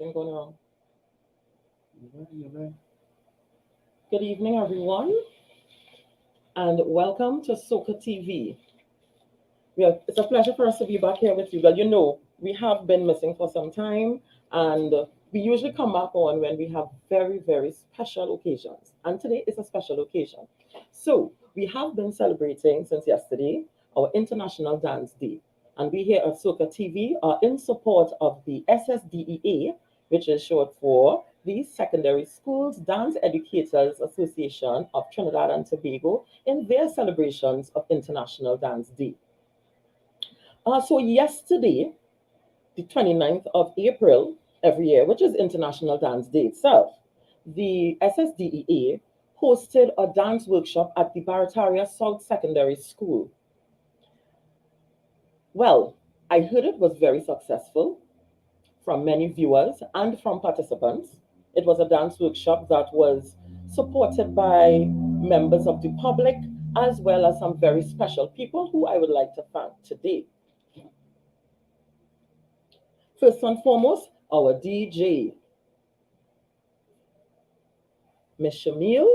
Something going wrong. Good evening, everyone, and welcome to Soca TV. It's a pleasure for us to be back here with you. Well, we have been missing for some time, and we usually come back on when we have very, very special occasions. And today is a special occasion. So, we have been celebrating since yesterday our International Dance Day. And we here at Soca TV are in support of the SSDEA, which is short for the Secondary Schools Dance Educators Association of Trinidad and Tobago in their celebrations of International Dance Day. So yesterday, the 29th of April every year, which is International Dance Day itself, the SSDEA hosted a dance workshop at the Barataria South Secondary School. Well, I heard it was very successful from many viewers and from participants. It was a dance workshop that was supported by members of the public as well as some very special people who I would like to thank today. First and foremost, our DJ, Miss Shamil.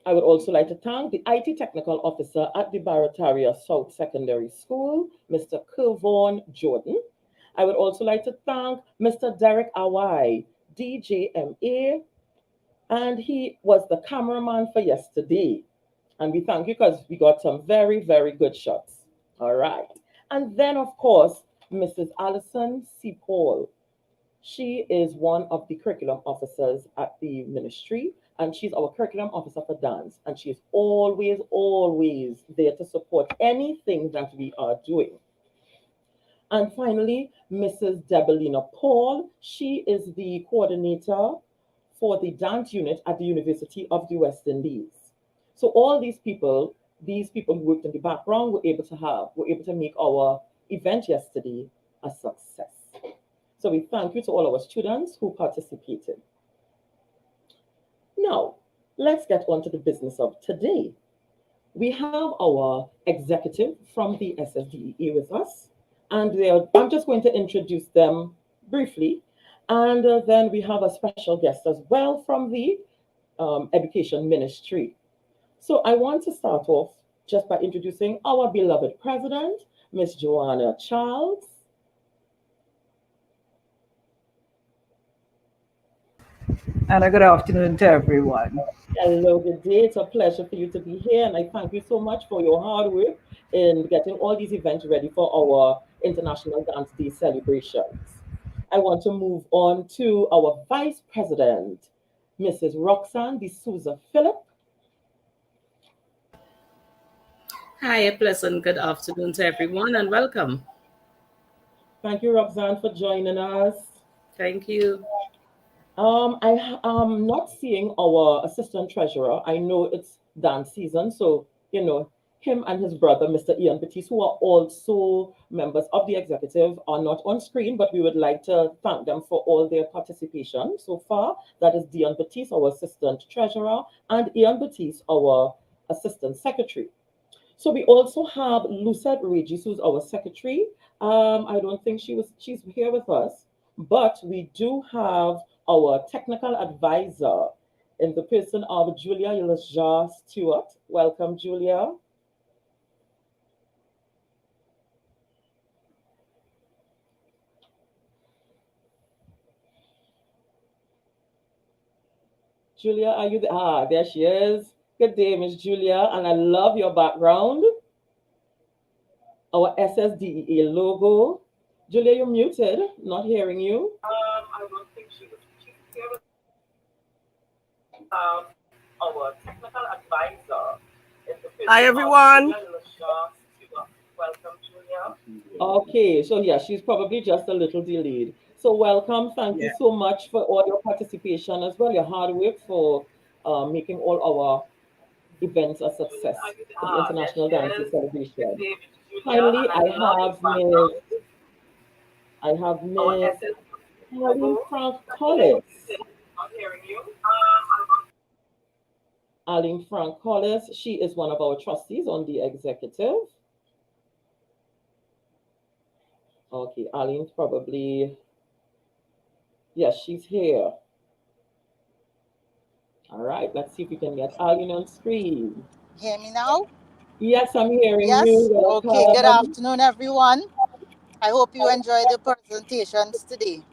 I would also like to thank the IT Technical Officer at the Barataria South Secondary School, Mr. Kervon Jordan. I would also like to thank Mr. Derek Awai, DJMA, and he was the cameraman for yesterday. And we thank you because we got some very, very good shots. All right. And then, of course, Mrs. Allison C. Paul. She is one of the curriculum officers at the ministry, and she's our curriculum officer for dance. And she's always, always there to support anything that we are doing. And finally, Mrs. Debelina Paul. She is the coordinator for the dance unit at the University of the West Indies. So all these people who worked in the background were able to make our event yesterday a success. So we thank you to all our students who participated. Now, let's get on to the business of today. We have our executive from the SSDEA with us, and I'm just going to introduce them briefly. And then we have a special guest as well from the Education Ministry. So I want to start off just by introducing our beloved president, Miss Joanna Charles. And a good afternoon to everyone. Hello, good day. It's a pleasure for you to be here, and I thank you so much for your hard work in getting all these events ready for our International Dance Day celebrations. I want to move on to our Vice President, Mrs. Roxanne D'Souza Phillip. Hi, a pleasant good afternoon to everyone and welcome. Thank you, Roxanne, for joining us. Thank you. I'm not seeing our assistant treasurer. I know it's dance season, so him and his brother, Mr. Ian Batiste, who are also members of the executive, are not on screen, but we would like to thank them for all their participation so far. That is Dion Batiste, our assistant treasurer, and Ian Batiste, our assistant secretary. So we also have Lucette Regis, who's our secretary. I don't think she's here with us, but we do have our technical advisor in the person of Julia Yilazja Stewart. Welcome, Julia. Julia, are you there? Ah, there she is. Good day, Miss Julia, and I love your background. Our SSDEA logo. Julia, you're muted. Not hearing you. I don't think she's here with our technical advisor. Hi, everyone. Welcome, Julia. Okay, so yeah, she's probably just a little delayed. So welcome. Thank you so much for all your participation as well, your hard work for making all our events a success for the International Dancing Celebration. Finally, I have Miss Arlene Frank Collis. Arlene Frank Collis, she is one of our trustees on the executive. Okay, Arlene's probably, yes, she's here. All right, let's see if we can get Arlene on screen. Hear me now? Yes, I'm hearing Yes? you. Okay, good Welcome. afternoon, everyone. I hope you enjoy the presentations today.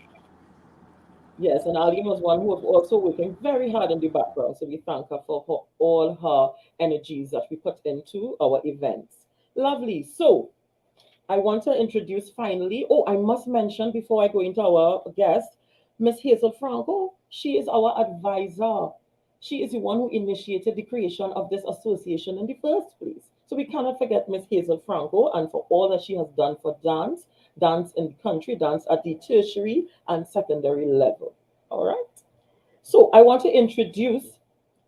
Yes, and Arlene was one who was also working very hard in the background. So we thank her for all her energies that we put into our events. Lovely. So I want to introduce finally. Oh, I must mention before I go into our guest, Miss Hazel Franco. She is our advisor. She is the one who initiated the creation of this association in the first place. So we cannot forget Miss Hazel Franco and for all that she has done for dance, dance in the country, dance at the tertiary and secondary level. All right. So I want to introduce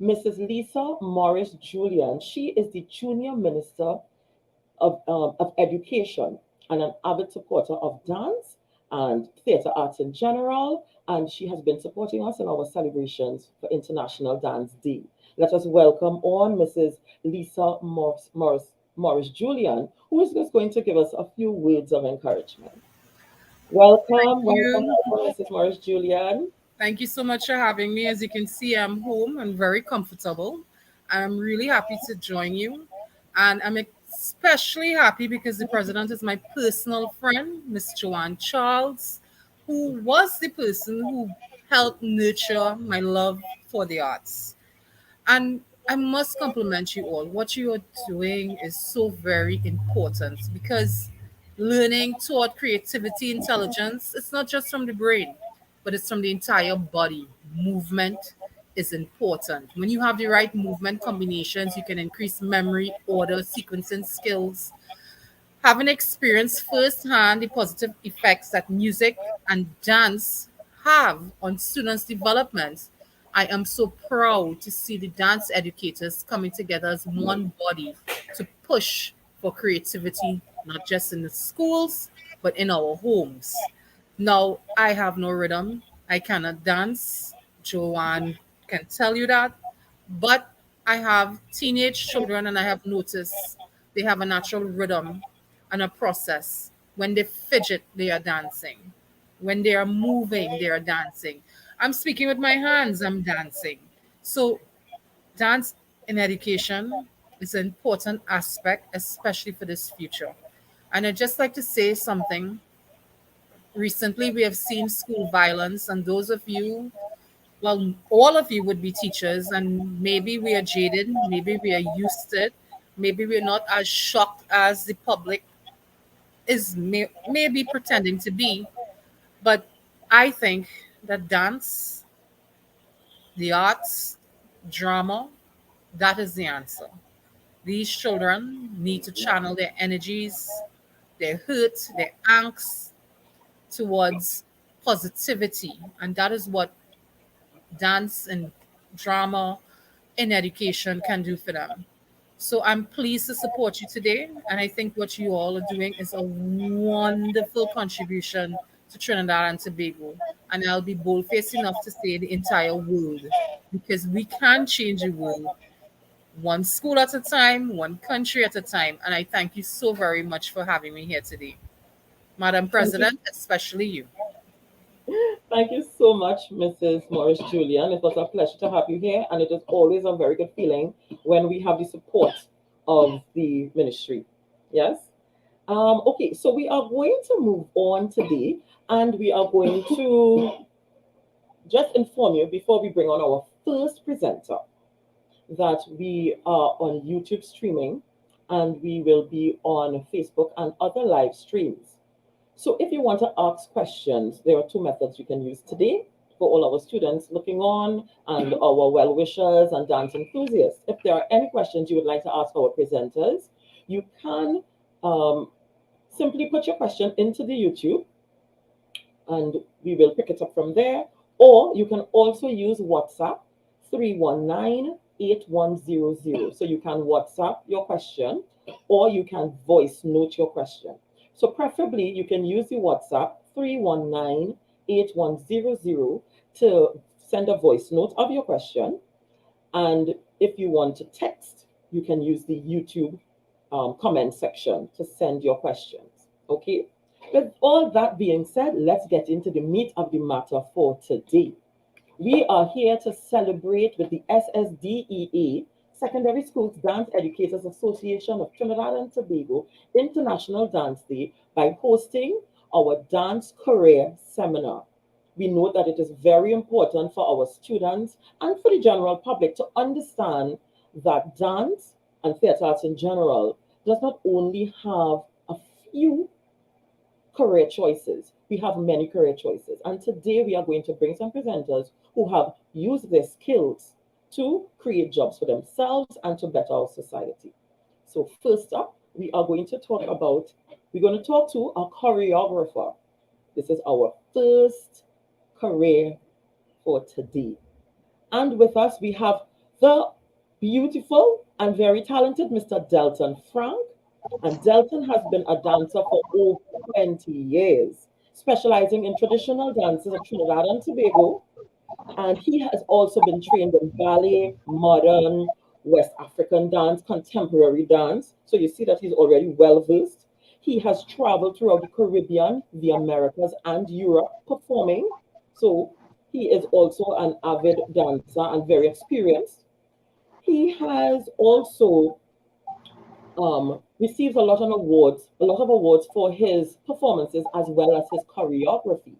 Mrs. Lisa Morris Julian. She is the junior minister of education and an avid supporter of dance and theatre arts in general. And she has been supporting us in our celebrations for International Dance Day. Let us welcome on Mrs. Lisa Morris Julian, who is just going to give us a few words of encouragement. Welcome, welcome, You. welcome, Mrs. Morris Julian. Thank you so much for having me. As you can see, I'm home and very comfortable. I'm really happy to join you. And I'm especially happy because the president is my personal friend, Miss Joanne Charles, who was the person who helped nurture my love for the arts. And I must compliment you all. What you are doing is so very important because learning toward creativity, intelligence, it's not just from the brain, but it's from the entire body. Movement is important. When you have the right movement combinations, you can increase memory, order, sequencing skills, having experienced firsthand the positive effects that music and dance have on students' development, I am so proud to see the dance educators coming together as one body to push for creativity, not just in the schools, but in our homes. Now, I have no rhythm. I cannot dance. Joanne can tell you that. But I have teenage children, and I have noticed they have a natural rhythm and a process. When they fidget, they are dancing. When they are moving, they are dancing. I'm speaking with my hands, I'm dancing. So, dance in education is an important aspect, especially for this future. And I'd just like to say something. Recently, we have seen school violence, and those of you, well, all of you would be teachers, and maybe we are jaded, maybe we are used to it, maybe we're not as shocked as the public is maybe pretending to be. But I think that dance, the arts, drama, that is the answer. These children need to channel their energies, their hurt, their angst towards positivity. And that is what dance and drama in education can do for them. So I'm pleased to support you today. And I think what you all are doing is a wonderful contribution to Trinidad and Tobago. And I'll be bold-faced enough to say the entire world, because we can change the world one school at a time, one country at a time. And I thank you so very much for having me here today. Madam Thank you. President, especially you. Thank you so much, Mrs. Morris Julian. It was a pleasure to have you here, and it is always a very good feeling when we have the support of the ministry. Yes? Okay, so we are going to move on today, and we are going to just inform you before we bring on our first presenter that we are on YouTube streaming and we will be on Facebook and other live streams. So if you want to ask questions, there are two methods you can use today for all our students looking on and our well wishers and dance enthusiasts. If there are any questions you would like to ask our presenters, you can um, simply put your question into the YouTube and we will pick it up from there. Or you can also use WhatsApp 319-8100. So you can WhatsApp your question or you can voice note your question. So preferably you can use the WhatsApp 319-8100 to send a voice note of your question. And if you want to text, you can use the YouTube comment section to send your questions. Okay. With all that being said, let's get into the meat of the matter for today. We are here to celebrate with the S.S.D.E.A.T.T Secondary Schools Dance Educators Association of Trinidad and Tobago International Dance Day by hosting our Dance Career Seminar. We know that it is very important for our students and for the general public to understand that dance and theatre arts in general does not only have a few career choices. We have many career choices. And today we are going to bring some presenters who have used their skills to create jobs for themselves and to better our society. So first up, we're going to talk to a choreographer. This is our first career for today. And with us, we have the beautiful and very talented Mr. Delton Frank. And Delton has been a dancer for over 20 years, specializing in traditional dances of Trinidad and Tobago. And he has also been trained in ballet, modern, West African dance, contemporary dance. So you see that he's already well versed. He has traveled throughout the Caribbean, the Americas, and Europe performing. So he is also an avid dancer and very experienced. He has also receives a lot of awards for his performances as well as his choreography.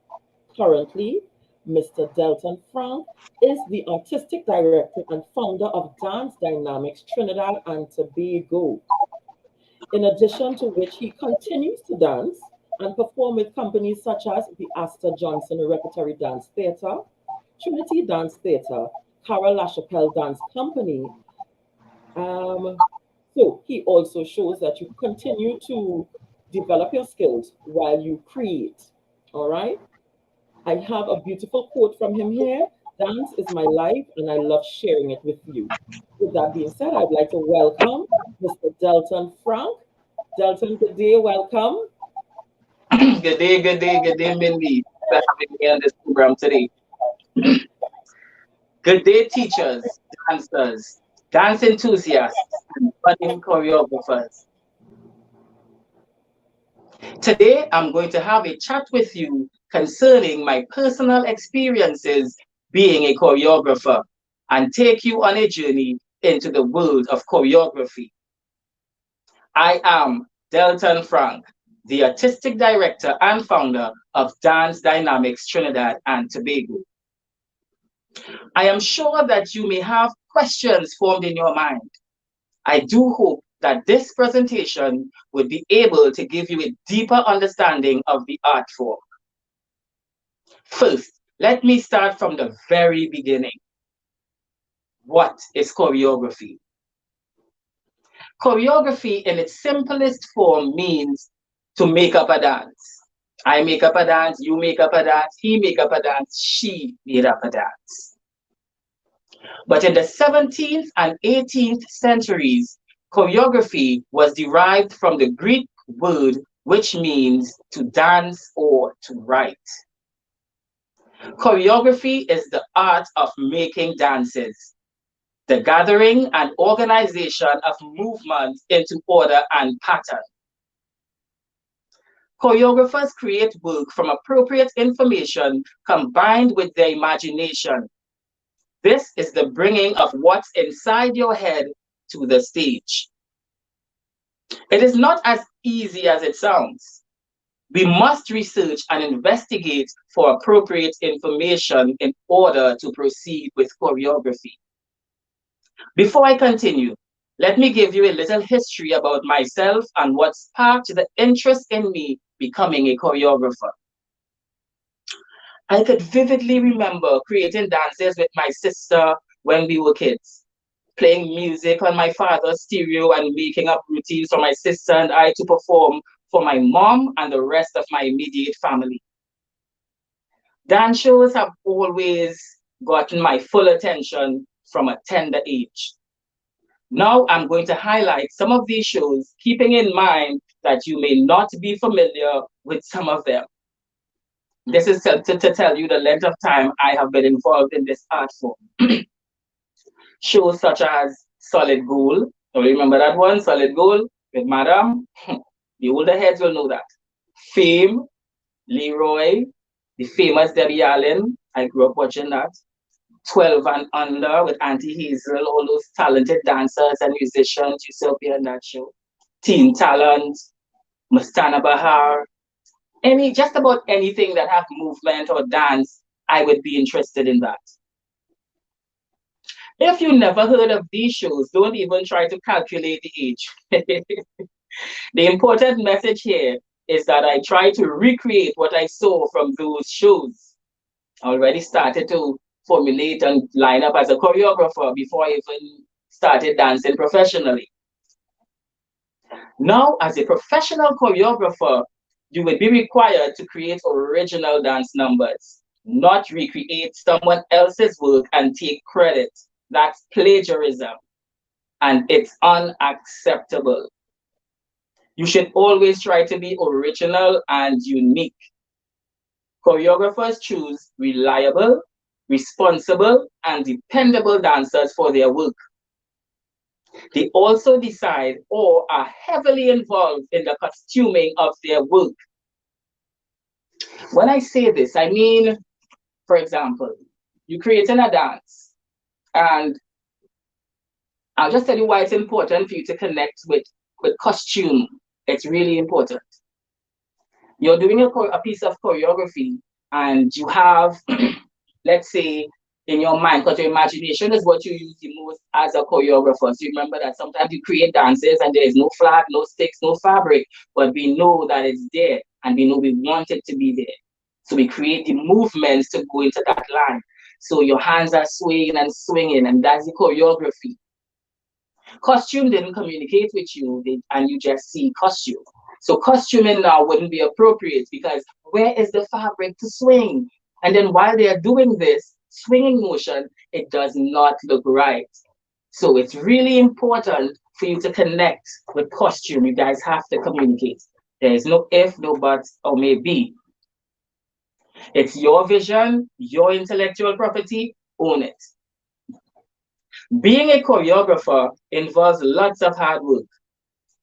Currently, Mr. Delton Frank is the artistic director and founder of Dance Dynamics Trinidad and Tobago. In addition to which, he continues to dance and perform with companies such as the Astor Johnson Repertory Dance Theatre, Trinity Dance Theatre, Carol LaChapelle Dance Company, so he also shows that you continue to develop your skills while you create. All right. I have a beautiful quote from him here. Dance is my life and I love sharing it with you. With that being said, I'd like to welcome Mr. Delton Frank. Delton, good day, welcome. Good day, Mindy, for having me on this program today. Good day, teachers, dancers, dance enthusiasts, and budding choreographers. Today, I'm going to have a chat with you concerning my personal experiences being a choreographer and take you on a journey into the world of choreography. I am Delton Frank, the artistic director and founder of Dance Dynamics Trinidad and Tobago. I am sure that you may have questions formed in your mind. I do hope that this presentation would be able to give you a deeper understanding of the art form. First, let me start from the very beginning. What is choreography? Choreography in its simplest form means to make up a dance. I make up a dance, you make up a dance, he make up a dance, she made up a dance. But in the 17th and 18th centuries, choreography was derived from the Greek word which means to dance or to write. Choreography is the art of making dances, the gathering and organization of movements into order and pattern. Choreographers create work from appropriate information combined with their imagination. This is the bringing of what's inside your head to the stage. It is not as easy as it sounds. We must research and investigate for appropriate information in order to proceed with choreography. Before I continue, let me give you a little history about myself and what sparked the interest in me becoming a choreographer. I could vividly remember creating dances with my sister when we were kids, playing music on my father's stereo and making up routines for my sister and I to perform for my mom and the rest of my immediate family. Dance shows have always gotten my full attention from a tender age. Now I'm going to highlight some of these shows, keeping in mind that you may not be familiar with some of them. This is to tell you the length of time I have been involved in this art form. Shows such as Solid Gold. Remember that one, Solid Gold with Madam? The older heads will know that. Fame, Leroy, the famous Debbie Allen. I grew up watching that. 12 and Under with Auntie Hazel, all those talented dancers and musicians you saw here on that show. Teen Talent, Mustana Bahar, just about anything that have movement or dance, I would be interested in that. If you never heard of these shows, don't even try to calculate the age. The important message here is that I try to recreate what I saw from those shows. I already started to formulate and line up as a choreographer before I even started dancing professionally. Now, as a professional choreographer, you would be required to create original dance numbers, not recreate someone else's work and take credit. That's plagiarism, and it's unacceptable. You should always try to be original and unique. Choreographers choose reliable, responsible, and dependable dancers for their work. They also decide or are heavily involved in the costuming of their work. When I say this, I mean, for example, you're creating a dance, and I'll just tell you why it's important for you to connect with costume. It's really important. You're doing a piece of choreography, and you have, let's say, in your mind, because your imagination is what you use the most as a choreographer. So you remember that sometimes you create dances and there is no flag, no sticks, no fabric, but we know that it's there, and we know we want it to be there. So we create the movements to go into that line. So your hands are swaying and swinging, and that's the choreography. Costume didn't communicate with you, and you just see costume. So costuming now wouldn't be appropriate, because where is the fabric to swing? And then while they are doing this swinging motion, it does not look right. So it's really important for you to connect with costume. You guys have to communicate. There is no if, no buts, or maybe. It's your vision, your intellectual property, own it. Being a choreographer involves lots of hard work.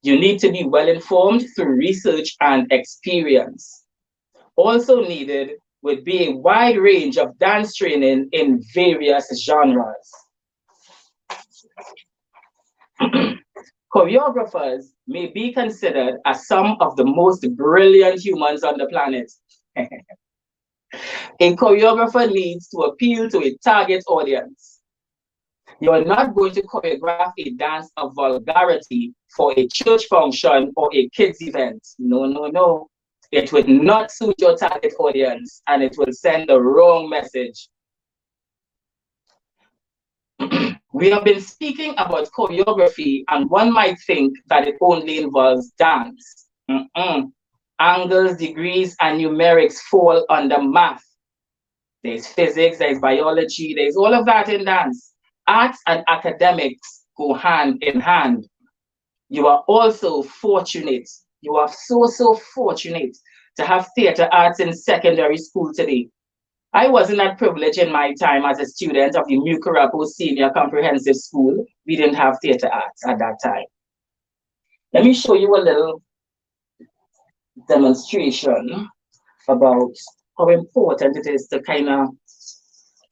You need to be well informed through research and experience. Also needed would be a wide range of dance training in various genres. Choreographers may be considered as some of the most brilliant humans on the planet. A choreographer needs to appeal to a target audience. You are not going to choreograph a dance of vulgarity for a church function or a kids event. No, no, no. It would not suit your target audience, and it will send the wrong message. We have been speaking about choreography, and one might think that it only involves dance. Angles, degrees, and numerics fall under math. There's physics, there's biology, there's all of that in dance. Arts and academics go hand in hand. You are also fortunate. You are so fortunate to have theater arts in secondary school today. I wasn't that privileged in my time as a student of the Mucurapo Senior Comprehensive School. We didn't have theater arts at that time. Let me show you a little demonstration about how important it is to kind of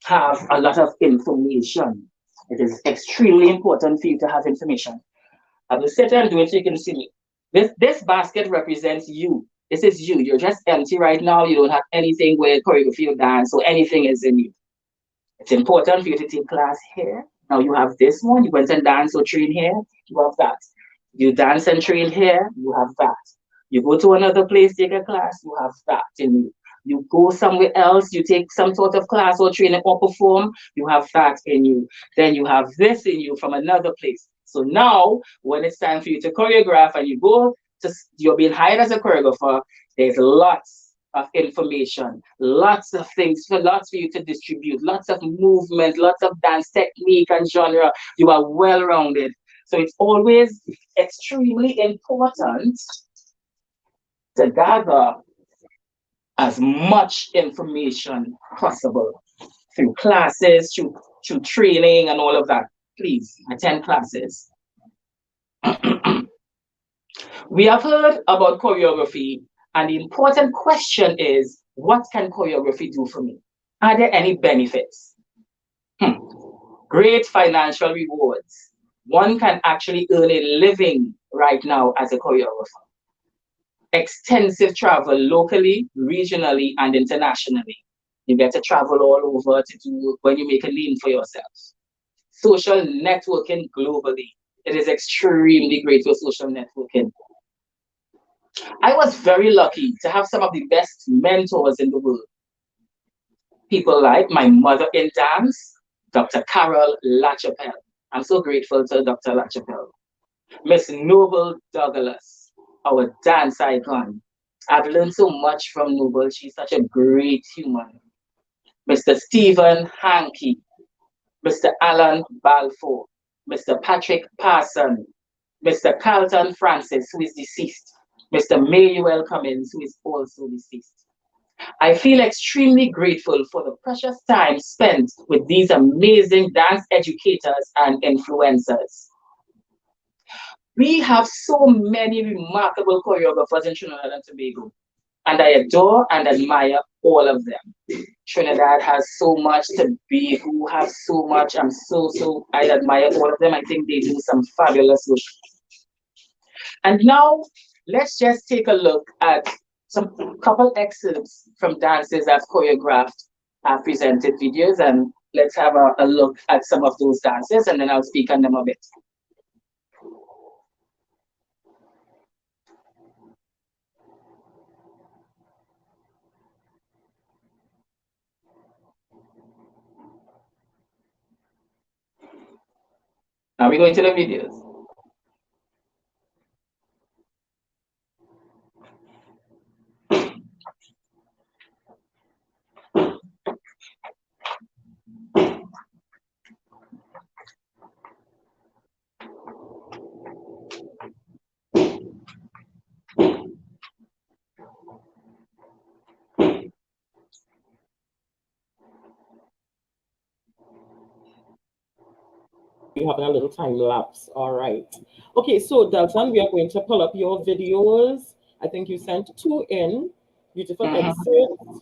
have a lot of information. It is extremely important for you to have information. I will sit and do it so you can see me. This basket represents you. This is you. You're just empty right now. You don't have anything where choreography or dance, so anything is in you. It's important for you to take class here. Now you have this one. You went and dance or train here. You have that. You dance and train here. You have that. You go to another place, take a class. You have that in you. You go somewhere else, you take some sort of class or training or perform, you have that in you. Then you have this in you from another place. So now, when it's time for you to choreograph and you're being hired as a choreographer, there's lots of information, lots of things, lots for you to distribute, lots of movement, lots of dance technique and genre. You are well-rounded. So it's always extremely important to gather as much information possible through classes, through training and all of that. Please attend classes. We have heard about choreography And the important question is, what can choreography do for me? Are there any benefits? Great financial rewards. One can actually earn a living right now as a choreographer. Extensive travel locally, regionally, and internationally. You get to travel all over to do when you make a name for yourself. Social networking globally. It is extremely great for social networking. I was very lucky to have some of the best mentors in the world. People like my mother in dance, Dr. Carol LaChapelle. I'm so grateful to Dr. LaChapelle. Miss Noble Douglas, our dance icon. I've learned so much from Noble. She's such a great human. Mr. Stephen Hankey, Mr. Alan Balfour, Mr. Patrick Parson, Mr. Carlton Francis, who is deceased, Mr. Mayuel Cummins, who is also deceased. I feel extremely grateful for the precious time spent with these amazing dance educators and influencers. We have so many remarkable choreographers in Trinidad and Tobago, and I adore and admire all of them. Trinidad has so much, Tobago have so much. I admire all of them. I think they do some fabulous work. And now, let's just take a look at some couple excerpts from dances I've choreographed. I've presented videos, and let's have a look at some of those dances, and then I'll speak on them a bit. Now we go into the videos. We're having a little time lapse. All right. Okay, so Dalton, we are going to pull up your videos. I think you sent 2 in. Beautiful excerpts.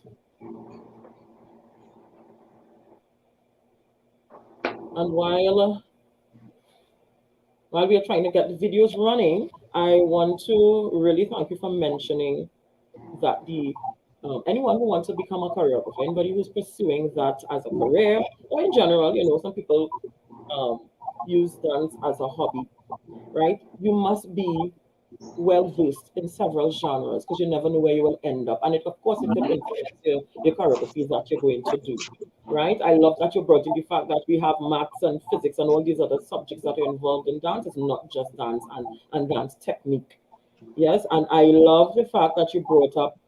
And while we are trying to get the videos running, I want to really thank you for mentioning that anyone who wants to become a choreographer, anybody who's pursuing that as a career, or in general, some people use dance as a hobby, right? You must be well versed in several genres because you never know where you will end up. And of course, it could influence the choreographies that you're going to do, right? I love that you brought in the fact that we have maths and physics and all these other subjects that are involved in dance. It's not just dance and dance technique. Yes, and I love the fact that you brought up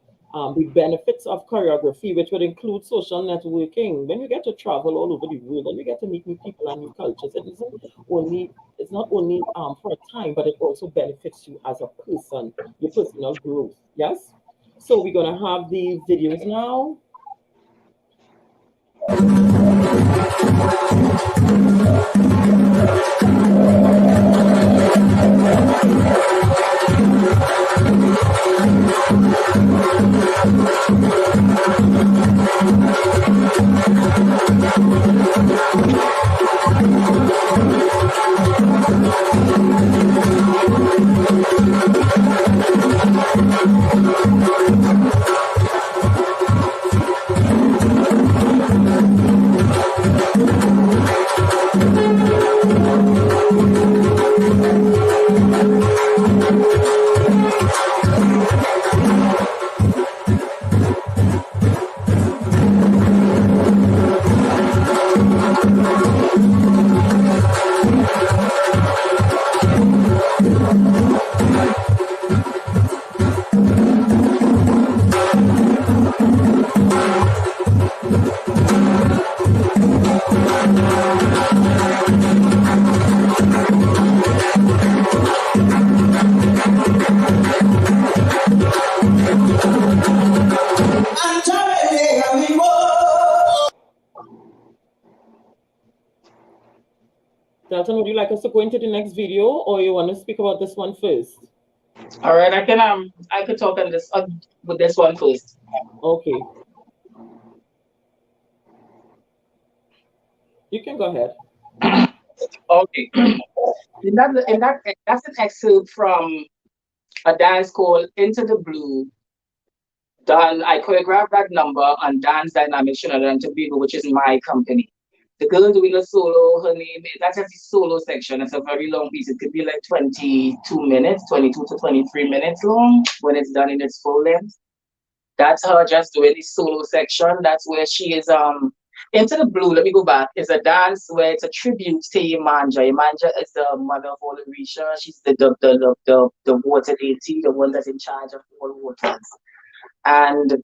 the benefits of choreography, which would include social networking. When you get to travel all over the world and you get to meet new people and new cultures, it's not only for a time, but it also benefits you as a person, your personal growth. Yes. So we're gonna have the videos now. Dalton, would you like us to go into the next video or you want to speak about this one first? All right, I could talk on this with this one first. Okay, you can go ahead. Okay. In that that's an excerpt from a dance called Into the Blue. Done. I choreographed that number on Dance Dynamics Trinidad and Tobago, which is my company. The girl doing a solo, her name is that's just the solo section. It's a very long piece. It could be like 22 minutes, 22 to 23 minutes long when it's done in its full length. That's her just doing the solo section. That's where she is Into the Blue. Let me go back. It's a dance where it's a tribute to Imanja. Imanja is the mother of all Orisha. She's the water deity, the one that's in charge of all waters. And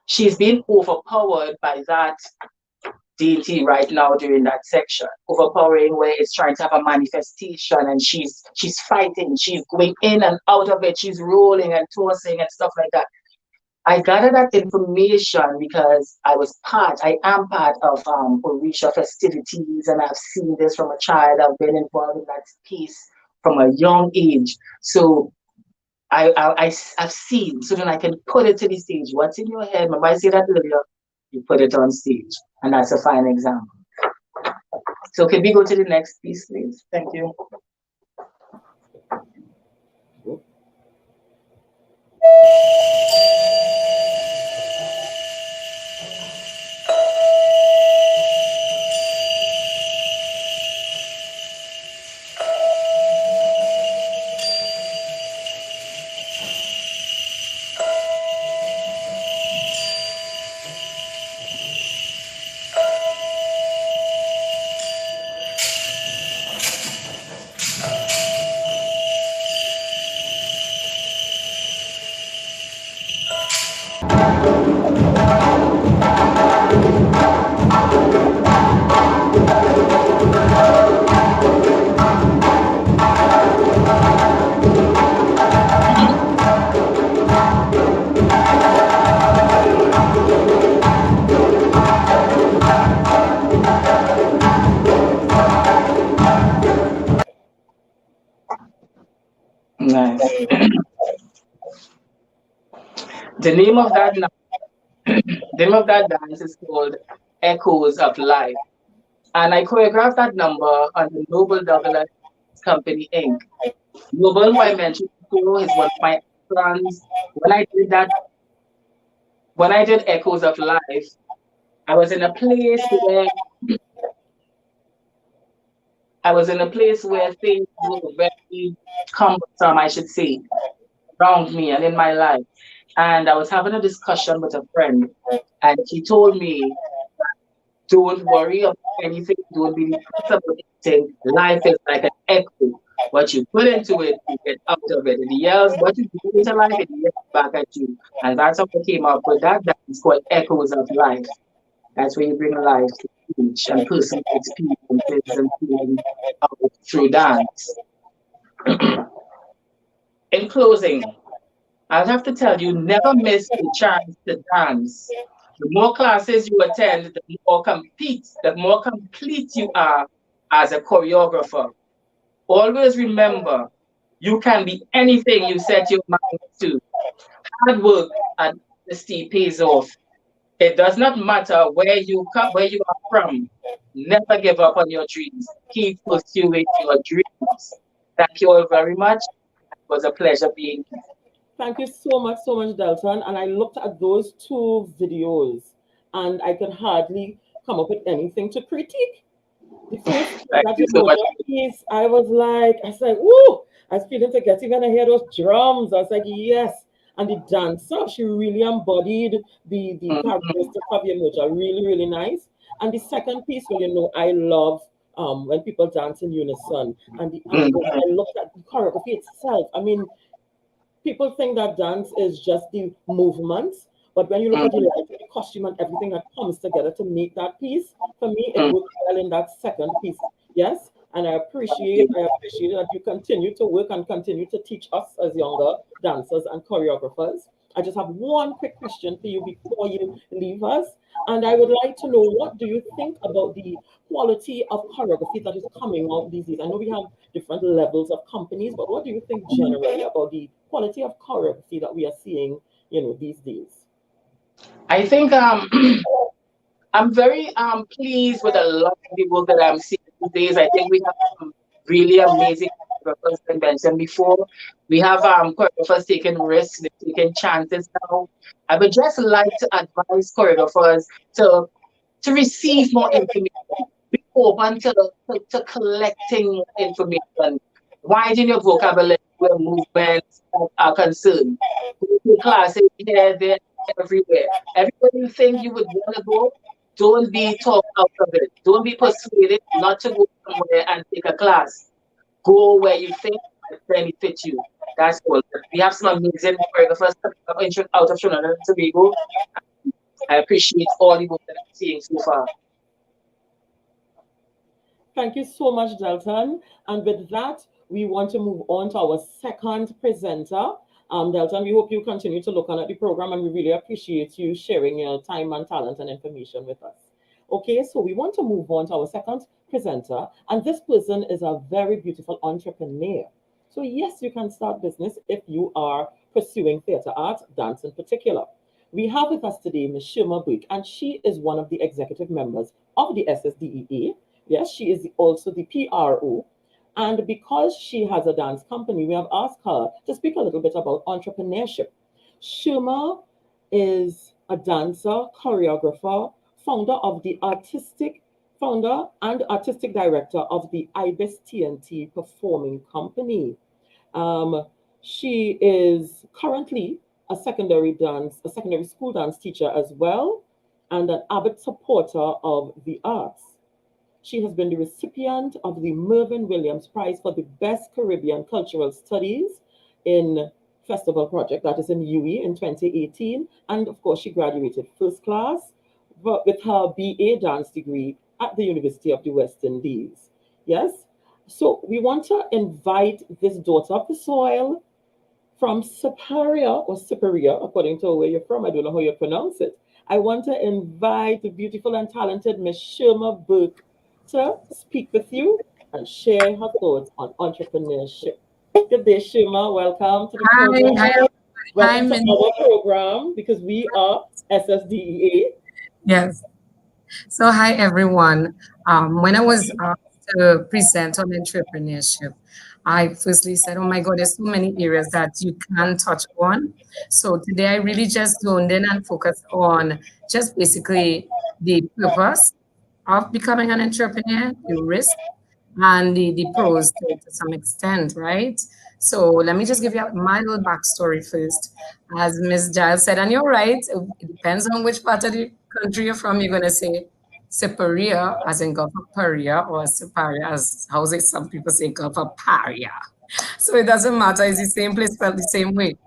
she's been overpowered by that deity right now during that section. Overpowering where it's trying to have a manifestation and she's fighting, she's going in and out of it, she's rolling and tossing and stuff like that. I gathered that information because I am part of Orisha festivities, and I've seen this from a child. I've been involved in that piece from a young age. So I've seen, so then I can put it to the stage. What's in your head? Remember I said that earlier, you put it on stage. And that's a fine example. So can we go to the next piece, please? Thank you. Nice. The name of that the name of that dance is called Echoes of Life. And I choreographed that number on the Noble Douglas Company Inc. Noble, who I mentioned before, is one of my friends. When I did Echoes of Life, I was in a place where things were very cumbersome, I should say, around me and in my life. And I was having a discussion with a friend, and she told me, don't worry about anything, don't be depressed about anything. Life is like an echo. What you put into it, you get out of it. It yells, what you do into life, it yells back at you. And that's how I came up with that dance called Echoes of Life. That's where you bring life to speech and personal experiences and feelings out through dance. In closing, I'll have to tell you, never miss the chance to dance. The more classes you attend, the more complete you are as a choreographer. Always remember, you can be anything you set your mind to. Hard work and honesty pays off. It does not matter where you are from. Never give up on your dreams. Keep pursuing your dreams. Thank you all very much. It was a pleasure being here. Thank you so much, Delton. And I looked at those two videos and I could hardly come up with anything to critique. The first Thank that you you so know much. that piece, I was like, woo! I was feeling to get even I hear those drums. I was like, yes. And the dancer, she really embodied the Mhm, characteristics of Yemoja. Really, really nice. And the second piece, well, I love when people dance in unison and the angles. mhm, I looked at the choreography itself. I mean, people think that dance is just the movements, but when you look at the mhm, lighting, the costume, and everything that comes together to make that piece, for me, it mhm. works well in that second piece. Yes, and I appreciate that you continue to work and continue to teach us as younger dancers and choreographers. I just have one quick question for you before you leave us. And I would like to know, what do you think about the quality of choreography that is coming out these days? I know we have different levels of companies, but what do you think generally about the quality of choreography that we are seeing, these days? I think I'm very pleased with a lot of the work that I'm seeing these days. I think we have some really amazing choreographers I mentioned before. We have choreographers taking risks, they're taking chances now. I would just like to advise choreographers to receive more information, be open to collecting more information, widen your vocabulary where movements are concerned. Go to classes here, there, everywhere. Everywhere you think you would want to go, don't be talked out of it. Don't be persuaded not to go somewhere and take a class. Go where you think it benefit you. That's all. We have some amazing choreographers out of Trinidad and Tobago. I appreciate all the work that I'm seeing so far. Thank you so much, Delton. And with that, we want to move on to our second presenter. Delton, we hope you continue to look on at the program, and we really appreciate you sharing your time and talent and information with us. Okay, so we want to move on to our second presenter, and this person is a very beautiful entrepreneur. So yes, you can start business if you are pursuing theater art, dance in particular. We have with us today Ms. Shirma Buick, and she is one of the executive members of the SSDEA. Yes, she is also the PRO. And because she has a dance company, we have asked her to speak a little bit about entrepreneurship. Shirma is a dancer, choreographer, founder and artistic director of the IBIS TNT Performing Company. Um, she is currently a secondary school dance teacher as well, and an avid supporter of the arts. She has been the recipient of the Mervyn Williams Prize for the Best Caribbean Cultural Studies in Festival Project, that is in UE in 2018. And of course, she graduated first class with her BA dance degree at the University of the West Indies. Yes? So we want to invite this daughter of the soil from Superior, according to where you're from. I don't know how you pronounce it. I want to invite the beautiful and talented Miss Shirma Burke to speak with you and share her thoughts on entrepreneurship. Good day, Shirma. Welcome to the Hi, program. hi, Welcome I'm to in. our program because we are SSDEA. Yes. So, hi, everyone. When I was asked to present on entrepreneurship, I firstly said, oh my God, there's so many areas that you can touch on. So, today I really just zoned in and focused on just basically the purpose of becoming an entrepreneur, the risk, and the pros to some extent, right? So let me just give you my little backstory first. As Ms. Giles said, and you're right, it depends on which part of the country you're from, you're going to say superior, as in Gulf of Paria, or superior, as how say some people say Gulf of Paria. So it doesn't matter, it's the same place, spelled the same way.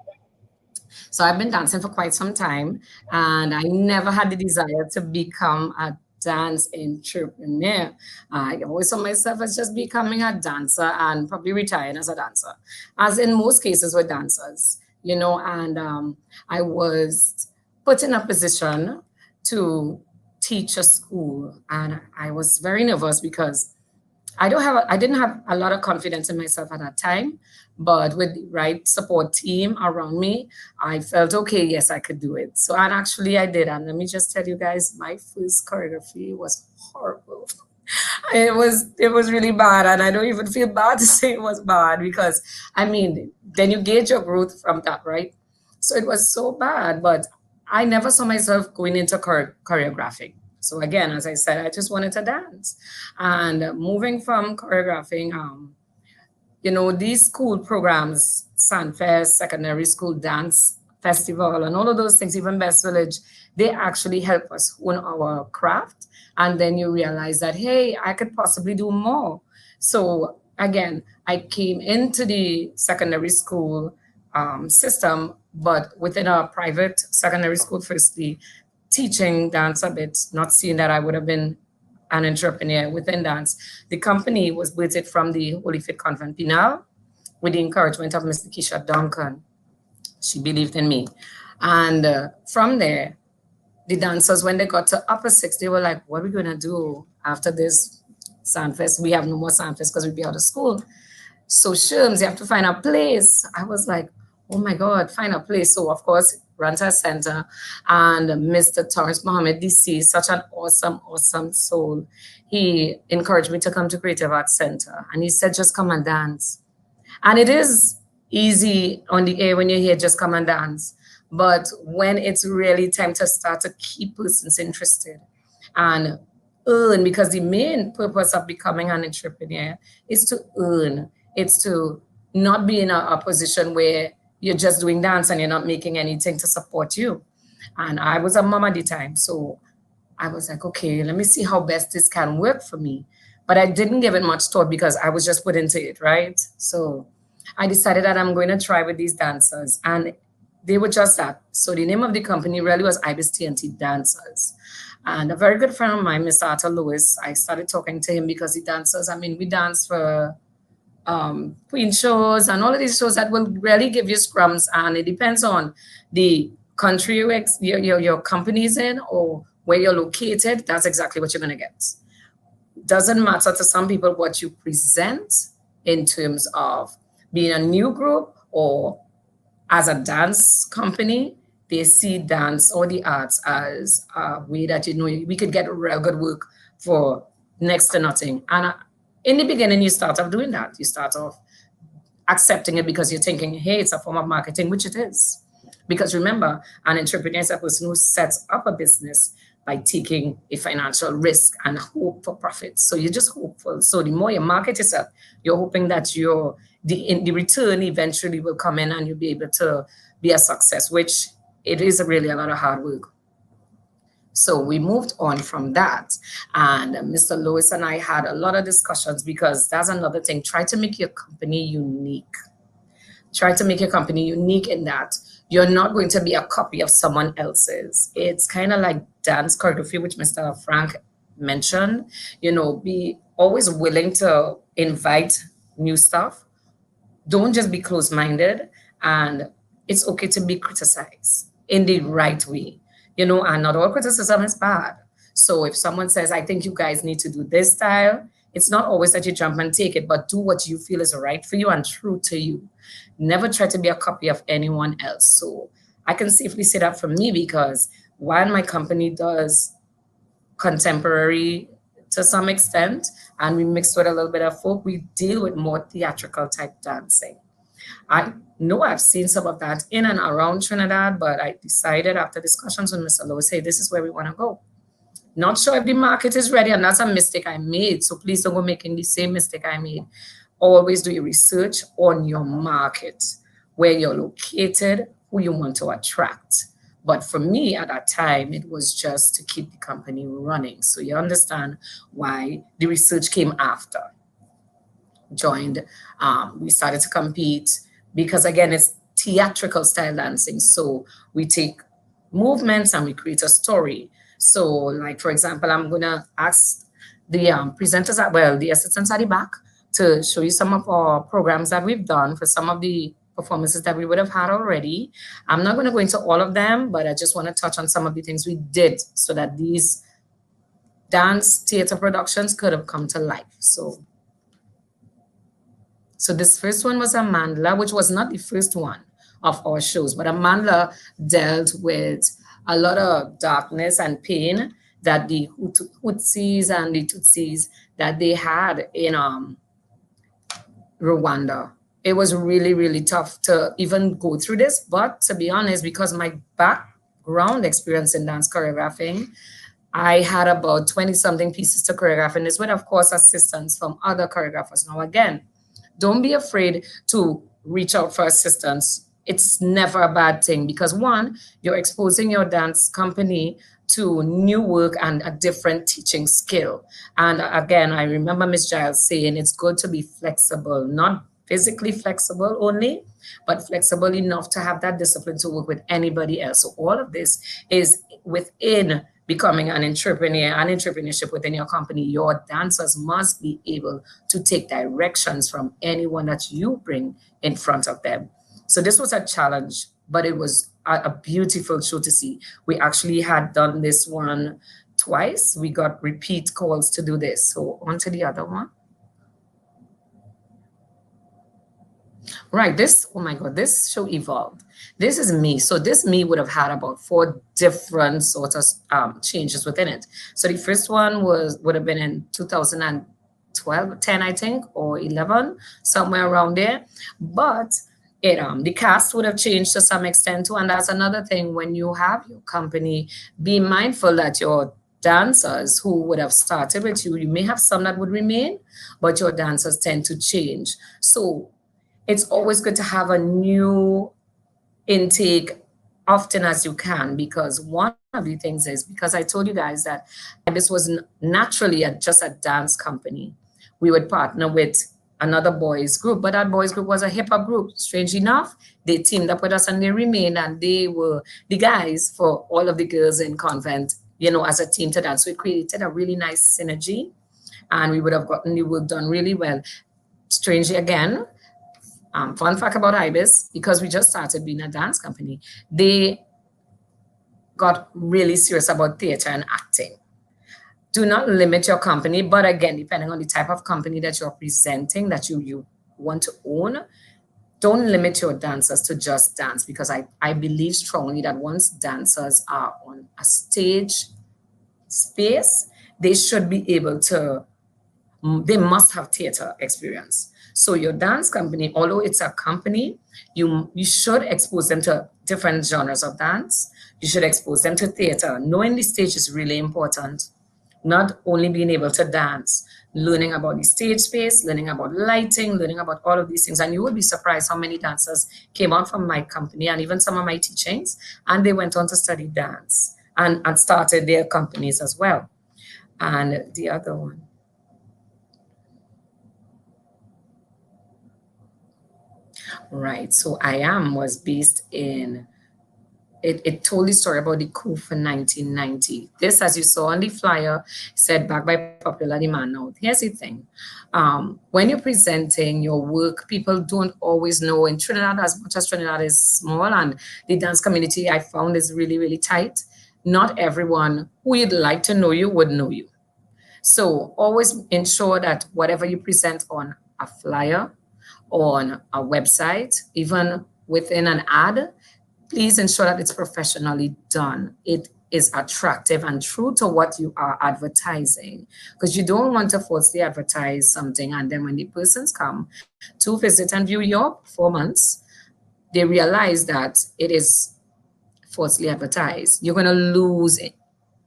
So I've been dancing for quite some time, and I never had the desire to become a dance entrepreneur. I always saw myself as just becoming a dancer and probably retiring as a dancer, as in most cases with dancers, and I was put in a position to teach a school, and I was very nervous because I didn't have a lot of confidence in myself at that time, but with the right support team around me, I felt okay, yes, I could do it. So, and actually I did. And let me just tell you guys, my first choreography was horrible. It was really bad, and I don't even feel bad to say it was bad because I mean, then you gauge your growth from that, right? So it was so bad, but I never saw myself going into choreographing. So again, as I said, I just wanted to dance. And moving from choreographing, these school programs, Sunfest, Secondary School Dance Festival, and all of those things, even Best Village, they actually help us hone our craft. And then you realize that, hey, I could possibly do more. So again, I came into the secondary school system, but within a private secondary school, firstly, teaching dance a bit, not seeing that I would have been an entrepreneur within dance. The company was birthed from the Holy Faith Convent Pinal with the encouragement of Mr. Keisha Duncan. She believed in me. And from there, the dancers, when they got to upper six, they were like, what are we going to do after this Sandfest? We have no more Sandfest because we'll be out of school. So Sherms, you have to find a place. I was like, oh my God, find a place. So of course, Ranta Center and Mr. Torrance Mohammed DC, such an awesome, awesome soul. He encouraged me to come to Creative Arts Center. And he said, just come and dance. And it is easy on the air when you hear just come and dance. But when it's really time to start to keep persons interested and earn, because the main purpose of becoming an entrepreneur is to earn. It's to not be in a position where you're just doing dance and you're not making anything to support you. And I was a mom at the time. So I was like, okay, let me see how best this can work for me. But I didn't give it much thought because I was just put into it, right? So I decided that I'm going to try with these dancers. And they were just that. So the name of the company really was S.S.D.E.A.T.T Dancers. And a very good friend of mine, Mr. Arthur Lewis, I started talking to him because the dancers, I mean, we dance for Queen shows and all of these shows that will really give you scrums. And it depends on the country your company's in or where you're located. That's exactly what you're going to get. Doesn't matter to some people what you present in terms of being a new group or as a dance company. They see dance or the arts as a way that, we could get real good work for next to nothing. And in the beginning, you start off doing that. You start off accepting it because you're thinking, hey, it's a form of marketing, which it is. Because remember, an entrepreneur is a person who sets up a business by taking a financial risk and hope for profit. So you're just hopeful. So the more you market yourself, you're hoping that the return eventually will come in and you'll be able to be a success, which it is really a lot of hard work. So we moved on from that. And Mr. Lewis and I had a lot of discussions because that's another thing. Try to make your company unique. Try to make your company unique in that you're not going to be a copy of someone else's. It's kind of like dance choreography, which Mr. Frank mentioned. Be always willing to invite new stuff. Don't just be closed-minded. And it's okay to be criticized in the right way. And not all criticism is bad. So if someone says, I think you guys need to do this style, it's not always that you jump and take it, but do what you feel is right for you and true to you. Never try to be a copy of anyone else. So I can safely say that for me because while my company does contemporary to some extent, and we mix with a little bit of folk, we deal with more theatrical type dancing. I know I've seen some of that in and around Trinidad, but I decided after discussions with Mr. Lewis, hey, this is where we want to go. Not sure if the market is ready, and that's a mistake I made. So please don't go making the same mistake I made. Always do your research on your market, where you're located, who you want to attract. But for me at that time, it was just to keep the company running. So you understand why the research came after. Joined, we started to compete because again, it's theatrical style dancing. So we take movements and we create a story. So like, for example, I'm gonna ask the presenters, the assistants at the back to show you some of our programs that we've done for some of the performances that we would have had already. I'm not gonna go into all of them, but I just wanna touch on some of the things we did so that these dance theater productions could have come to life. So this first one was a mandala, which was not the first one of our shows, but a mandala dealt with a lot of darkness and pain that the Hutsis and the Tutsis that they had in Rwanda. It was really, really tough to even go through this. But to be honest, because my background experience in dance choreographing, I had about 20-something pieces to choreograph in this with, of course, assistance from other choreographers. Now, again, don't be afraid to reach out for assistance. It's never a bad thing because one, you're exposing your dance company to new work and a different teaching skill. And again, I remember Ms. Giles saying it's good to be flexible, not physically flexible only, but flexible enough to have that discipline to work with anybody else. So all of this is within becoming an entrepreneur, an entrepreneurship within your company. Your dancers must be able to take directions from anyone that you bring in front of them. So this was a challenge, but it was a beautiful show to see. We actually had done this one twice. We got repeat calls to do this. So on to the other one. Right, this, oh my God, this show evolved. This is me. So this me would have had about 4 different sorts of changes within it. So the first one would have been in 2012, 10, I think, or 11, somewhere around there. But the cast would have changed to some extent too. And that's another thing when you have your company, be mindful that your dancers who would have started with you, you may have some that would remain, but your dancers tend to change. So it's always good to have a new intake often as you can, because one of the things is, because I told you guys that this was naturally just a dance company. We would partner with another boys group, but that boys group was a hip hop group. Strange enough, they teamed up with us and they remained, and they were the guys for all of the girls in convent, as a team to dance. So it created a really nice synergy, and we would have gotten the work done really well. Strangely, again, fun fact about IBIS, because we just started being a dance company, they got really serious about theater and acting. Do not limit your company, but again, depending on the type of company that you're presenting, that you want to own, don't limit your dancers to just dance, because I believe strongly that once dancers are on a stage space, they should be able to, they must have theater experience. So your dance company, although it's a company, you should expose them to different genres of dance. You should expose them to theater. Knowing the stage is really important. Not only being able to dance, learning about the stage space, learning about lighting, learning about all of these things. And you would be surprised how many dancers came out from my company and even some of my teachings, and they went on to study dance and started their companies as well. And the other one. Right. So I Am was based in, it told the story about the coup for 1990. This, as you saw on the flyer, said back by popular demand. Now, here's the thing. When you're presenting your work, people don't always know. In Trinidad, as much as Trinidad is small and the dance community I found is really, really tight, not everyone who you'd like to know you would know you. So always ensure that whatever you present on a flyer, on a website, even within an ad, please ensure that it's professionally done. It is attractive and true to what you are advertising, because you don't want to falsely advertise something, and then when the persons come to visit and view your performance, they realize that it is falsely advertised. You're going to lose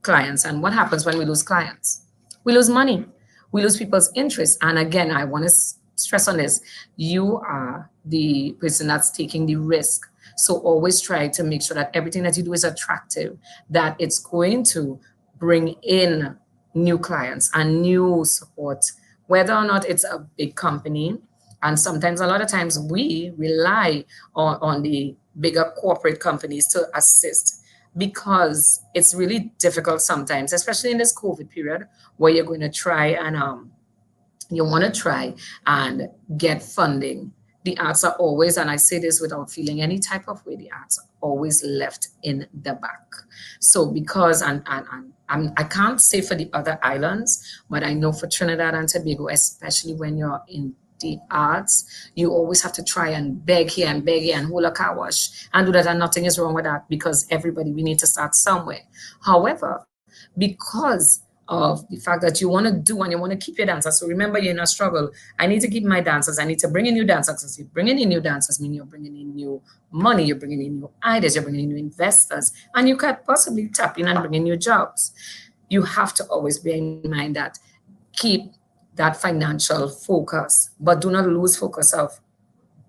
clients. And what happens when we lose clients? We lose money. We lose people's interest. And again, I want to stress on this. You are the person that's taking the risk. So always try to make sure that everything that you do is attractive, that it's going to bring in new clients and new support, whether or not it's a big company. And sometimes, a lot of times, we rely on the bigger corporate companies to assist, because it's really difficult sometimes, especially in this COVID period, where you're going to try and you want to try and get funding. The arts are always, and I say this without feeling any type of way, the arts are always left in the back. So because, I can't say for the other islands, but I know for Trinidad and Tobago, especially when you're in the arts, you always have to try and beg here and hold a car wash and do that, and nothing is wrong with that, because everybody, we need to start somewhere. However, because of the fact that you want to do and you want to keep your dancers. So remember, you're in a struggle. I need to keep my dancers. I need to bring in new dancers. Because you're bringing in new dancers, mean you're bringing in new money, you're bringing in new ideas, you're bringing in new investors, and you could possibly tap in and bring in new jobs. You have to always bear in mind that, keep that financial focus, but do not lose focus of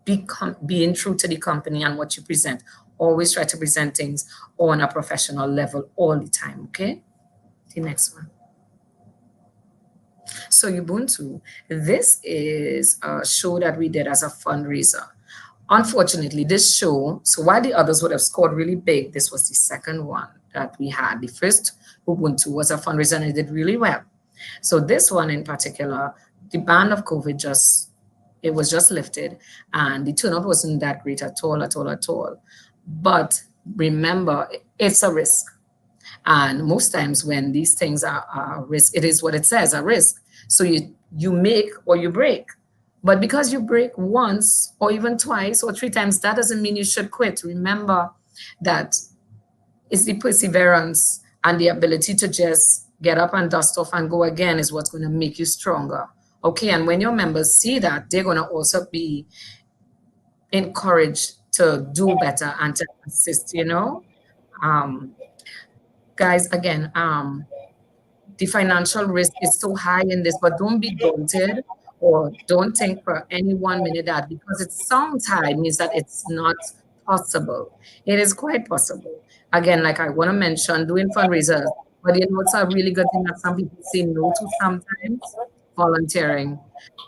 being true to the company and what you present. Always try to present things on a professional level all the time, okay? The next one. So Ubuntu, this is a show that we did as a fundraiser. Unfortunately, this show, so while the others would have scored really big, this was the second one that we had. The first Ubuntu was a fundraiser and it did really well. So this one in particular, the ban of COVID it was just lifted, and the turnout wasn't that great at all. But remember, it's a risk. And most times when these things are a risk, it is what it says, a risk. So you make or you break. But because you break once or even twice or three times, that doesn't mean you should quit. Remember that it's the perseverance and the ability to just get up and dust off and go again is what's going to make you stronger. Okay, and when your members see that, they're going to also be encouraged to do better and to assist, Um, guys, again, the financial risk is so high in this, but don't be daunted or don't think for any 1 minute that because it sounds high means that it's not possible. It is quite possible. Again, like I want to mention, doing fundraisers, but it's a really good thing that some people say no to sometimes, volunteering.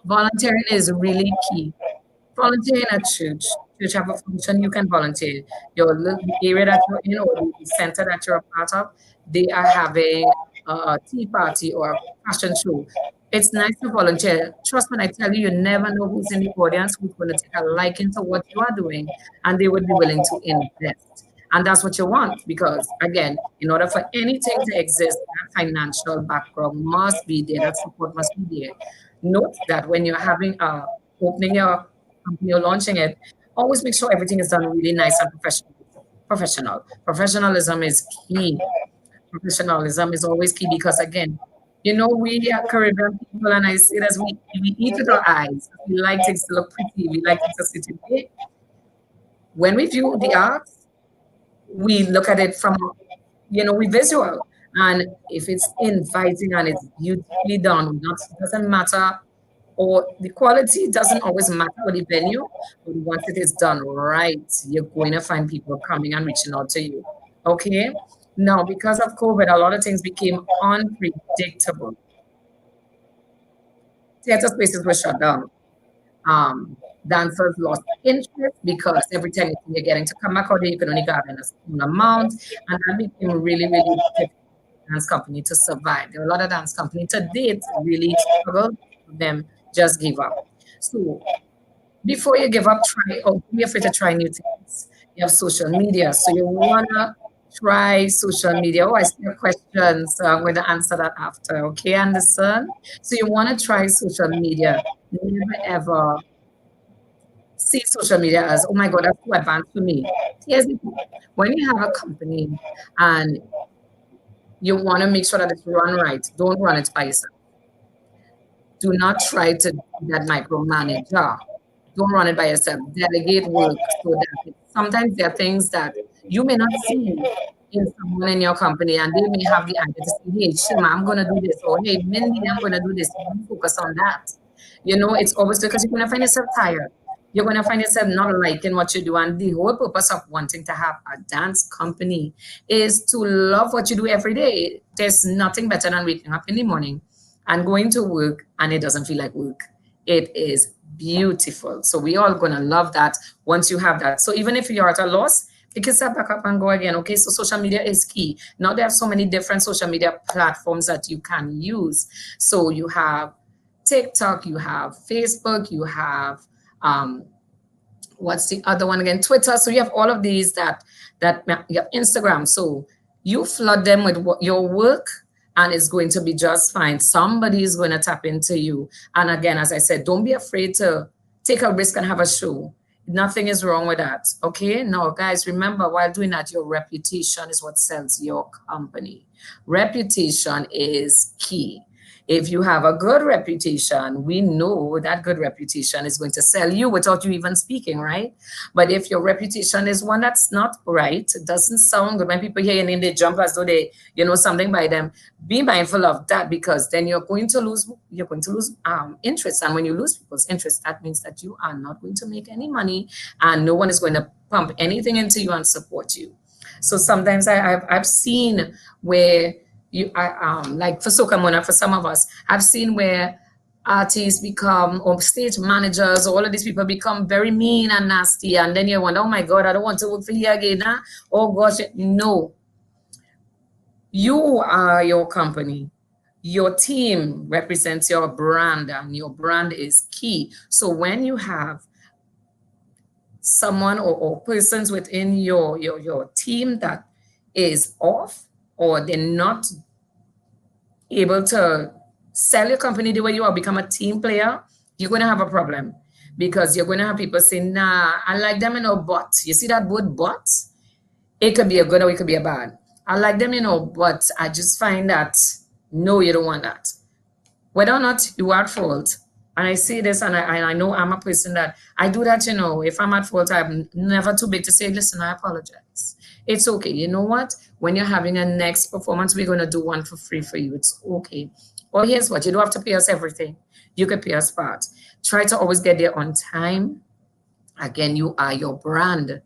Volunteering is really key. Volunteering at church have a function, you can volunteer. Your little area that you're in or the center that you're a part of, they are having a tea party or a fashion show. It's nice to volunteer. Trust me, I tell you, you never know who's in the audience who's going to take a liking to what you are doing, and they would be willing to invest. And that's what you want because, again, in order for anything to exist, that financial background must be there, that support must be there. Note that when you're having opening your company or launching it, always make sure everything is done really nice and professional. Professionalism is key. Professionalism is always key because again, we are Caribbean people and I say that we eat with our eyes. We like things to look pretty. We like things to sit in it. When we view the arts, we look at it from, we visual. And if it's inviting and it's beautifully done, it doesn't matter or the quality doesn't always matter with the venue, but once it is done right, you're going to find people coming and reaching out to you. Okay? Now, because of COVID, a lot of things became unpredictable. Theater spaces were shut down. Dancers lost interest because every time you're getting to come back out there, you can only gather in a small amount. And that became really, really difficult for the dance company to survive. There are a lot of dance companies to date really struggled with them just give up. So before you give up, try or don't be afraid to try new things. You have social media. So you wanna try social media. Oh, I see your question. So I'm going to answer that after. Okay, Anderson? So you want to try social media. Never ever see social media as, oh my God, that's too advanced for me. Here's the thing. When you have a company and you want to make sure that it's run right, don't run it by yourself. Do not try to be that micromanager. Don't run it by yourself. Delegate work so that sometimes there are things that you may not see in someone in your company and they may have the idea to say, hey, Shima, I'm going to do this. Or hey, Mindy, I'm going to do this. You focus on that. It's always because you're going to find yourself tired. You're going to find yourself not liking what you do. And the whole purpose of wanting to have a dance company is to love what you do every day. There's nothing better than waking up in the morning and going to work and it doesn't feel like work. It is beautiful. So we all going to love that once you have that. So even if you're at a loss, pick yourself back up and go again. Okay, so social media is key. Now there are so many different social media platforms that you can use. So you have TikTok, you have Facebook, you have what's the other one again? Twitter. So you have all of these that you have Instagram. So you flood them with your work and it's going to be just fine. Somebody is going to tap into you. And again, as I said, don't be afraid to take a risk and have a show. Nothing is wrong with that. Okay. Now, guys, remember while doing that, your reputation is what sells your company. Reputation is key. If you have a good reputation, we know that good reputation is going to sell you without you even speaking, right? But if your reputation is one that's not right, it doesn't sound good. When people hear your name, they jump as though they, something by them. Be mindful of that because then you're going to lose interest. And when you lose people's interest, that means that you are not going to make any money and no one is going to pump anything into you and support you. So sometimes I've seen where like for Soca Mona, for some of us, I've seen where artists become, or stage managers, all of these people become very mean and nasty. And then you wonder, oh my God, I don't want to work for you again. Huh? Oh gosh, no. You are your company. Your team represents your brand and your brand is key. So when you have someone or persons within your team that is off, or they're not able to sell your company the way you are, become a team player, you're going to have a problem, because you're going to have people say, nah, I like them, but you see that word but? It could be a good or it could be a bad. I like them, but I just find that, no, you don't want that. Whether or not you are at fault, and I say this, and I know I'm a person that I do that, if I'm at fault, I'm never too big to say, listen, I apologize. It's okay. You know what? When you're having a next performance, we're going to do one for free for you. It's okay. Or here's what, you don't have to pay us everything. You could pay us part. Try to always get there on time. Again, you are your brand.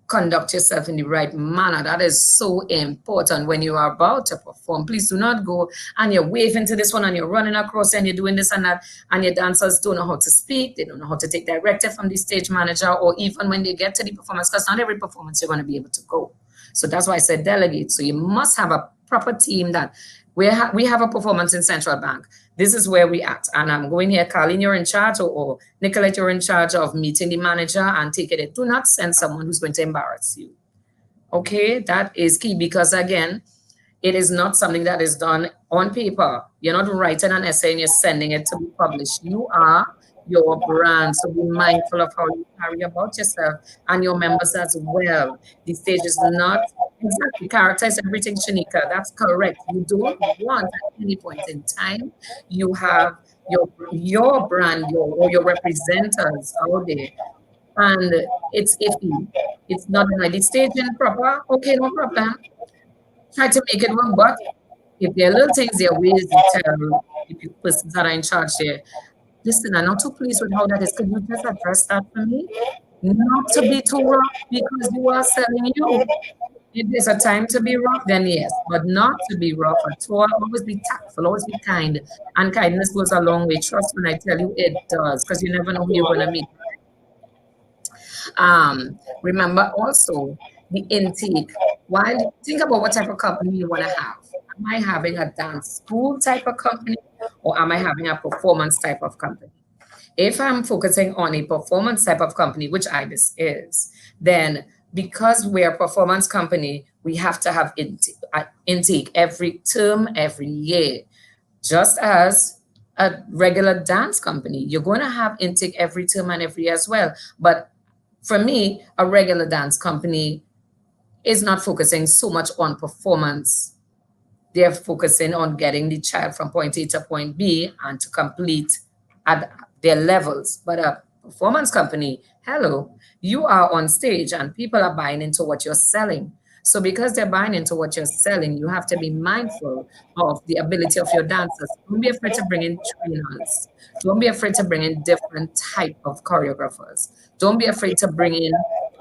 Conduct yourself in the right manner. That is so important when you are about to perform. Please do not go and you're waving to this one and you're running across and you're doing this and that, and your dancers don't know how to speak. They don't know how to take directive from the stage manager, or even when they get to the performance, because not every performance you're going to be able to go. So that's why I said delegate. So you must have a proper team that we have a performance in Central Bank. This is where we at. And I'm going here, Colleen, you're in charge, or Nicolette, you're in charge of meeting the manager and taking it. Do not send someone who's going to embarrass you. Okay, that is key, because again, it is not something that is done on paper. You're not writing an essay and you're sending it to be published. You are your brand. So be mindful of how you carry about yourself and your members as well. The stage is not exactly character is everything, Shanika. That's correct. You don't want at any point in time you have your brand, your representatives out there, and it's iffy. It's not like the staging proper. Okay, no problem. Try to make it work, but if there are little things, there are ways to tell the persons that are in charge there. Listen, I'm not too pleased with how that is. Could you just address that for me? Not to be too rough, because you are selling you. If there's a time to be rough, then yes, but not to be rough at all. Always be tactful, always be kind. And kindness goes a long way. Trust when I tell you it does, because you never know who you're going to meet. Remember also the intake. While think about what type of company you want to have. Am I having a dance school type of company, or am I having a performance type of company? If I'm focusing on a performance type of company, which IBIS is, then because we're a performance company, we have to have intake every term, every year. Just as a regular dance company, you're going to have intake every term and every year as well. But for me, a regular dance company is not focusing so much on performance. They're focusing on getting the child from point A to point B and to complete at their levels. But a performance company, hello, you are on stage and people are buying into what you're selling. So because they're buying into what you're selling, you have to be mindful of the ability of your dancers. Don't be afraid to bring in trainers. Don't be afraid to bring in different type of choreographers. Don't be afraid to bring in,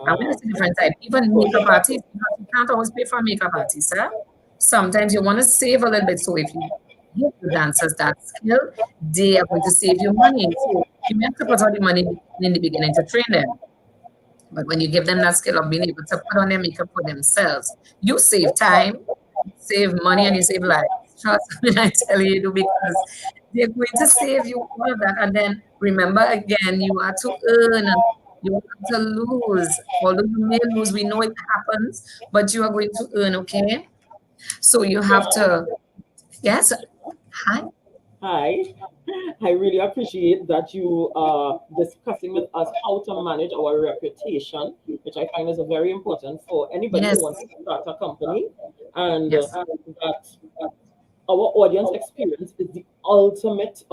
I'm going to say different type, even makeup artists, because you can't always pay for a makeup artist, huh? Sometimes you want to save a little bit. So if you give the dancers that skill, they are going to save you money. So you have to put all the money in the beginning to train them. But when you give them that skill of being able to put on their makeup for themselves, you save time, save money, and you save lives. Trust me, I tell you, because they're going to save you all of that. And then remember again, you are to earn. You want to lose. Although you may lose, we know it happens, but you are going to earn, okay? So you have to, yes. Hi. Hi. I really appreciate that you are discussing with us how to manage our reputation, which I find is very important for anybody who Yes. wants to start a company, and Yes. that our audience experience is the ultimate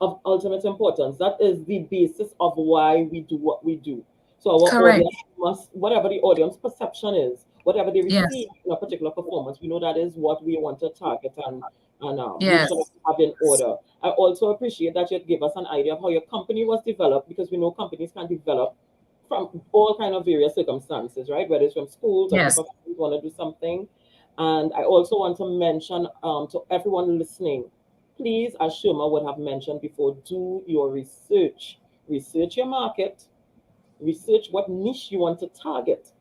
of ultimate importance. That is the basis of why we do what we do. So our Correct. audience must, whatever the audience perception is, whatever they Yes. receive in a particular performance, we know that is what we want to target and make Yes. sure that we have in order. I also appreciate that you give us an idea of how your company was developed, because we know companies can develop from all kind of various circumstances, right? Whether it's from schools or Yes. professionals want to do something. And I also want to mention to everyone listening, please, as Shuma would have mentioned before, do your research. Research your market, research what niche you want to target,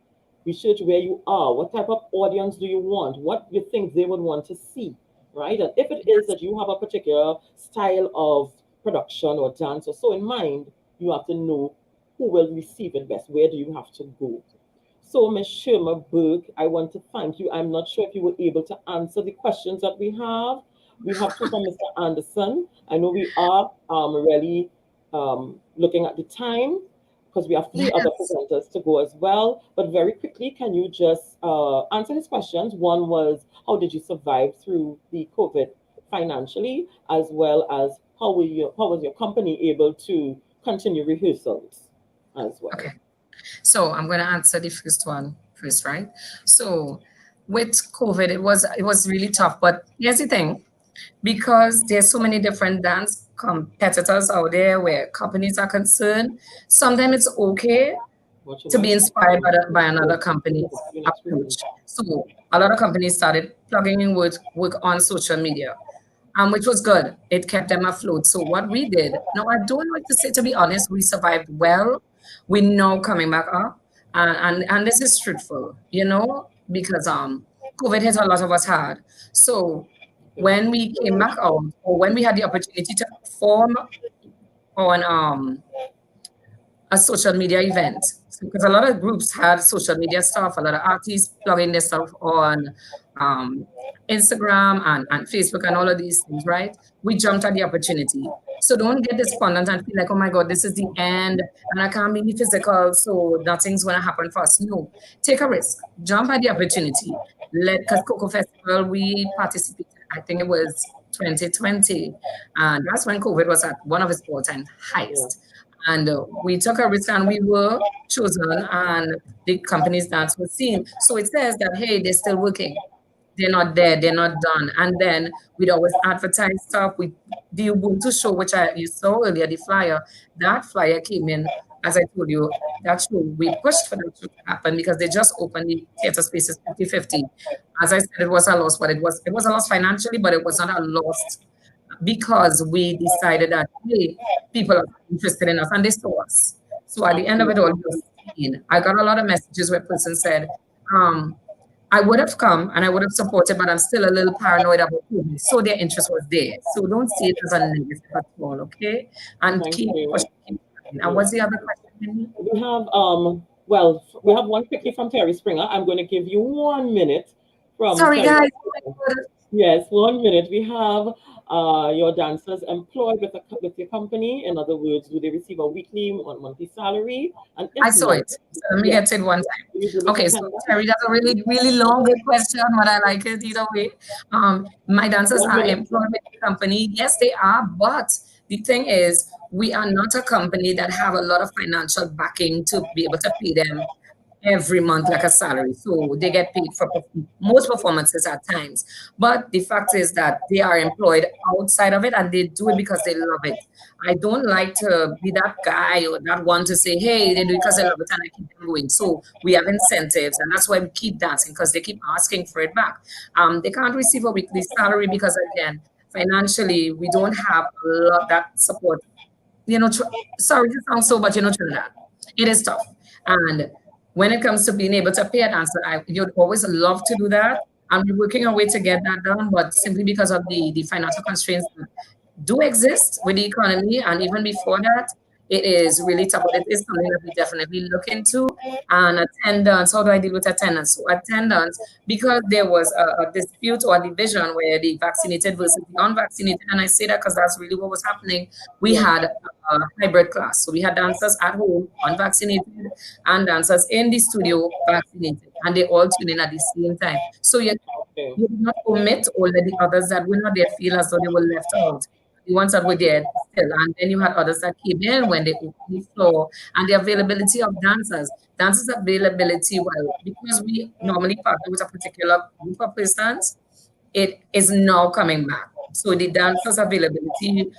research where you are, what type of audience do you want, what you think they would want to see, right? And if it is that you have a particular style of production or dance or so in mind, you have to know who will receive it best? Where do you have to go? So, Ms. Sherma Burke, I want to thank you. I'm not sure if you were able to answer the questions that we have. We have two from Mr. Anderson. I know we are really looking at the time because we have three other Yes. presenters to go as well. But very quickly, can you just answer his questions? One was, how did you survive through the COVID financially, as well as how was your company able to continue rehearsals as well? Okay. So I'm going to answer the first one first, right? So with COVID, it was really tough. But here's the thing, because there's so many different dance competitors out there where companies are concerned, sometimes it's okay Watch your to be mic. inspired by another company's You're not screaming. approach. So a lot of companies started plugging in work on social media, which was good. It kept them afloat. So what we did, now I don't like to say, to be honest, we survived well. We're now coming back up, and this is truthful, because COVID hit a lot of us hard. So when we came back out, or when we had the opportunity to perform on a social media event. Because a lot of groups had social media stuff, a lot of artists plugging their stuff on um, Instagram and Facebook and all of these things, right? We jumped at the opportunity. So don't get despondent and feel like, oh my God, this is the end and I can't be physical, so nothing's going to happen for us. No, take a risk, jump at the opportunity. Because Coco Festival, we participated, I think it was 2020, and that's when COVID was at one of its all-time Yeah. highest. And we took a risk and we were chosen, and the companies that were seen. So it says that, hey, they're still working. They're not there, they're not done. And then we'd always advertise stuff. The Ubuntu show, which you saw earlier, the flyer, that flyer came in, as I told you, that show, we pushed for that show to happen because they just opened the theater spaces 50-50. As I said, it was a loss, but it was a loss financially, but it was not a loss because we decided that, hey, people are interested in us and they saw us. So at the end of it all, you're seen. I got a lot of messages where a person said, um, I would have come and I would have supported, but I'm still a little paranoid about COVID. So their interest was there. So don't see it as a negative at all, okay? And Thank keep you. pushing. Keep pushing. And Yeah. what's the other question? We have we have one quickly from Terry Springer. I'm going to give you 1 minute from Sorry, Terry. guys. Oh my God. Yes, 1 minute. We have your dancers employed with your company. In other words, do they receive a weekly or monthly salary? And I if saw not, it. So let me yes, get to it one time. usually for Okay, so Canada. Terry, that's a really, really long, good question, but I like it either way. My dancers One are minute. employed with the company. Yes, they are, but the thing is, we are not a company that have a lot of financial backing to be able to pay them every month like a salary. So they get paid for most performances at times. But the fact is that they are employed outside of it and they do it because they love it. I don't like to be that guy or that one to say, hey, they do it because they love it and I keep them going. So we have incentives and that's why we keep dancing because they keep asking for it back. They can't receive a weekly salary because, again, financially, we don't have a lot that support. Sorry to sound so, but Trinidad, it is tough. And when it comes to being able to pay a dancer, you'd always love to do that. And we're working our way to get that done, but simply because of the financial constraints that do exist with the economy, and even before that, it is really tough. But it is something that we definitely look into. And attendance, how do I deal with attendance? So attendance, because there was a dispute or a division where the vaccinated versus the unvaccinated, and I say that because that's really what was happening. We Yeah. had a hybrid class. So we had dancers at home, unvaccinated, and dancers in the studio, vaccinated, and they all tune in at the same time. So Okay. you did not omit all of the others that were not there feel as though they were left out. The ones that were there still. And then you had others that came in when they opened the floor, and the availability of dancers. Dancers availability, well, because we normally partner with a particular group of persons, it is now coming back. So the dancers availability,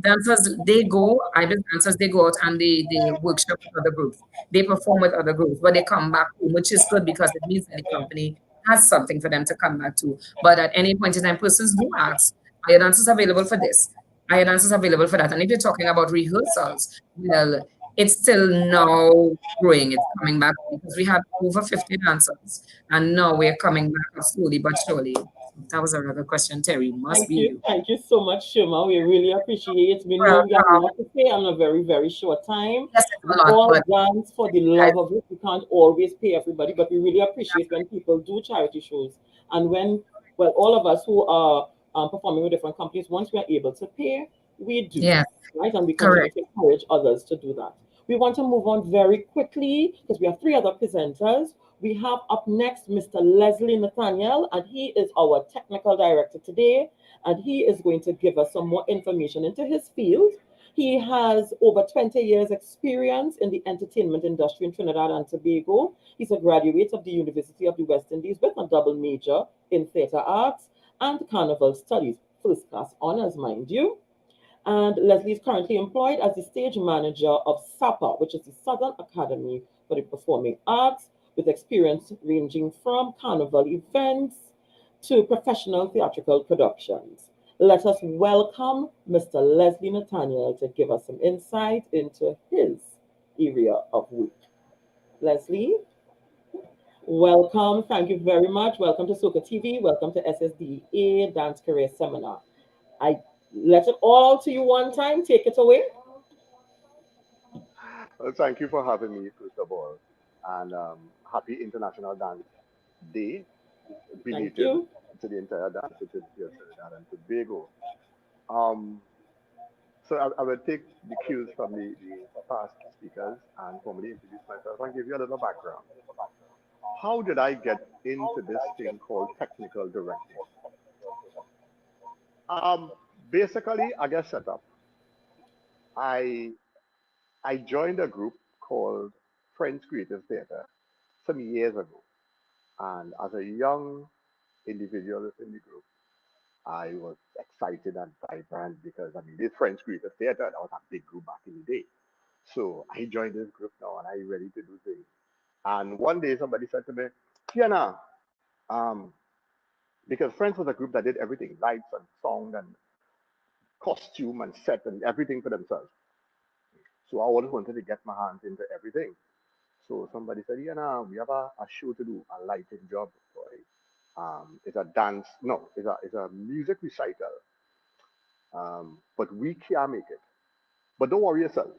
dancers, they go, IBIS dancers, they go out and they workshop with other groups. They perform with other groups, but they come back home, which is good because it means that the company has something for them to come back to. But at any point in time, persons do ask, are your dancers available for this? Are your dancers available for that? And if you're talking about rehearsals, well, it's still now growing. It's coming back because we had over 50 dancers, and now we're coming back slowly but surely. That was another question, Terry. Must be you. Thank you so much, Shuma. We really appreciate it. We know we have a Welcome. lot to say in a very, very short time. Yes, it's We a lot, all but dance for the guys, love of it. We can't always pay everybody, but we really appreciate when people do charity shows. And when, well, all of us who are performing with different companies, once we are able to pay, we do, yes, right? And we continue correct. to encourage others to do that. We want to move on very quickly because we have three other presenters. We have up next Mr. Leslie Nathaniel, and he is our technical director today, and he is going to give us some more information into his field. He has over 20 years experience in the entertainment industry in Trinidad and Tobago. He's a graduate of the University of the West Indies with a double major in theatre arts and carnival studies, first class honors, mind you. And Leslie is currently employed as the stage manager of SAPA, which is the Southern Academy for the Performing Arts, with experience ranging from carnival events to professional theatrical productions. Let us welcome Mr. Leslie Nathaniel to give us some insight into his area of work. Leslie, welcome. Thank you very much. Welcome to Soca TV. Welcome to S.S.D.E.A.T.T Dance Career Seminar. I let it all out to you one time. Take it away. Well, thank you for having me, first of all, and happy International Dance Day, Thank belated you. to the entire dance fraternity of Trinidad and Tobago. Um, so I will take the cues from the past speakers and formally introduce myself and give you a little background. How did I get into this thing called technical directing? Um, Basically, I got set up. I I joined a group called French Creative Theatre some years ago. And as a young individual in the group, I was excited and vibrant because I mean, this French Creative Theatre, that was a big group back in the day. So I joined this group now and I'm ready to do things. And one day somebody said to me, Fiona, um, because Friends was a group that did everything, lights and sound and costume and set and everything for themselves. So I always wanted to get my hands into everything. So somebody said, yeah, nah, we have a show to do, a lighting job for it. It's a dance, no, it's a music recital. But we can't make it. But don't worry yourself.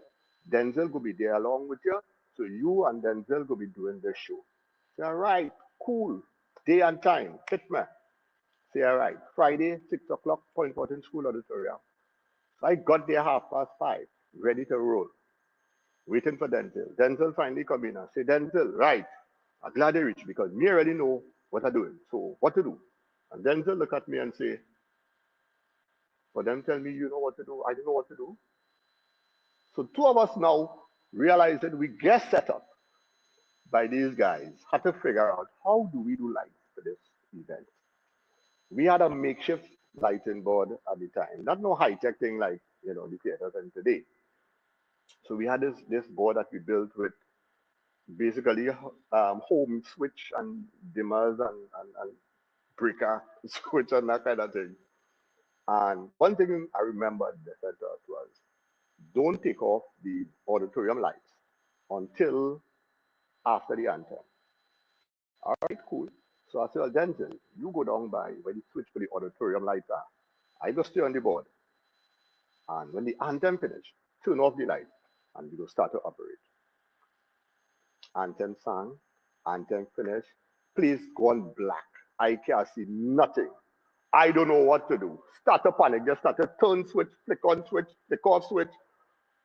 Denzel will be there along with you. So you and Denzel will be doing this show. Say, all right, cool. Day and time, fit me. Say, all right, Friday, 6 o'clock, Point Fortin School Auditorium. So I got there 5:30, ready to roll, waiting for Denzel. Denzel finally come in and say, Denzel, right, I'm glad they reached because me already know what I'm doing. So what to do? And Denzel look at me and say, for them tell me you know what to do, I don't know what to do. So two of us now realize that we get set up by these guys, had to figure out how do we do lights for this event. We had a makeshift lighting board at the time, not no high-tech thing like the theaters and today. So we had this board that we built with basically home switch and dimmers and breaker switch and that kind of thing. And one thing I remember they said to us was, don't take off the auditorium lights until after the anthem. All right, cool. So I said, well, Denzel, you go down by where the switch for the auditorium lights are. I go stay on the board. And when the anthem finish, turn off the light and we go start to operate. Anthem sang, anthem finished. Please gone black. I can't see nothing. I don't know what to do. Start to panic. Just start to turn switch, flick on switch, flick off switch.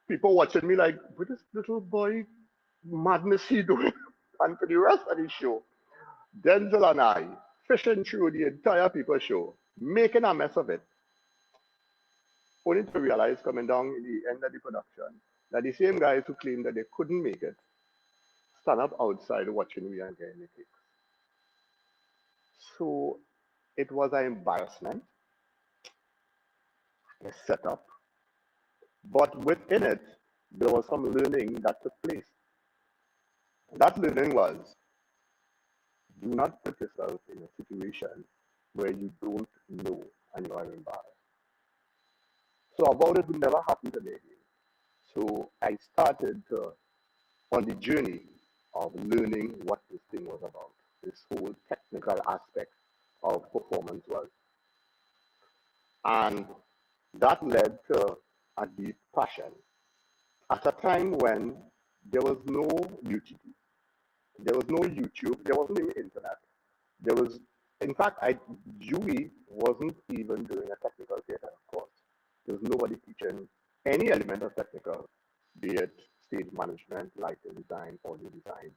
People watching me like, what is little boy madness he doing? And for the rest of the show, Denzel and I fishing through the entire people show, making a mess of it, only to realize coming down in the end of the production that the same guys who claimed that they couldn't make it stand up outside watching me and getting the cake. So it was an embarrassment, a setup, but within it, there was some learning that took place. That learning was, do not put yourself in a situation where you don't know and you are embarrassed. So about it will never happen to me again. So I started on the journey of learning what this thing was about, this whole technical aspect of performance was. And that led to a deep passion. At a time when there was no YouTube, there was no YouTube, there wasn't even internet. There was, in fact, Dewey wasn't even doing a technical theater course. There was nobody teaching any element of technical, be it stage management, lighting design, audio design.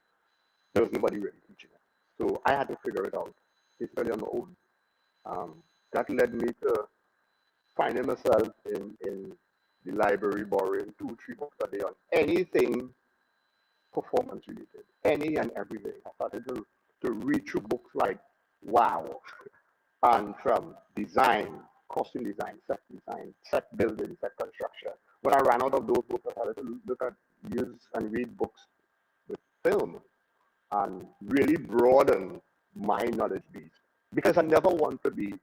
There was nobody really teaching it. So I had to figure it out basically on my own. That led me to finding myself in the library borrowing 2, 3 books a day on anything performance related, any and everything. I started to read through books like wow, and from design, costume design, set building, set construction. When I ran out of those books, I started to look at, use and read books with film and really broaden my knowledge base because I never want to be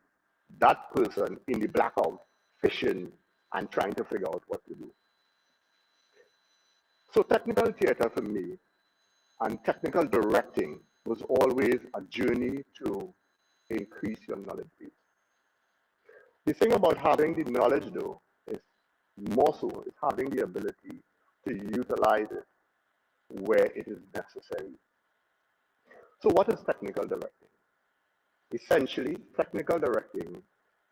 that person in the blackout fishing and trying to figure out what to do. So technical theater for me and technical directing was always a journey to increase your knowledge base. The thing about having the knowledge though is more so is having the ability to utilize it where it is necessary. So what is technical directing? Essentially, technical directing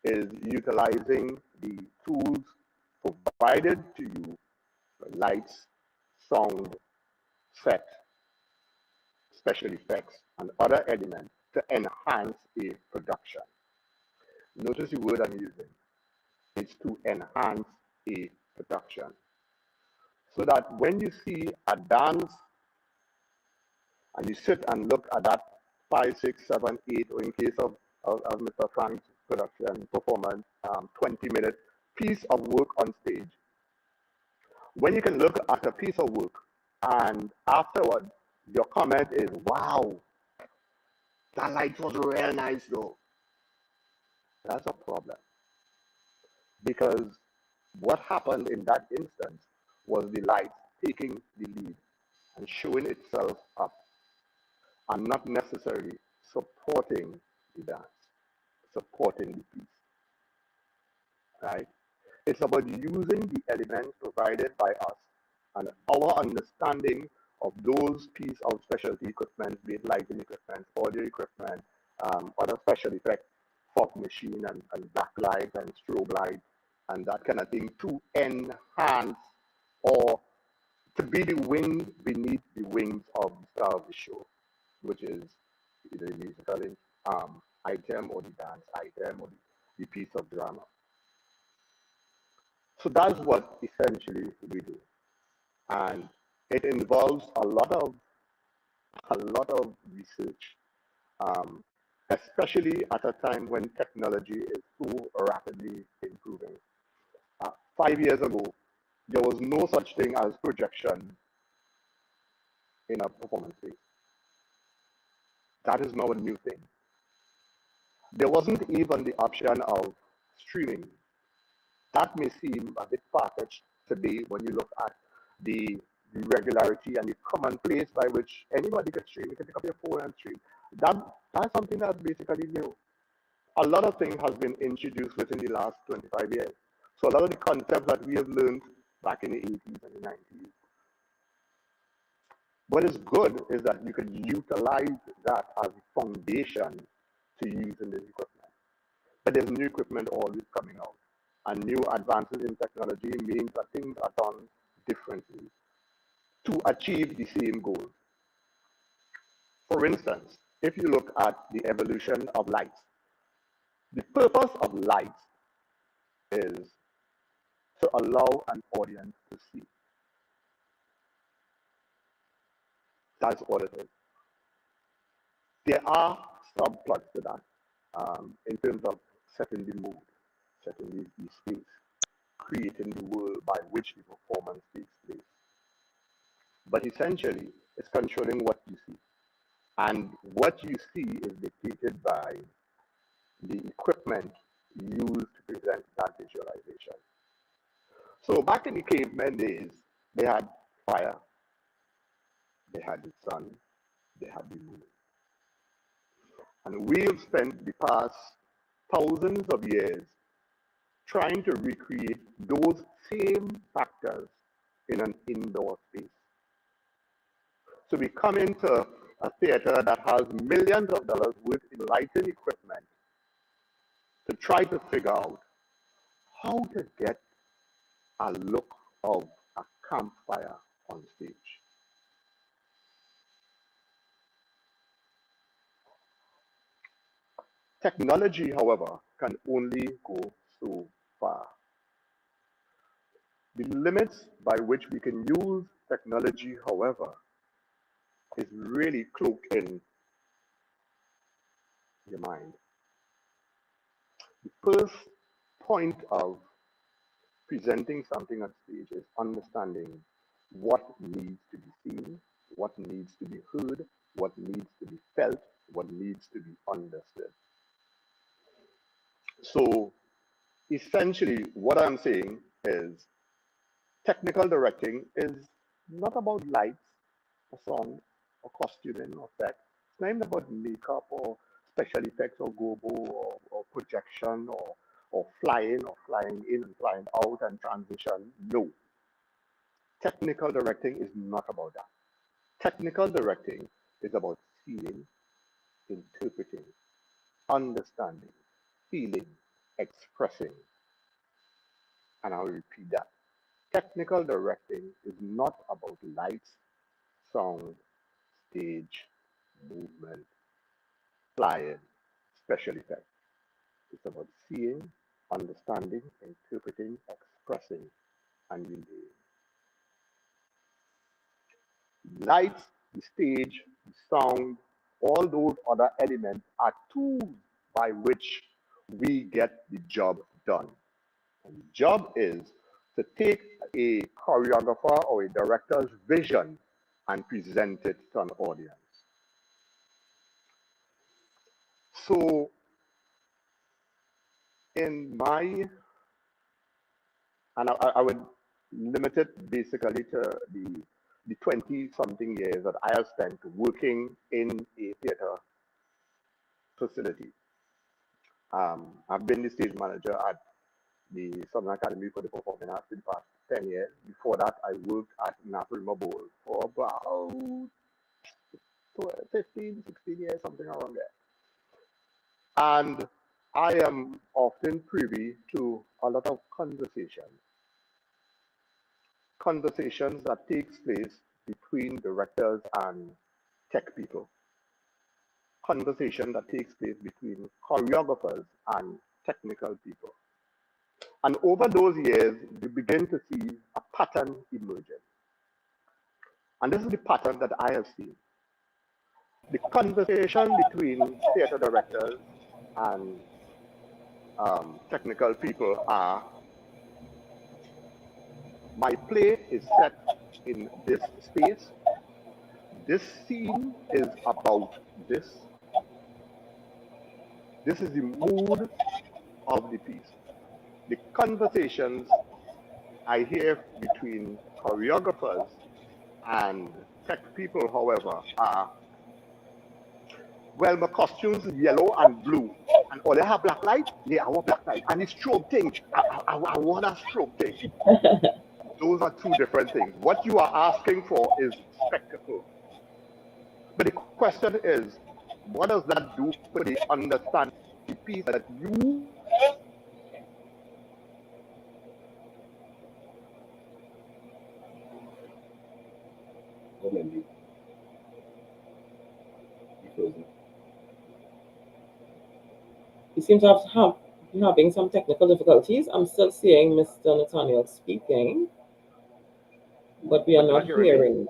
is utilizing the tools provided to you, lights, sound, set, special effects, and other elements to enhance a production. Notice the word I'm using. It's to enhance a production. So that when you see a dance and you sit and look at that 5, 6, 7, 8, or in case of Mr. Frank's production performance, 20-minute piece of work on stage, when you can look at a piece of work and afterward your comment is, wow, that light was real nice though, that's a problem. Because what happened in that instance was the light taking the lead and showing itself up and not necessarily supporting the dance, supporting the piece, right? It's about using the elements provided by us and our understanding of those pieces of specialty equipment, be it lighting equipment, audio equipment, other special effects, fog machine and backlight and strobe light and that kind of thing to enhance or to be the wing beneath the wings of the star of the show, which is the musical item or the dance item or the piece of drama. So that's what essentially we do. And it involves a lot of research, especially at a time when technology is so rapidly improving. 5 years ago, there was no such thing as projection in a performance space. That is now a new thing. There wasn't even the option of streaming. That may seem a bit far-fetched today when you look at the regularity and the commonplace by which anybody can stream. You can pick up your phone and stream. That's something that's basically new. A lot of things has been introduced within the last 25 years. So a lot of the concepts that we have learned back in the 80s and the 90s. What is good is that you can utilize that as a foundation to use in this equipment. But there's new equipment always coming out. And new advances in technology means that things are done differently to achieve the same goal. For instance, if you look at the evolution of lights, the purpose of lights is to allow an audience to see. That's all it is. There are subplots to that in terms of setting the mood, setting the space, creating the world by which the performance takes place. But essentially, it's controlling what you see. And what you see is dictated by the equipment used to present that visualization. So back in the caveman days, they had fire, they had the sun, they had the moon. And we've spent the past thousands of years trying to recreate those same factors in an indoor space. So we come into a theater that has millions of dollars worth in lighting equipment to try to figure out how to get a look of a campfire on stage. Technology, however, can only go so far. The limits by which we can use technology, however, is really cloaked in your mind. The first point of presenting something on stage is understanding what needs to be seen, what needs to be heard, what needs to be felt, what needs to be understood. So essentially, what I'm saying is technical directing is not about lights or sound or costuming or effects. It's not even about makeup or special effects or gobo or projection or flying in and flying out and transition. No. Technical directing is not about that. Technical directing is about seeing, interpreting, understanding, feeling, expressing. And I'll repeat that. Technical directing is not about lights, sound, stage, movement, flying, special effects. It's about seeing, understanding, interpreting, expressing, and relaying. Lights, the stage, the sound, all those other elements are tools by which we get the job done. And the job is to take a choreographer or a director's vision and present it to an audience. So in my, and I would limit it basically to the 20 something years that I have spent working in a theater facility. I've been the stage manager at the Southern Academy for the Performing Arts for the past 10 years. Before that, I worked at Naparima Bowl for about 15, 16 years, something around there. And I am often privy to a lot of conversations that takes place between directors and tech people, conversation that takes place between choreographers and technical people. And over those years, we begin to see a pattern emerging. And this is the pattern that I have seen. The conversation between theater directors and technical people are, my play is set in this space. This scene is about this. This is the mood of the piece. The conversations I hear between choreographers and tech people, however, are, well, my costumes is yellow and blue, and all they have black light. Yeah, I want black light, and it's strobe thing. I want a strobe thing. Those are two different things. What you are asking for is spectacle. But the question is, what does that do for the understanding piece that you You seem to have having some technical difficulties. I'm still seeing Mr. Nathaniel speaking, but we are but you're not not hearing me? hearing.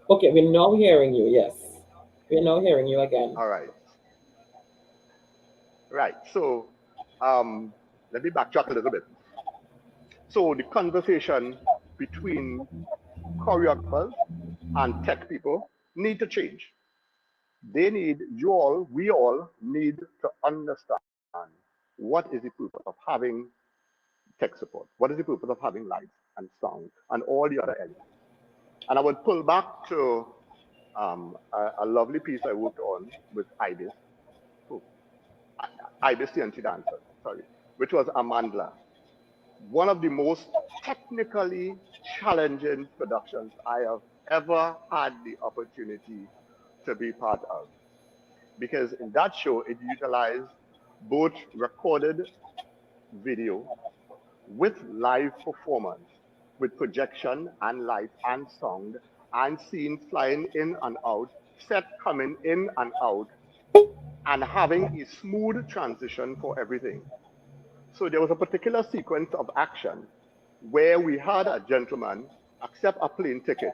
Okay, we're now hearing you. Yes, we're now hearing you again. All right. Right. So let me backtrack a little bit. So the conversation between choreographers and tech people need to change. They need, we all need to understand what is the purpose of having tech support? What is the purpose of having lights and sound and all the other elements? And I would pull back to a lovely piece I worked on with IBIS IBC dancers, sorry, which was Amandla. One of the most technically challenging productions I have ever had the opportunity to be part of. Because in that show, it utilized both recorded video with live performance, with projection and light and sound, and scene flying in and out, set coming in and out, and having a smooth transition for everything. So there was a particular sequence of action where we had a gentleman accept a plane ticket,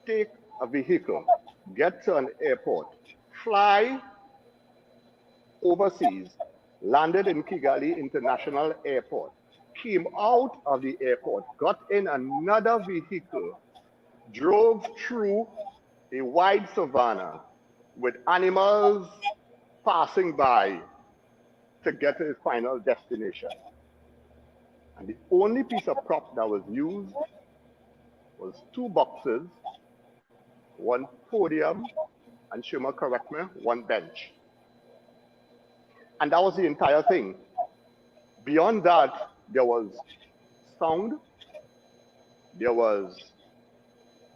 take a vehicle, get to an airport, fly overseas, landed in Kigali International Airport, came out of the airport, got in another vehicle, drove through a wide savanna with animals passing by to get to his final destination. And the only piece of prop that was used was two boxes, one podium, and Shuma, correct me, one bench. And that was the entire thing. Beyond that, there was sound, there was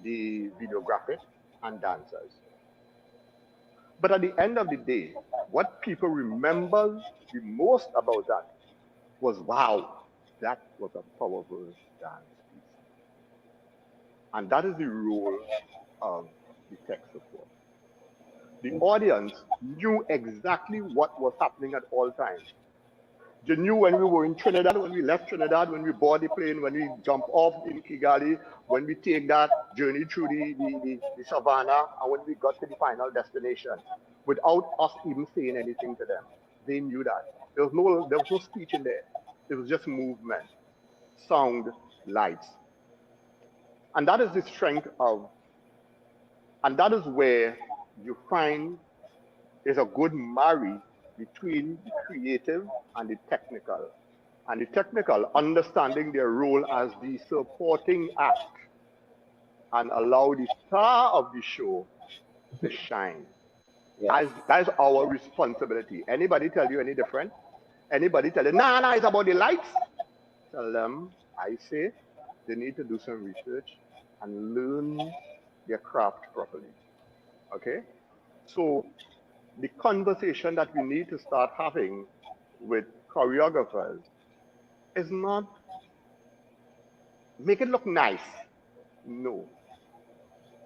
the videographic, and dancers. But at the end of the day, what people remember the most about that was, wow, that was a powerful dance piece. And that is the role of the tech support. The audience knew exactly what was happening at all times. They knew when we were in Trinidad, when we left Trinidad, when we board the plane, when we jump off in Kigali, when we take that journey through the savannah, and when we got to the final destination, without us even saying anything to them. They knew that. There was no speech in there. It was just movement, sound, lights. And that is the strength of, and that is where you find is a good marry between the creative and the technical. And the technical understanding their role as the supporting act and allow the star of the show to shine. Yes. That's our responsibility. Anybody tell you any different? Anybody tell you, nah, it's about the lights? Tell them, I say, they need to do some research and learn their craft properly. Okay? So the conversation that we need to start having with choreographers is not make it look nice. No.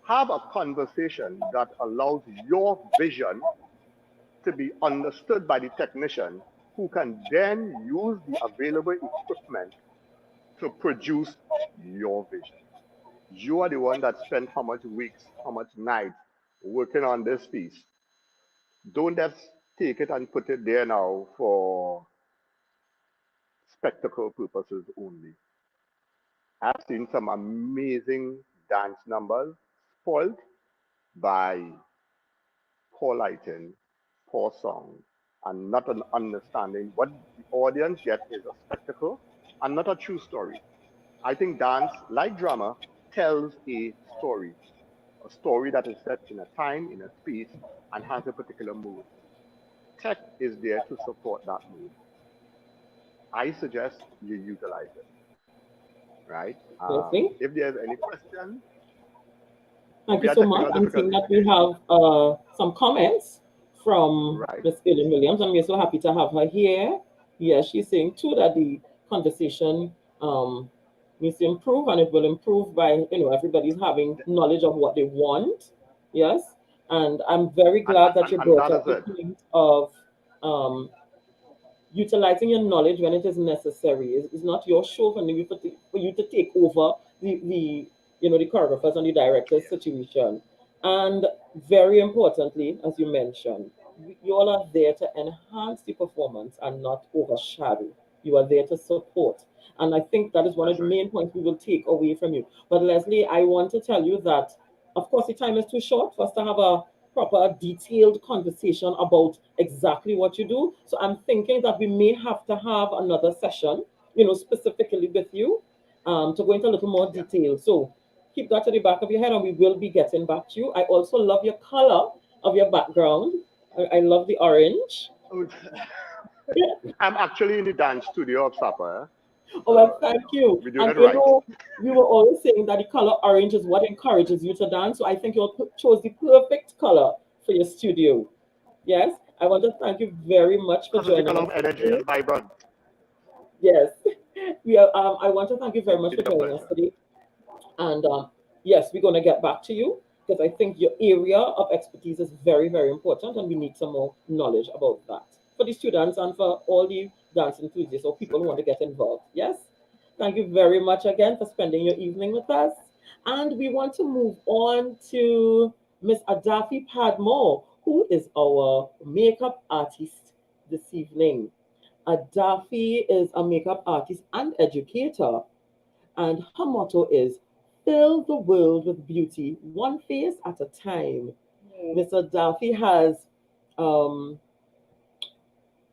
Have a conversation that allows your vision to be understood by the technician who can then use the available equipment to produce your vision. You are the one that spent how much weeks, how much nights working on this piece. Don't just take it and put it there now for spectacle purposes only. I've seen some amazing dance numbers spoiled by poor lighting, poor song, and not an understanding. What the audience get is a spectacle and not a true story. I think dance, like drama, tells a story that is set in a time, in a space, and has a particular mood. Tech is there to support that mood. I suggest you utilize it, right? Perfect. If there's any question, Thank we you had so much. technical I'm seeing difficulties that we here, have some comments from right? Miss Ellen Williams, and we're so happy to have her here. Yes, she's saying too that the conversation um, needs to improve, and it will improve by everybody's having knowledge of what they want. Yes, and I'm very And, glad that and, you and brought that up is the it. point of um, utilizing your knowledge when it is necessary. It's not your show for you to take over the choreographers and the director's Yes. situation. And very importantly, as you mentioned, you all are there to enhance the performance and not overshadow. You are there to support. And I think that is one of That's the right. main points we will take away from you. But Leslie, I want to tell you that, of course, the time is too short for us to have a proper detailed conversation about exactly what you do. So I'm thinking that we may have to have another session, specifically with you, to go into a little more Yeah. detail. So keep that to the back of your head, and we will be getting back to you. I also love your color of your background. I love the orange. Oh, I'm actually in the dance studio of Sapphire. Oh, well, thank you. We're doing And it right. we were always saying that the color orange is what encourages you to dance. So I think you chose the perfect color for your studio. Yes, I want to thank you very much for Because it's the joining color us of energy today. and vibrant. Yes, we are. I want to thank you very much for It's a joining us pleasure. today. And yes, we're going to get back to you because I think your area of expertise is very, very important, and we need some more knowledge about that for the students and for all the dance enthusiasts or people who want to get involved. Yes, thank you very much again for spending your evening with us. And we want to move on to Miss Adafi Padmore, who is our makeup artist this evening. Adafi is a makeup artist and educator, and her motto is fill the world with beauty, one face at a time. Mr. Daffy has, um,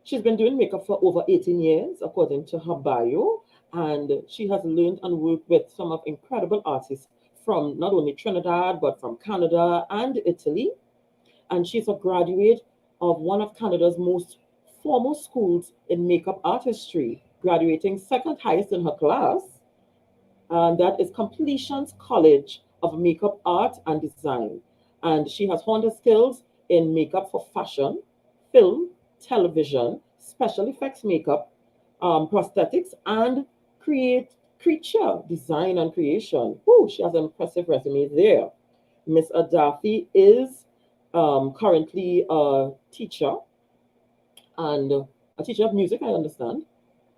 she's been doing makeup for over 18 years, according to her bio, and she has learned and worked with some of incredible artists from not only Trinidad, but from Canada and Italy. And she's a graduate of one of Canada's most formal schools in makeup artistry, graduating second highest in her class, and that is Completions College of Makeup Art and Design. And she has honed her skills in makeup for fashion, film, television, special effects makeup, prosthetics, and creature design and creation. Ooh, she has an impressive resume there. Miss Adafi is currently a teacher and a teacher of music, I understand,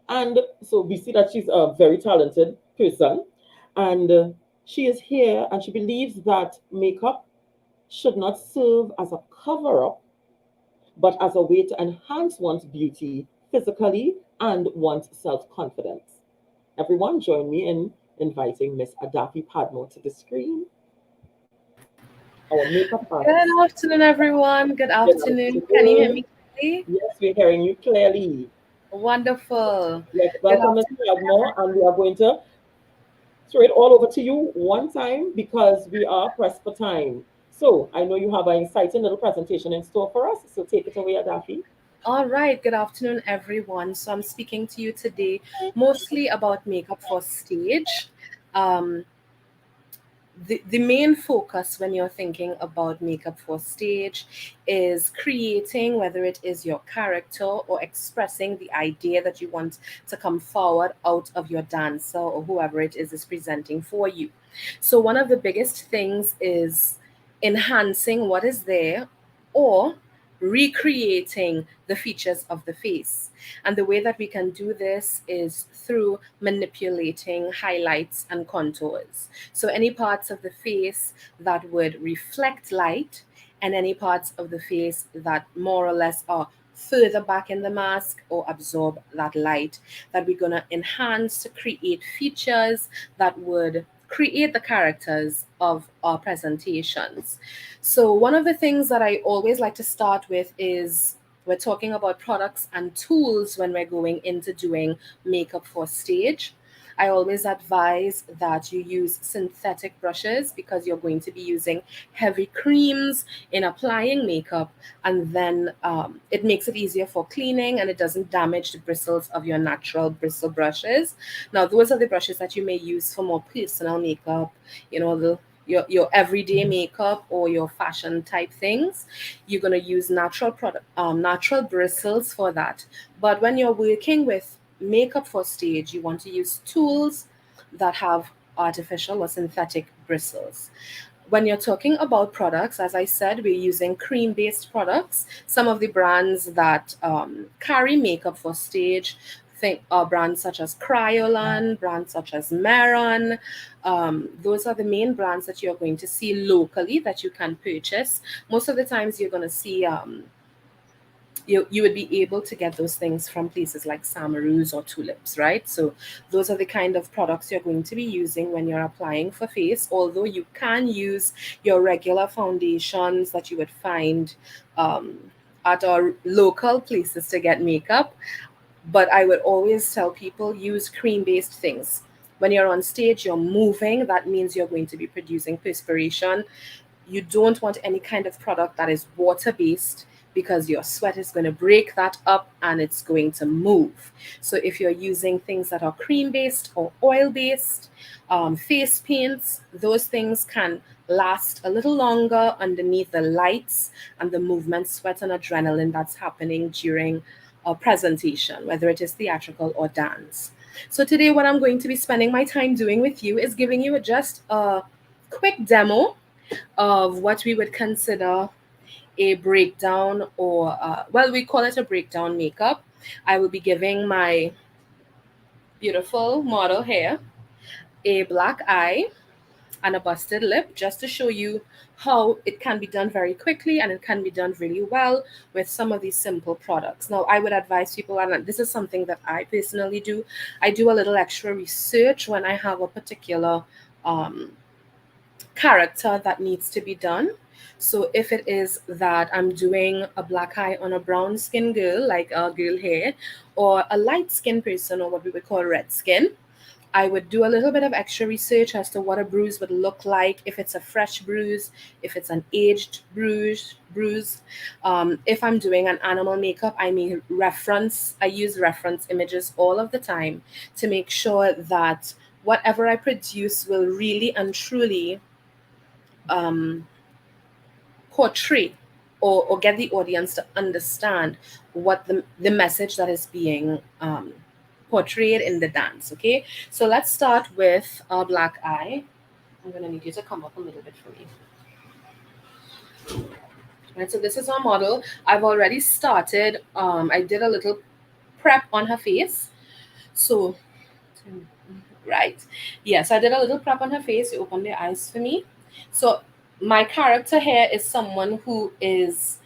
and so we see that she's a very talented person. And she is here and she believes that makeup should not serve as a cover up, but as a way to enhance one's beauty physically and one's self confidence. Everyone, join me in inviting Miss Adafi Padmo to the screen, our makeup artist. Good afternoon, everyone. Good Good afternoon. Can you hear afternoon. me clearly? Yes, we're hearing you clearly. Wonderful. Yes, Good welcome, Ms. afternoon, Padmo, everyone. and we are going to throw it all over to you one time because we are pressed for time. So I know you have an exciting little presentation in store for us. So take it away, Adafi. All right. Good afternoon, everyone. So I'm speaking to you today mostly about makeup for stage. Um, the main focus when you're thinking about makeup for stage is creating, whether it is your character or expressing the idea that you want to come forward out of your dancer or whoever it is presenting for you. So one of the biggest things is enhancing what is there or recreating the features of the face. And the way that we can do this is through manipulating highlights and contours. So, any parts of the face that would reflect light, and any parts of the face that more or less are further back in the mask or absorb that light, that we're going to enhance to create features that would create the characters of our presentations. So, one of the things that I always like to start with is we're talking about products and tools when we're going into doing makeup for stage. I always advise that you use synthetic brushes because you're going to be using heavy creams in applying makeup, and then it makes it easier for cleaning and it doesn't damage the bristles of your natural bristle brushes. Now, those are the brushes that you may use for more personal makeup, your everyday makeup or your fashion type things. You're going to use natural bristles for that. But when you're working with makeup for stage, you want to use tools that have artificial or synthetic bristles. When you're talking about products, as I said, we're using cream based products. Some of the brands that carry makeup for stage, think brands such as Cryolan, brands such as Meron. Those are the main brands that you're going to see locally that you can purchase. Most of the times you're going to see you would be able to get those things from places like Samaroos or Tulips, right? So those are the kind of products you're going to be using when you're applying for face, although you can use your regular foundations that you would find at our local places to get makeup. But I would always tell people use cream based things. When you're on stage, you're moving. That means you're going to be producing perspiration. You don't want any kind of product that is water based because your sweat is going to break that up and it's going to move. So if you're using things that are cream based or oil based, face paints, those things can last a little longer underneath the lights and the movement, sweat, and adrenaline that's happening during a presentation, whether it is theatrical or dance. So today, what I'm going to be spending my time doing with you is giving you just a quick demo of what we would consider a breakdown, or well, we call it a breakdown makeup. I will be giving my beautiful model here a black eye and a busted lip, just to show you how it can be done very quickly and it can be done really well with some of these simple products. Now, I would advise people, and this is something that I personally do, I do a little extra research when I have a particular character that needs to be done. So if it is that I'm doing a black eye on a brown skin girl, like a girl here, or a light skin person, or what we would call red skin, I would do a little bit of extra research as to what a bruise would look like, if it's a fresh bruise, if it's an aged bruise. If I'm doing an animal makeup, I use reference images all of the time to make sure that whatever I produce will really and truly um, portray or get the audience to understand what the message that is being portrayed in the dance. Okay, so let's start with our black eye. I'm going to need you to come up a little bit for me. Right, so this is our model. I've already started. I did a little prep on her face. So, right. Yes, I did a little prep on her face. You open the eyes for me. So my character here is someone who is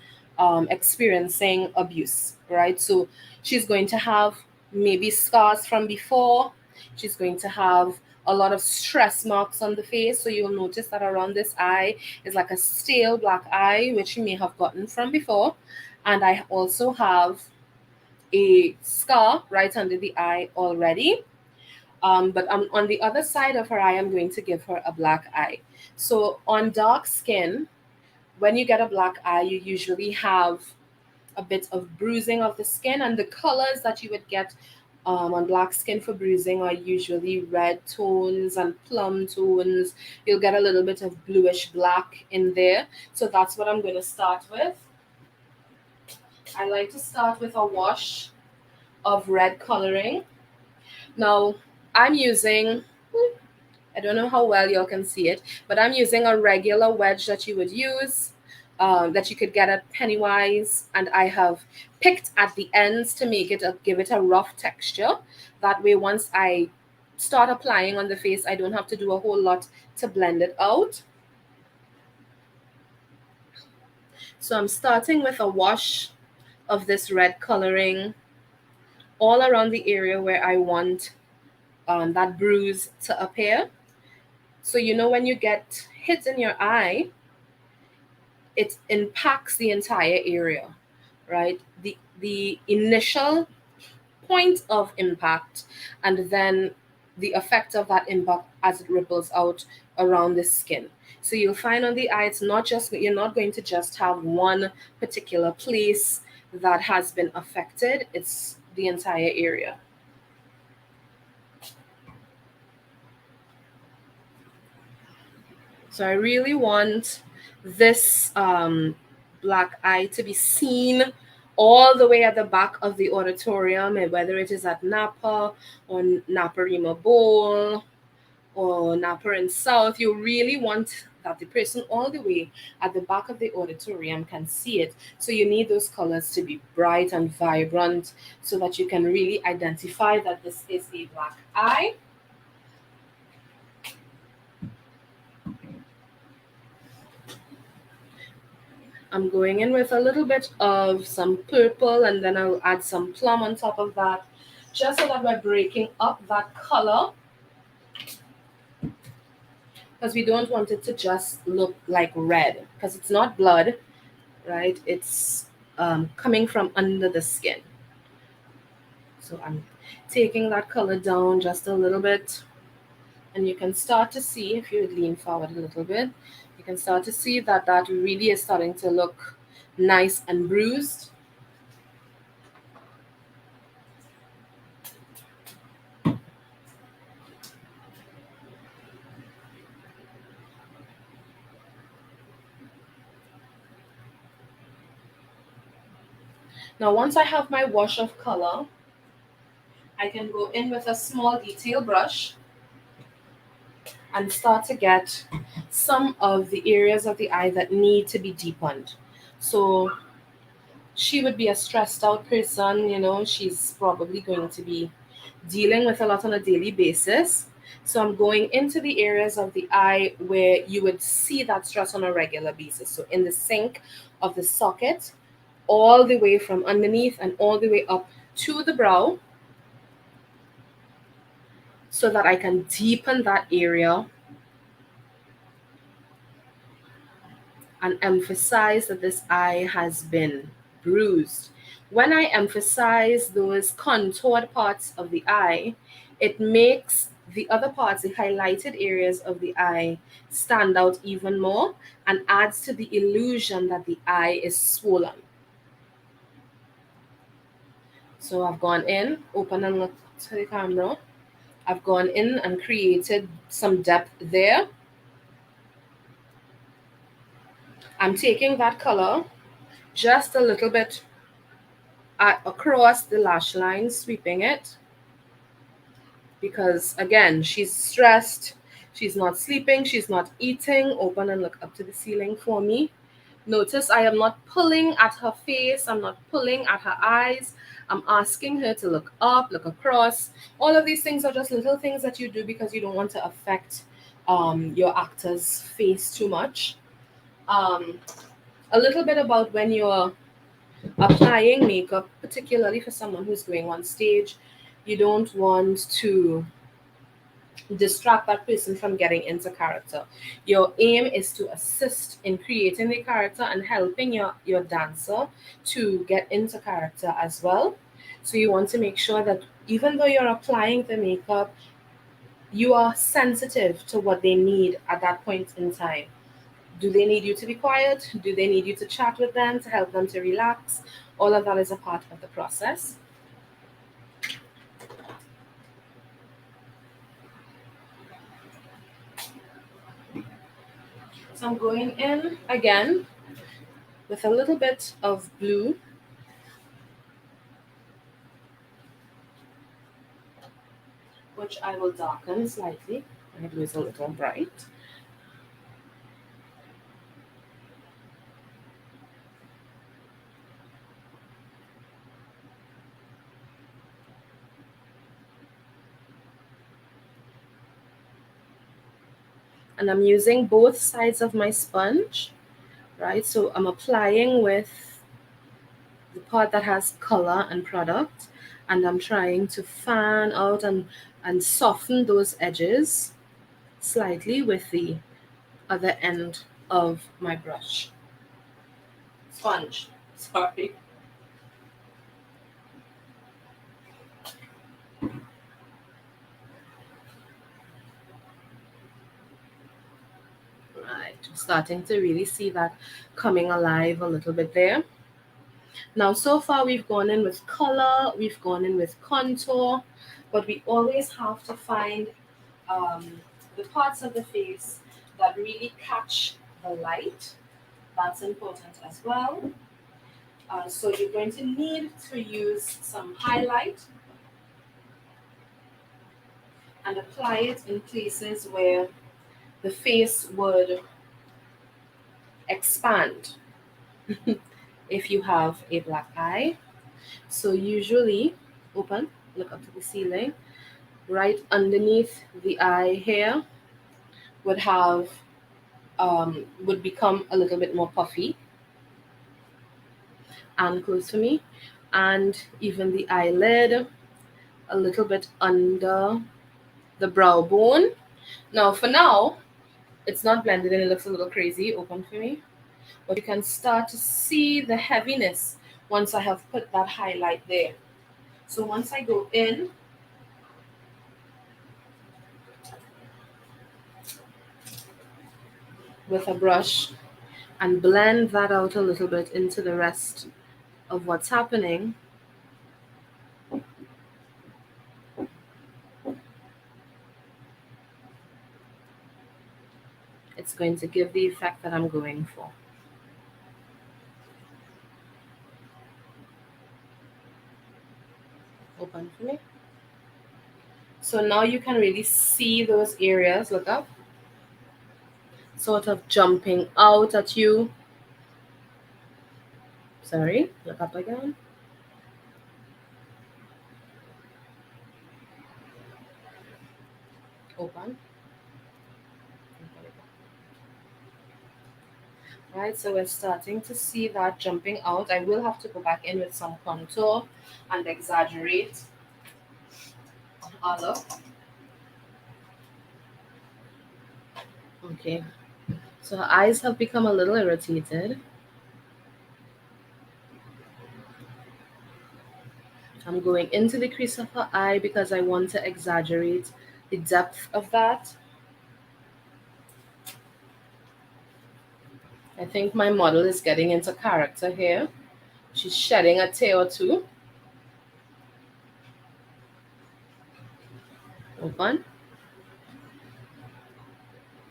experiencing abuse, right? So she's going to have maybe scars from before. She's going to have a lot of stress marks on the face. So you'll notice that around this eye is like a stale black eye, which you may have gotten from before. And I also have a scar right under the eye already. But on the other side of her eye, I'm going to give her a black eye. So on dark skin, when you get a black eye, you usually have a bit of bruising of the skin, and the colors that you would get on black skin for bruising are usually red tones and plum tones. You'll get a little bit of bluish black in there. So that's what I'm going to start with. I like to start with a wash of red coloring. Now, I'm using, I don't know how well y'all can see it, but I'm using a regular wedge that you would use, that you could get at Pennywise, and I have picked at the ends to give it a rough texture. That way, once I start applying on the face, I don't have to do a whole lot to blend it out. So I'm starting with a wash of this red coloring all around the area where I want that bruise to appear. So when you get hit in your eye, it impacts the entire area, right? The initial point of impact, and then the effect of that impact as it ripples out around the skin. So you'll find on the eye, you're not going to just have one particular place that has been affected. It's the entire area. So I really want this black eye to be seen all the way at the back of the auditorium, and whether it is at Napa or Naparima Bowl or Napa and South, you really want that the person all the way at the back of the auditorium can see it. So you need those colors to be bright and vibrant so that you can really identify that this is a black eye. I'm going in with a little bit of some purple, and then I'll add some plum on top of that, just so that we're breaking up that color, because we don't want it to just look like red, because it's not blood, right? It's coming from under the skin. So I'm taking that color down just a little bit, and you can start to see, if you lean forward a little bit, you can start to see that really is starting to look nice and bruised. Now, once I have my wash of color, I can go in with a small detail brush and start to get some of the areas of the eye that need to be deepened. So she would be a stressed out person, she's probably going to be dealing with a lot on a daily basis. So I'm going into the areas of the eye where you would see that stress on a regular basis. So in the sink of the socket, all the way from underneath and all the way up to the brow, so that I can deepen that area and emphasize that this eye has been bruised. When I emphasize those contoured parts of the eye, it makes the other parts, the highlighted areas of the eye, stand out even more and adds to the illusion that the eye is swollen. So I've gone in, open and look to the camera. I've gone in and created some depth there. I'm taking that color just a little bit across the lash line, sweeping it, because again, she's stressed, she's not sleeping, she's not eating. Open and look up to the ceiling for me. Notice I am not pulling at her face, I'm not pulling at her eyes. I'm asking her to look up, look across. All of these things are just little things that you do because you don't want to affect your actor's face too much. A little bit about when you're applying makeup, particularly for someone who's going on stage, you don't want to distract that person from getting into character. Your aim is to assist in creating the character and helping your dancer to get into character as well. So you want to make sure that even though you're applying the makeup, you are sensitive to what they need at that point in time. Do they need you to be quiet? Do they need you to chat with them to help them to relax? All of that is a part of the process. So I'm going in again with a little bit of blue, which I will darken slightly. My blue is a little bright. And I'm using both sides of my sponge, right? So I'm applying with the part that has color and product, and I'm trying to fan out and soften those edges slightly with the other end of my brush. Sponge, sorry. Right, starting to really see that coming alive a little bit there. Now, so far we've gone in with color, we've gone in with contour, but we always have to find the parts of the face that really catch the light. That's important as well. So you're going to need to use some highlight and apply it in places where the face would expand if you have a black eye. So usually, open, look up to the ceiling, right underneath the eye here would have would become a little bit more puffy and close to me, and even the eyelid a little bit under the brow bone. Now for now it's not blended and it looks a little crazy. Open for me, but you can start to see the heaviness once I have put that highlight there. So once I go in with a brush and blend that out a little bit into the rest of what's happening. It's going to give the effect that I'm going for. Open for me. So now you can really see those areas, look up, sort of jumping out at you. Sorry, look up again. Open. Right, so we're starting to see that jumping out. I will have to go back in with some contour and exaggerate other. Okay, so her eyes have become a little irritated. I'm going into the crease of her eye because I want to exaggerate the depth of that. I think my model is getting into character here. She's shedding a tear or two. Open.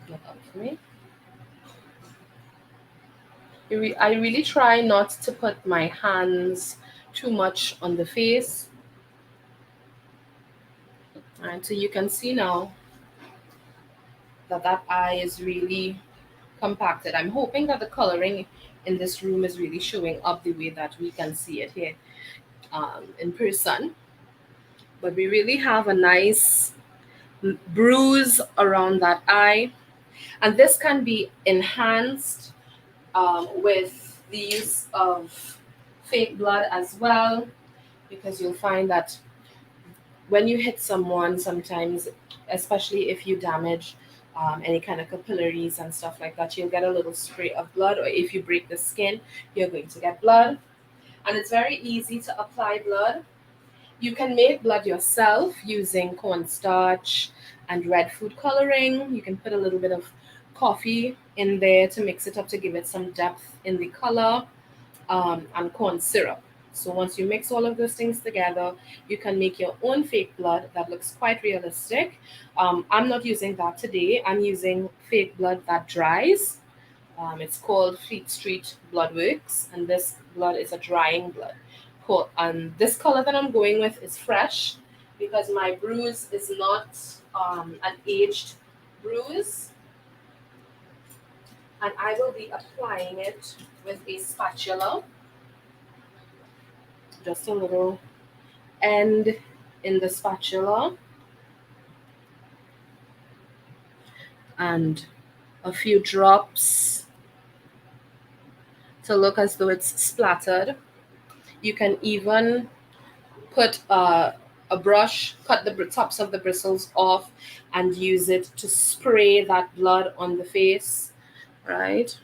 Look out for me. I really try not to put my hands too much on the face. Alright, so you can see now that that eye is really compacted. I'm hoping that the coloring in this room is really showing up the way that we can see it here in person. But we really have a nice bruise around that eye. And this can be enhanced with the use of fake blood as well, because you'll find that when you hit someone, sometimes, especially if you damage any kind of capillaries and stuff like that, you'll get a little spray of blood, or if you break the skin, you're going to get blood. And it's very easy to apply blood. You can make blood yourself using cornstarch and red food coloring. You can put a little bit of coffee in there to mix it up to give it some depth in the color, and corn syrup. So once you mix all of those things together, you can make your own fake blood that looks quite realistic. I'm not using that today. I'm using fake blood that dries. It's called Fleet Street Blood Works, and this blood is a drying blood. Cool. And this color that I'm going with is fresh because my bruise is not an aged bruise. And I will be applying it with a spatula. Just a little end in the spatula and a few drops to look as though it's splattered. You can even put a brush, cut the tops of the bristles off, and use it to spray that blood on the face, right?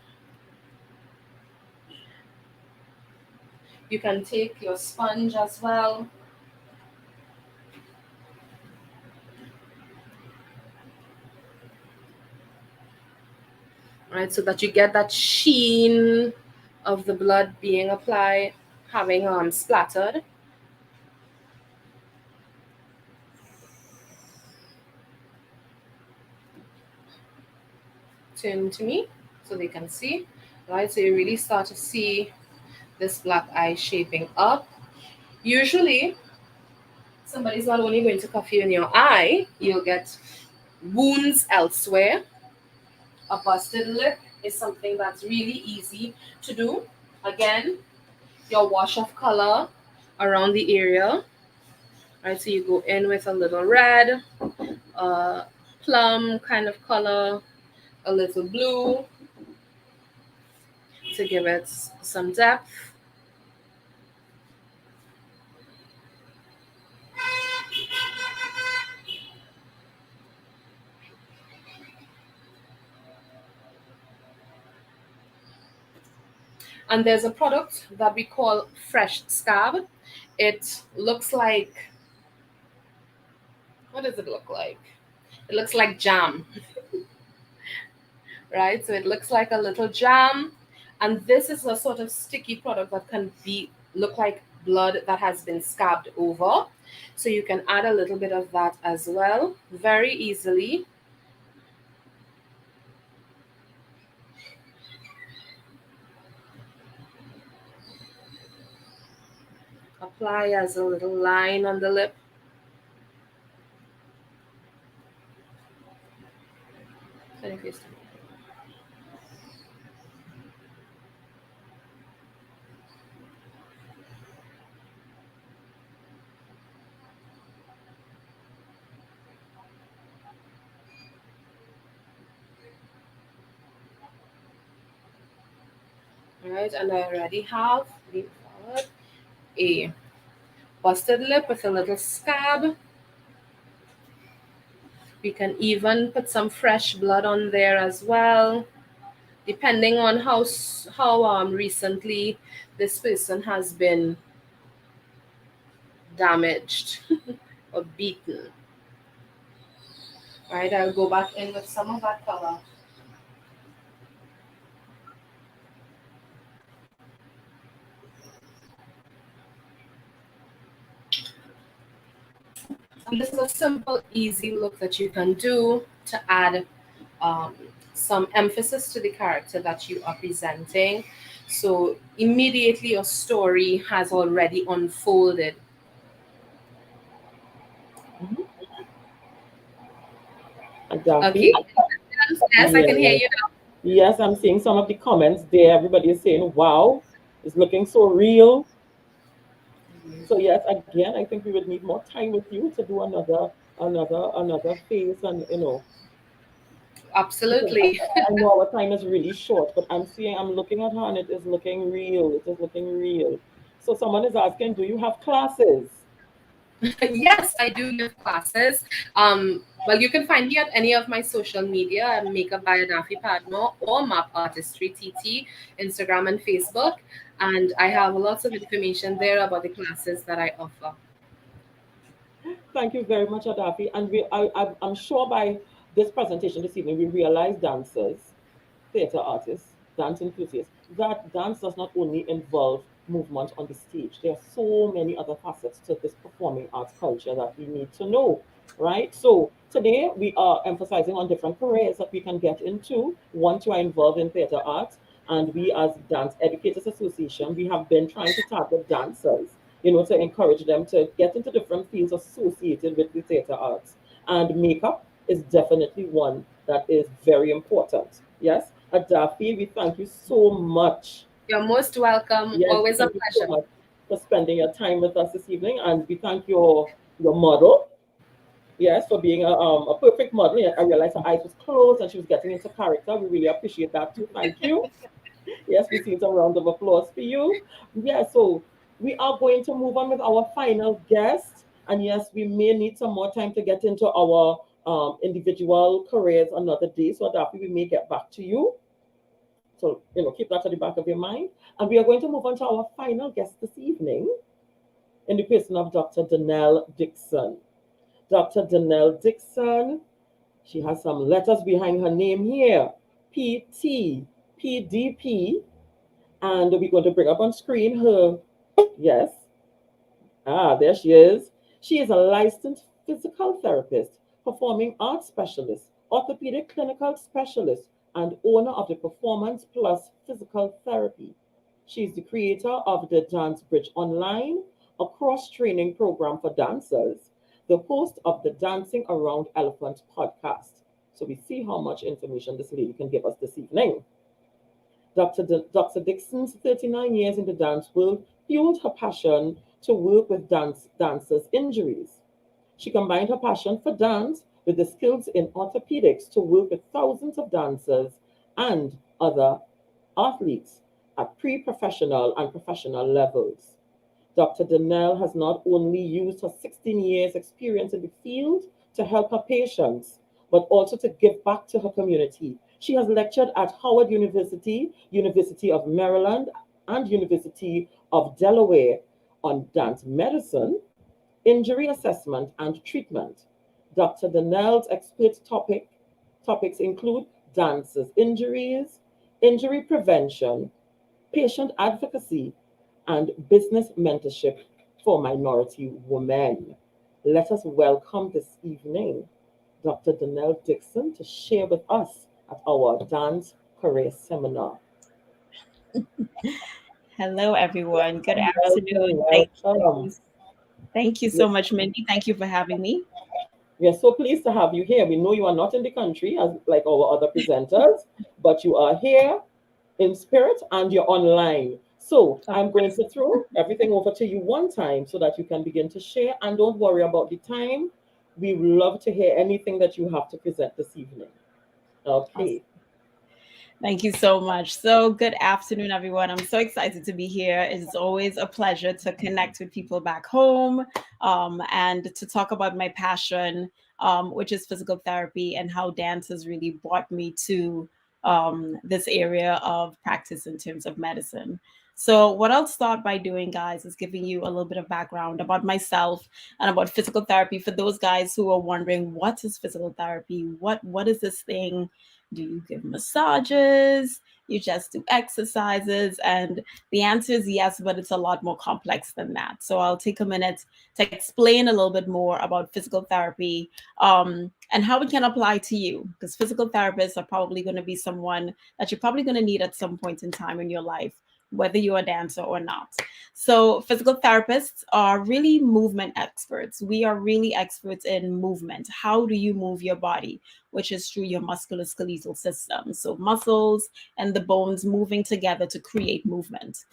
You can take your sponge as well. Right, so that you get that sheen of the blood being applied, having splattered. Turn to me so they can see, right? So you really start to see this black eye shaping up. Usually, somebody's not only going to cuff you in your eye, you'll get wounds elsewhere. A busted lip is something that's really easy to do. Again, your wash of color around the area, right? So you go in with a little red, plum kind of color, a little blue to give it some depth. And there's a product that we call Fresh Scab. It looks like, what does it look like? It looks like jam, right? So it looks like a little jam. And this is a sort of sticky product that can look like blood that has been scabbed over. So you can add a little bit of that as well, very easily. Apply as a little line on the lip. Right, and I already have a busted lip with a little scab. We can even put some fresh blood on there as well, depending on how recently this person has been damaged or beaten. All right, I'll go back in with some of that color. And this is a simple, easy look that you can do to add some emphasis to the character that you are presenting. So immediately your story has already unfolded. Daffy? Okay. Yes, I can hear you now. Yes, I'm seeing some of the comments there. Everybody is saying, wow, it's looking so real. So yes, again, I think we would need more time with you to do another phase, and because Absolutely. I know our time is really short, but I'm looking at her and it is looking real. It is looking real. So someone is asking, do you have classes? Yes, I do give classes. Well, you can find me at any of my social media, Makeup by Daffy Padmore or Map Artistry TT, Instagram and Facebook. And I have lots of information there about the classes that I offer. Thank you very much, Adafi. And I'm sure by this presentation this evening, we realize dancers, theatre artists, dance enthusiasts, that dance does not only involve movement on the stage. There are so many other facets to this performing arts culture that we need to know, right? So today we are emphasizing on different careers that we can get into once you are involved in theatre arts. And we as Dance Educators Association, we have been trying to target dancers, to encourage them to get into different fields associated with the theatre arts. And makeup is definitely one that is very important. Yes, Adafi, we thank you so much. You're most welcome. Yes, Always a thank you so pleasure. much for spending your time with us this evening, and we thank your model. Yes, for being a perfect model. Yeah, I realized her eyes was closed and she was getting into character. We really appreciate that too. Thank you. Yes, we see some round of applause for you. Yeah, so we are going to move on with our final guest. And yes, we may need some more time to get into our individual careers another day. So that we may get back to you. So, keep that at the back of your mind. And we are going to move on to our final guest this evening in the person of Dr. Danelle Dixon. Dr. Danelle Dixon, she has some letters behind her name here. PT, PDP, and we're going to bring up on screen her, yes, there she is. She is a licensed physical therapist, performing arts specialist, orthopedic clinical specialist, and owner of the Performance Plus Physical Therapy. She is the creator of the Dance Bridge Online, a cross training program for dancers, the host of the Dancing Around Elephant podcast. So we see how much information this lady can give us this evening. Dr. Dixon's 39 years in the dance world fueled her passion to work with dancers' injuries. She combined her passion for dance with the skills in orthopedics to work with thousands of dancers and other athletes at pre-professional and professional levels. Dr. Donnell has not only used her 16 years experience in the field to help her patients, but also to give back to her community. She has lectured at Howard University, University of Maryland, and University of Delaware on dance medicine, injury assessment, and treatment. Dr. Donnell's topics include dancers' injuries, injury prevention, patient advocacy, and business mentorship for minority women. Let us welcome this evening Dr. Donnell Dixon to share with us at our dance career seminar. Hello, everyone. Good Welcome, afternoon. welcome. Thank you so Yes, much, Mindy. Thank you for having me. we are so pleased to have you here. We know you are not in the country as like our other presenters, but you are here in spirit and you're online. So Of I'm going course. to throw everything over to you one time so that you can begin to share. And don't worry about the time. We would love to hear anything that you have to present this evening. Awesome. Okay. Thank you so much. So, good afternoon, everyone. I'm so excited to be here. It's always a pleasure to connect with people back home and to talk about my passion, which is physical therapy, and how dance has really brought me to this area of practice in terms of medicine. So, what I'll start by doing, guys, is giving you a little bit of background about myself and about physical therapy for those guys who are wondering what is physical therapy? What is this thing? Do you give massages? You just do exercises? And the answer is yes, but it's a lot more complex than that. So I'll take a minute to explain a little bit more about physical therapy and how it can apply to you. Because physical therapists are probably going to be someone that you're probably going to need at some point in time in your life, whether you're a dancer or not. So, physical therapists are really movement experts. We are really experts in movement. How do you move your body? Which is through your musculoskeletal system. So, muscles and the bones moving together to create movement.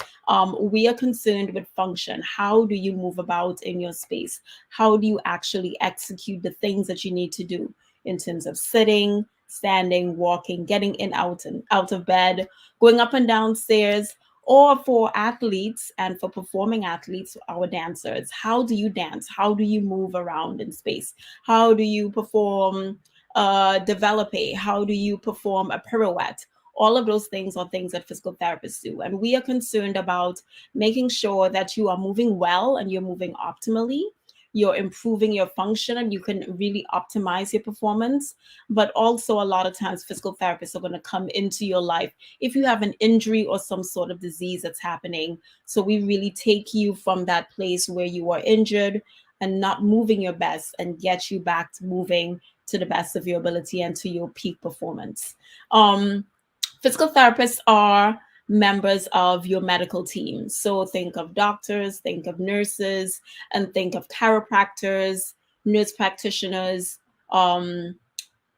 We are concerned with function. How do you move about in your space? How do you actually execute the things that you need to do in terms of sitting, standing, walking, getting in, out, and out of bed, going up and down stairs? Or for athletes and for performing athletes, our dancers, how do you dance? How do you move around in space? How do you perform develope? How do you perform a pirouette? All of those things are things that physical therapists do. And we are concerned about making sure that you are moving well and you're moving optimally. You're improving your function and you can really optimize your performance. But also, a lot of times, physical therapists are going to come into your life if you have an injury or some sort of disease that's happening. So, we really take you from that place where you are injured and not moving your best and get you back to moving to the best of your ability and to your peak performance. Um, Physical therapists are members of your medical team. So think of doctors, think of nurses, and think of chiropractors, nurse practitioners, um,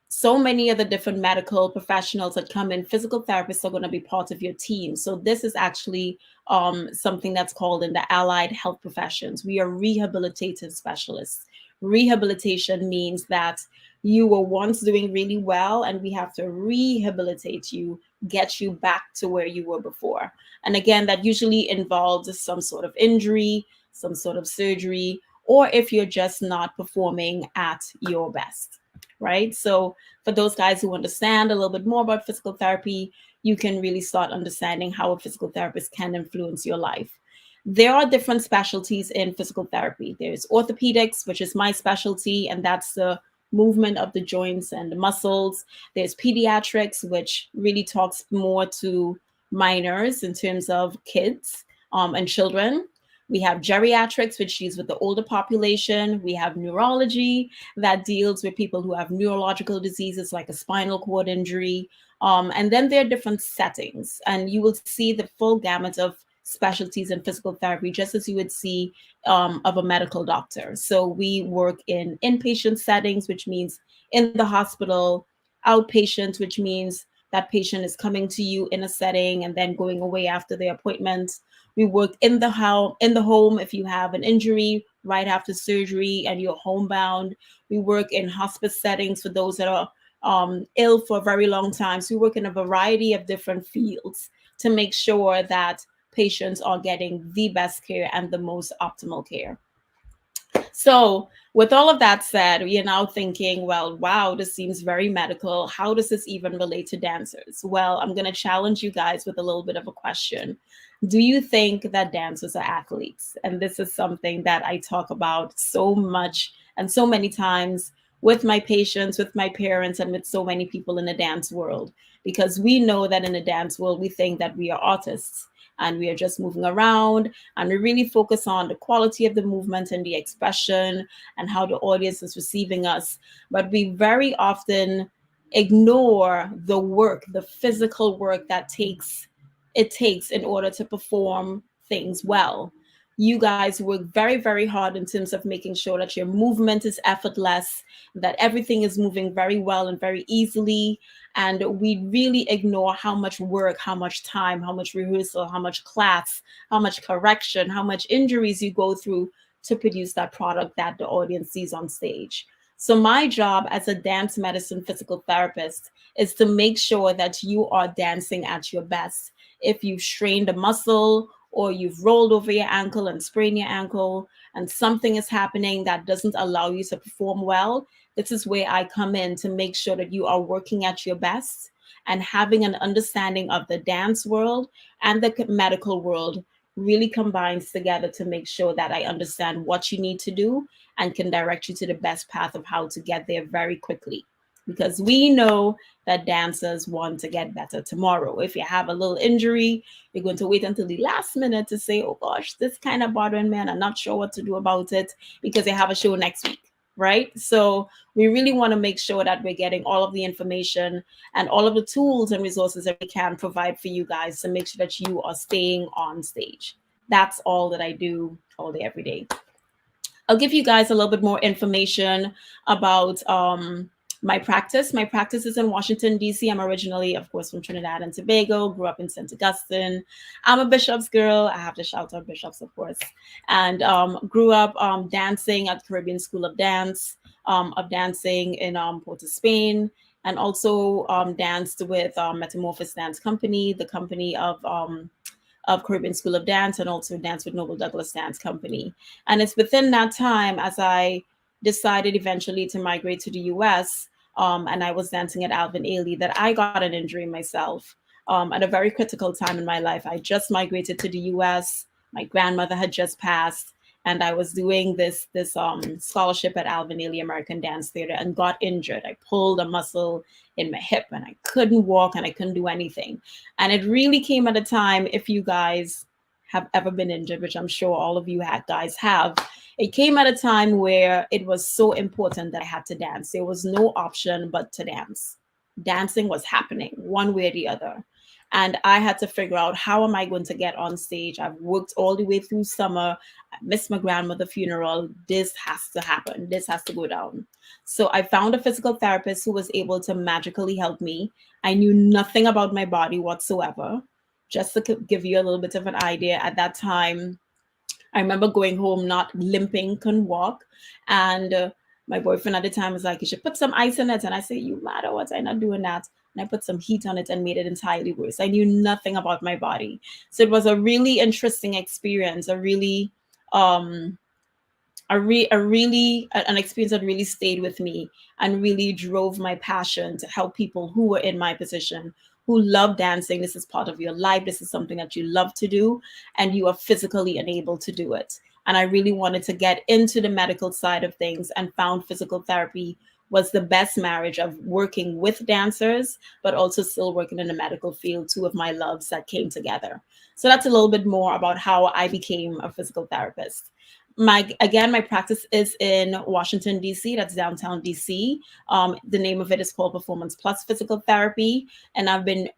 so many of the different medical professionals that come in. Physical therapists are going to be part of your team. So this is actually something that's called in the allied health professions. We are rehabilitative specialists. Rehabilitation means that you were once doing really well and we have to rehabilitate you, get you back to where you were before. And again, that usually involves some sort of injury, some sort of surgery, or if you're just not performing at your best, right? So for those guys who understand a little bit more about physical therapy, you can really start understanding how a physical therapist can influence your life. There are different specialties in physical therapy. There's orthopedics, which is my specialty, and that's the movement of the joints and the muscles. There's pediatrics, which really talks more to minors in terms of kids and children. We have geriatrics, which deals with the older population. We have neurology that deals with people who have neurological diseases like a spinal cord injury. And then there are different settings, and you will see the full gamut of specialties in physical therapy, just as you would see of a medical doctor. So we work in inpatient settings, which means in the hospital, outpatient, which means that patient is coming to you in a setting and then going away after the appointment. We work in the home if you have an injury right after surgery and you're homebound. We work in hospice settings for those that are ill for a very long time. So we work in a variety of different fields to make sure that patients are getting the best care and the most optimal care. So, with all of that said, you're now thinking, well, wow, this seems very medical. How does this even relate to dancers? Well, I'm going to challenge you guys with a little bit of a question. Do you think that dancers are athletes? And this is something that I talk about so much and so many times with my patients, with my parents, and with so many people in the dance world. Because we know that in the dance world, we think that we are artists and we are just moving around, and we really focus on the quality of the movement and the expression and how the audience is receiving us. But we very often ignore the work, the physical work that takes in order to perform things well. You guys work very, very hard in terms of making sure that your movement is effortless, that everything is moving very well and very easily. And we really ignore how much work, how much time, how much rehearsal, how much class, how much correction, how much injuries you go through to produce that product that the audience sees on stage. So my job as a dance medicine physical therapist is to make sure that you are dancing at your best. If you've strained a muscle or you've rolled over your ankle and sprained your ankle and something is happening that doesn't allow you to perform well, this is where I come in to make sure that you are working at your best and having an understanding of the dance world and the medical world really combines together to make sure that I understand what you need to do and can direct you to the best path of how to get there very quickly. Because we know that dancers want to get better tomorrow. If you have a little injury, you're going to wait until the last minute to say, oh gosh, this kind of bothering me and I'm not sure what to do about it because they have a show next week, right? So we really want to make sure that we're getting all of the information and all of the tools and resources that we can provide for you guys to make sure that you are staying on stage. That's all that I do all day, every day. I'll give you guys a little bit more information about my practice. My practice is in Washington, D.C. I'm originally, of course, from Trinidad and Tobago, grew up in St. Augustine. I'm a Bishop's girl. I have to shout out Bishops, of course. And grew up dancing at Caribbean School of Dance, of dancing in Port of Spain, and also danced with Metamorphosis Dance Company, the company of Caribbean School of Dance, and also danced with Noble Douglas Dance Company. And it's within that time, as I decided eventually to migrate to the US, and I was dancing at Alvin Ailey, that I got an injury myself at a very critical time in my life. I just migrated to the US. My grandmother had just passed, and I was doing this scholarship at Alvin Ailey American Dance Theater and got injured. I pulled a muscle in my hip and I couldn't walk and I couldn't do anything. And it really came at a time, if you guys have ever been injured, which I'm sure all of you guys have, it came at a time where it was so important that I had to dance. There was no option but to dance. Dancing was happening one way or the other. And I had to figure out, how am I going to get on stage? I've worked all the way through summer. I missed my grandmother's funeral. This has to happen. This has to go down. So I found a physical therapist who was able to magically help me. I knew nothing about my body whatsoever. Just to give you a little bit of an idea, at that time, I remember going home not limping, couldn't walk. And my boyfriend at the time was like, you should put some ice in it. And I said, you mad or what? I'm not doing that. And I put some heat on it and made it entirely worse. I knew nothing about my body. So it was a really interesting experience, an experience that really stayed with me and really drove my passion to help people who were in my position, who love dancing. This is part of your life. This is something that you love to do, and you are physically unable to do it. And I really wanted to get into the medical side of things, and found physical therapy was the best marriage of working with dancers, but also still working in the medical field, two of my loves that came together. So that's a little bit more about how I became a physical therapist. My practice is in Washington, D.C. That's downtown D.C. The name of it is called Performance Plus Physical Therapy. And I've been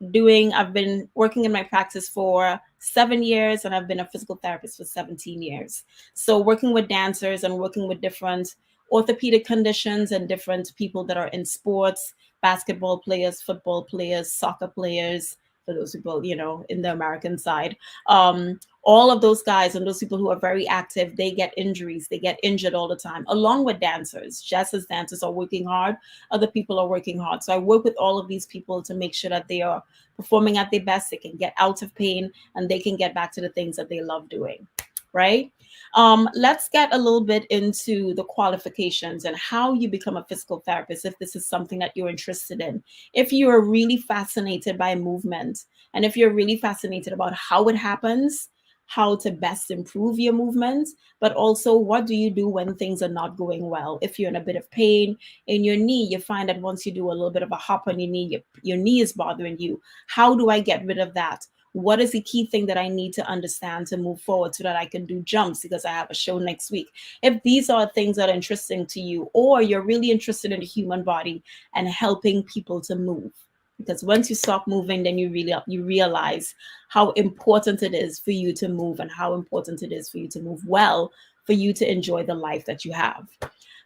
working in my practice for 7 years, and I've been a physical therapist for 17 years. So working with dancers and working with different orthopedic conditions and different people that are in sports, basketball players, football players, soccer players, for those people, in the American side. All of those guys and those people who are very active, they get injuries. They get injured all the time, along with dancers. Just as dancers are working hard, other people are working hard. So I work with all of these people to make sure that they are performing at their best, they can get out of pain, and they can get back to the things that they love doing, right? Let's get a little bit into the qualifications and how you become a physical therapist, if this is something that you're interested in. If you are really fascinated by movement, and if you're really fascinated about how it happens, how to best improve your movements, but also what do you do when things are not going well. If you're in a bit of pain in your knee, you find that once you do a little bit of a hop on your knee, your knee is bothering you. How do I get rid of that? What is the key thing that I need to understand to move forward so that I can do jumps because I have a show next week? If these are things that are interesting to you, or you're really interested in the human body and helping people to move, because once you stop moving, then you realize how important it is for you to move and how important it is for you to move well, for you to enjoy the life that you have.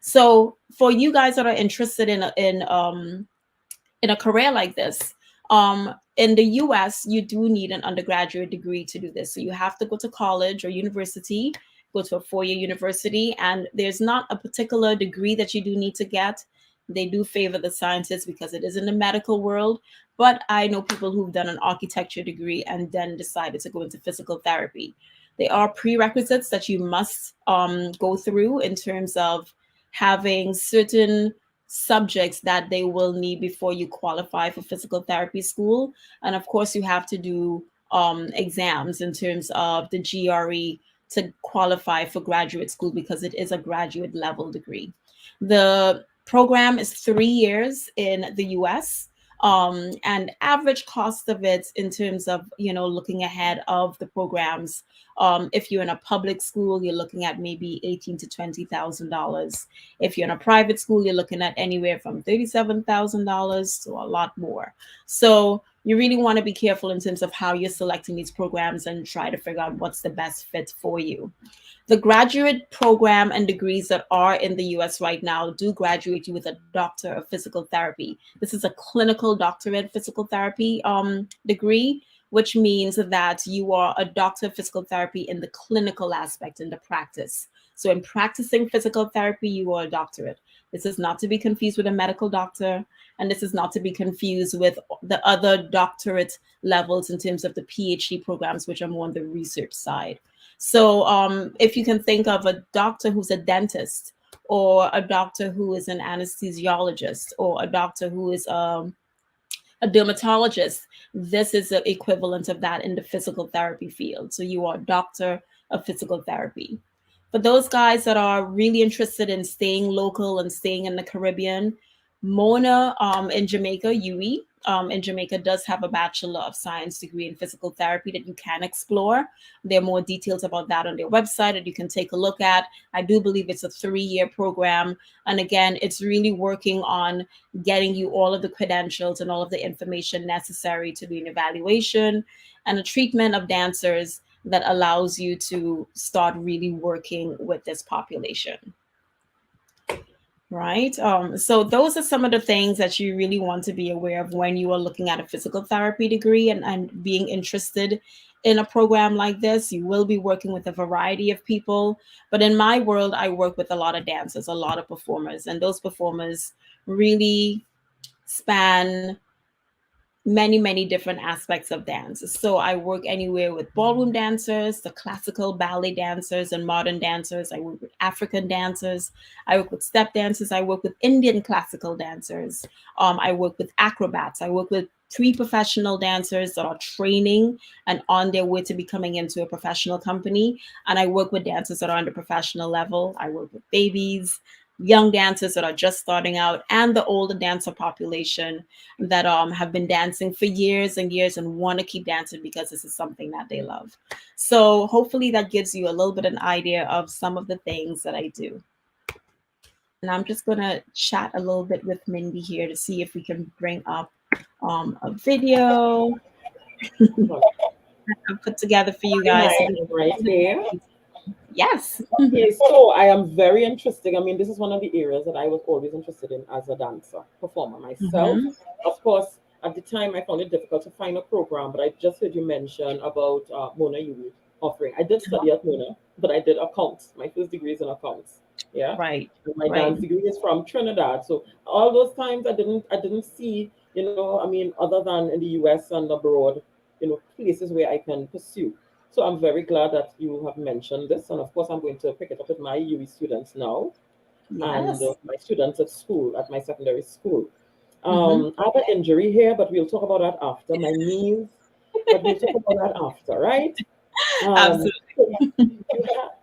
So for you guys that are interested in a career like this, in the US, you do need an undergraduate degree to do this. So you have to go to college or university, go to a 4-year university, and there's not a particular degree that you do need to get. They do favor the sciences because it is in the medical world. But I know people who've done an architecture degree and then decided to go into physical therapy. There are prerequisites that you must go through in terms of having certain subjects that they will need before you qualify for physical therapy school. And of course, you have to do exams in terms of the GRE to qualify for graduate school because it is a graduate level degree. The program is 3 years in the US. And average cost of it in terms of, looking ahead of the programs. If you're in a public school, you're looking at maybe $18,000 to $20,000. If you're in a private school, you're looking at anywhere from $37,000 to a lot more. So you really want to be careful in terms of how you're selecting these programs and try to figure out what's the best fit for you. The graduate program and degrees that are in the US right now do graduate you with a doctor of physical therapy. This is a clinical doctorate physical therapy degree, which means that you are a doctor of physical therapy in the clinical aspect, in the practice. So in practicing physical therapy, you are a doctorate. This is not to be confused with a medical doctor, and this is not to be confused with the other doctorate levels in terms of the PhD programs, which are more on the research side. So if you can think of a doctor who's a dentist, or a doctor who is an anesthesiologist, or a doctor who is a dermatologist, this is the equivalent of that in the physical therapy field. So you are a doctor of physical therapy. For those guys that are really interested in staying local and staying in the Caribbean, Mona in Jamaica, UE, in Jamaica does have a Bachelor of Science degree in physical therapy that you can explore. There are more details about that on their website that you can take a look at. I do believe it's a 3-year program. And again, it's really working on getting you all of the credentials and all of the information necessary to do an evaluation and a treatment of dancers that allows you to start really working with this population. Right. So those are some of the things that you really want to be aware of when you are looking at a physical therapy degree and being interested in a program like this. You will be working with a variety of people. But in my world, I work with a lot of dancers, a lot of performers, and those performers really span many different aspects of dance. So I work anywhere with ballroom dancers, the classical ballet dancers, and modern dancers. I work with African dancers. I work with step dancers. I work with Indian classical dancers. I work with acrobats. I work with pre-professional dancers that are training and on their way to becoming into a professional company. And I work with dancers that are on the professional level. I work with babies, young dancers that are just starting out, and the older dancer population that have been dancing for years and years and want to keep dancing because this is something that they love. So hopefully that gives you a little bit an idea of some of the things that I do. And I'm just going to chat a little bit with Mindy here to see if we can bring up a video I've put together for you guys. Right here. Yes. Okay, so I am very interested. I mean, this is one of the areas that I was always interested in as a dancer, performer myself. Of course, at the time, I found it difficult to find a program, but I just heard you mention about Mona Yui offering. I did study at Mona, but I did accounts. My first degree is in accounts. Yeah. Right. And my Right. dance degree is from Trinidad. So all those times I didn't see, I mean, other than in the US and abroad, places where I can pursue. So I'm very glad that you have mentioned this, and of course I'm going to pick it up with my UE students now, and Yes. my students at school, at my secondary school. I have an injury here, but we'll talk about that after. My knees, but we'll talk about that after, right? Um, Absolutely.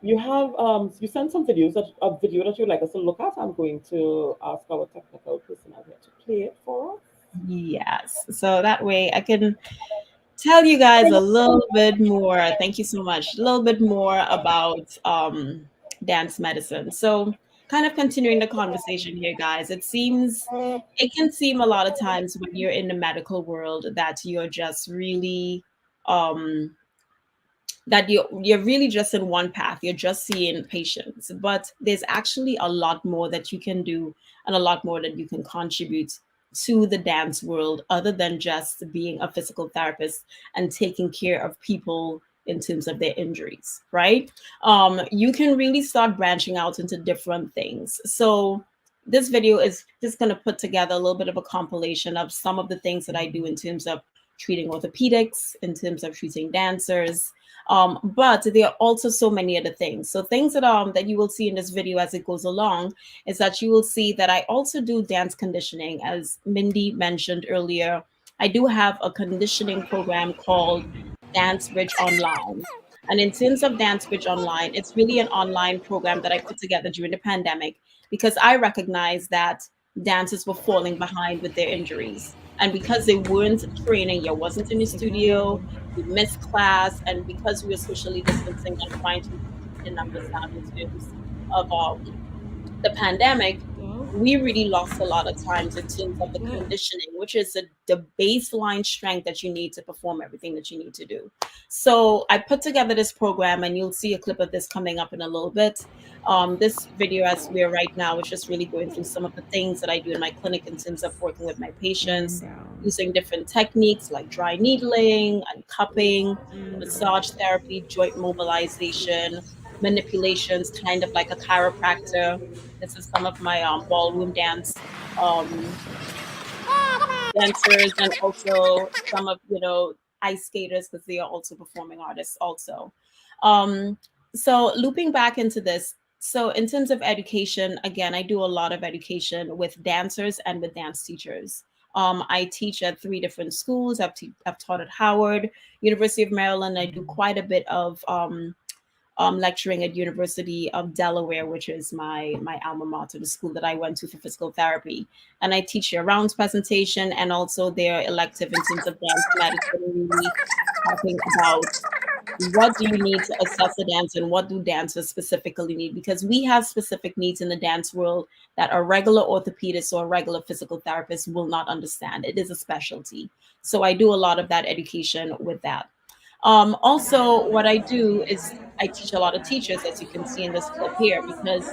so you sent some videos that a video that you'd like us to look at. I'm going to ask our technical personnel here to play it for us. Yes. So that way I can tell you guys a little bit more. Thank you so much. A little bit more about dance medicine. So, kind of continuing the conversation here, guys. It can seem a lot of times when you're in the medical world that you're just really um, that you're really just in one path. You're just seeing patients, but there's actually a lot more that you can do and a lot more that you can contribute to the dance world other than just being a physical therapist and taking care of people in terms of their injuries, right? You can really start branching out into different things. So this video is just going to put together a little bit of a compilation of some of the things that I do in terms of treating orthopedics, in terms of treating dancers, but there are also so many other things. So things that you will see in this video as it goes along is that you will see that I also do dance conditioning, as Mindy mentioned earlier. I do have a conditioning program called Dance Bridge Online. And in terms of Dance Bridge Online, it's really an online program that I put together during the pandemic because I recognized that dancers were falling behind with their injuries. And because they weren't training, you wasn't in the studio, we missed class, and because we were socially distancing and trying to keep the numbers down in terms of the pandemic, we really lost a lot of times in terms of the conditioning, which is the baseline strength that you need to perform everything that you need to do. So I put together this program, and you'll see a clip of this coming up in a little bit. This video, as we're right now, is just really going through some of the things that I do in my clinic in terms of working with my patients, using different techniques like dry needling and cupping, massage therapy, joint mobilization, manipulations, kind of like a chiropractor. This is some of my ballroom dance um, dancers, and also some of ice skaters because they are also performing artists also. Um, so looping back into this. So in terms of education, again, I do a lot of education with dancers and with dance teachers. I teach at 3 different schools. I've taught at Howard, University of Maryland. I do quite a bit of lecturing at University of Delaware, which is my alma mater, the school that I went to for physical therapy. And I teach year round presentation and also their elective in terms of dance medicine, really talking about what do you need to assess a dancer and what do dancers specifically need, because we have specific needs in the dance world that a regular orthopedist or a regular physical therapist will not understand. It is a specialty. So I do a lot of that education with that. Also, what I do is I teach a lot of teachers, as you can see in this clip here, because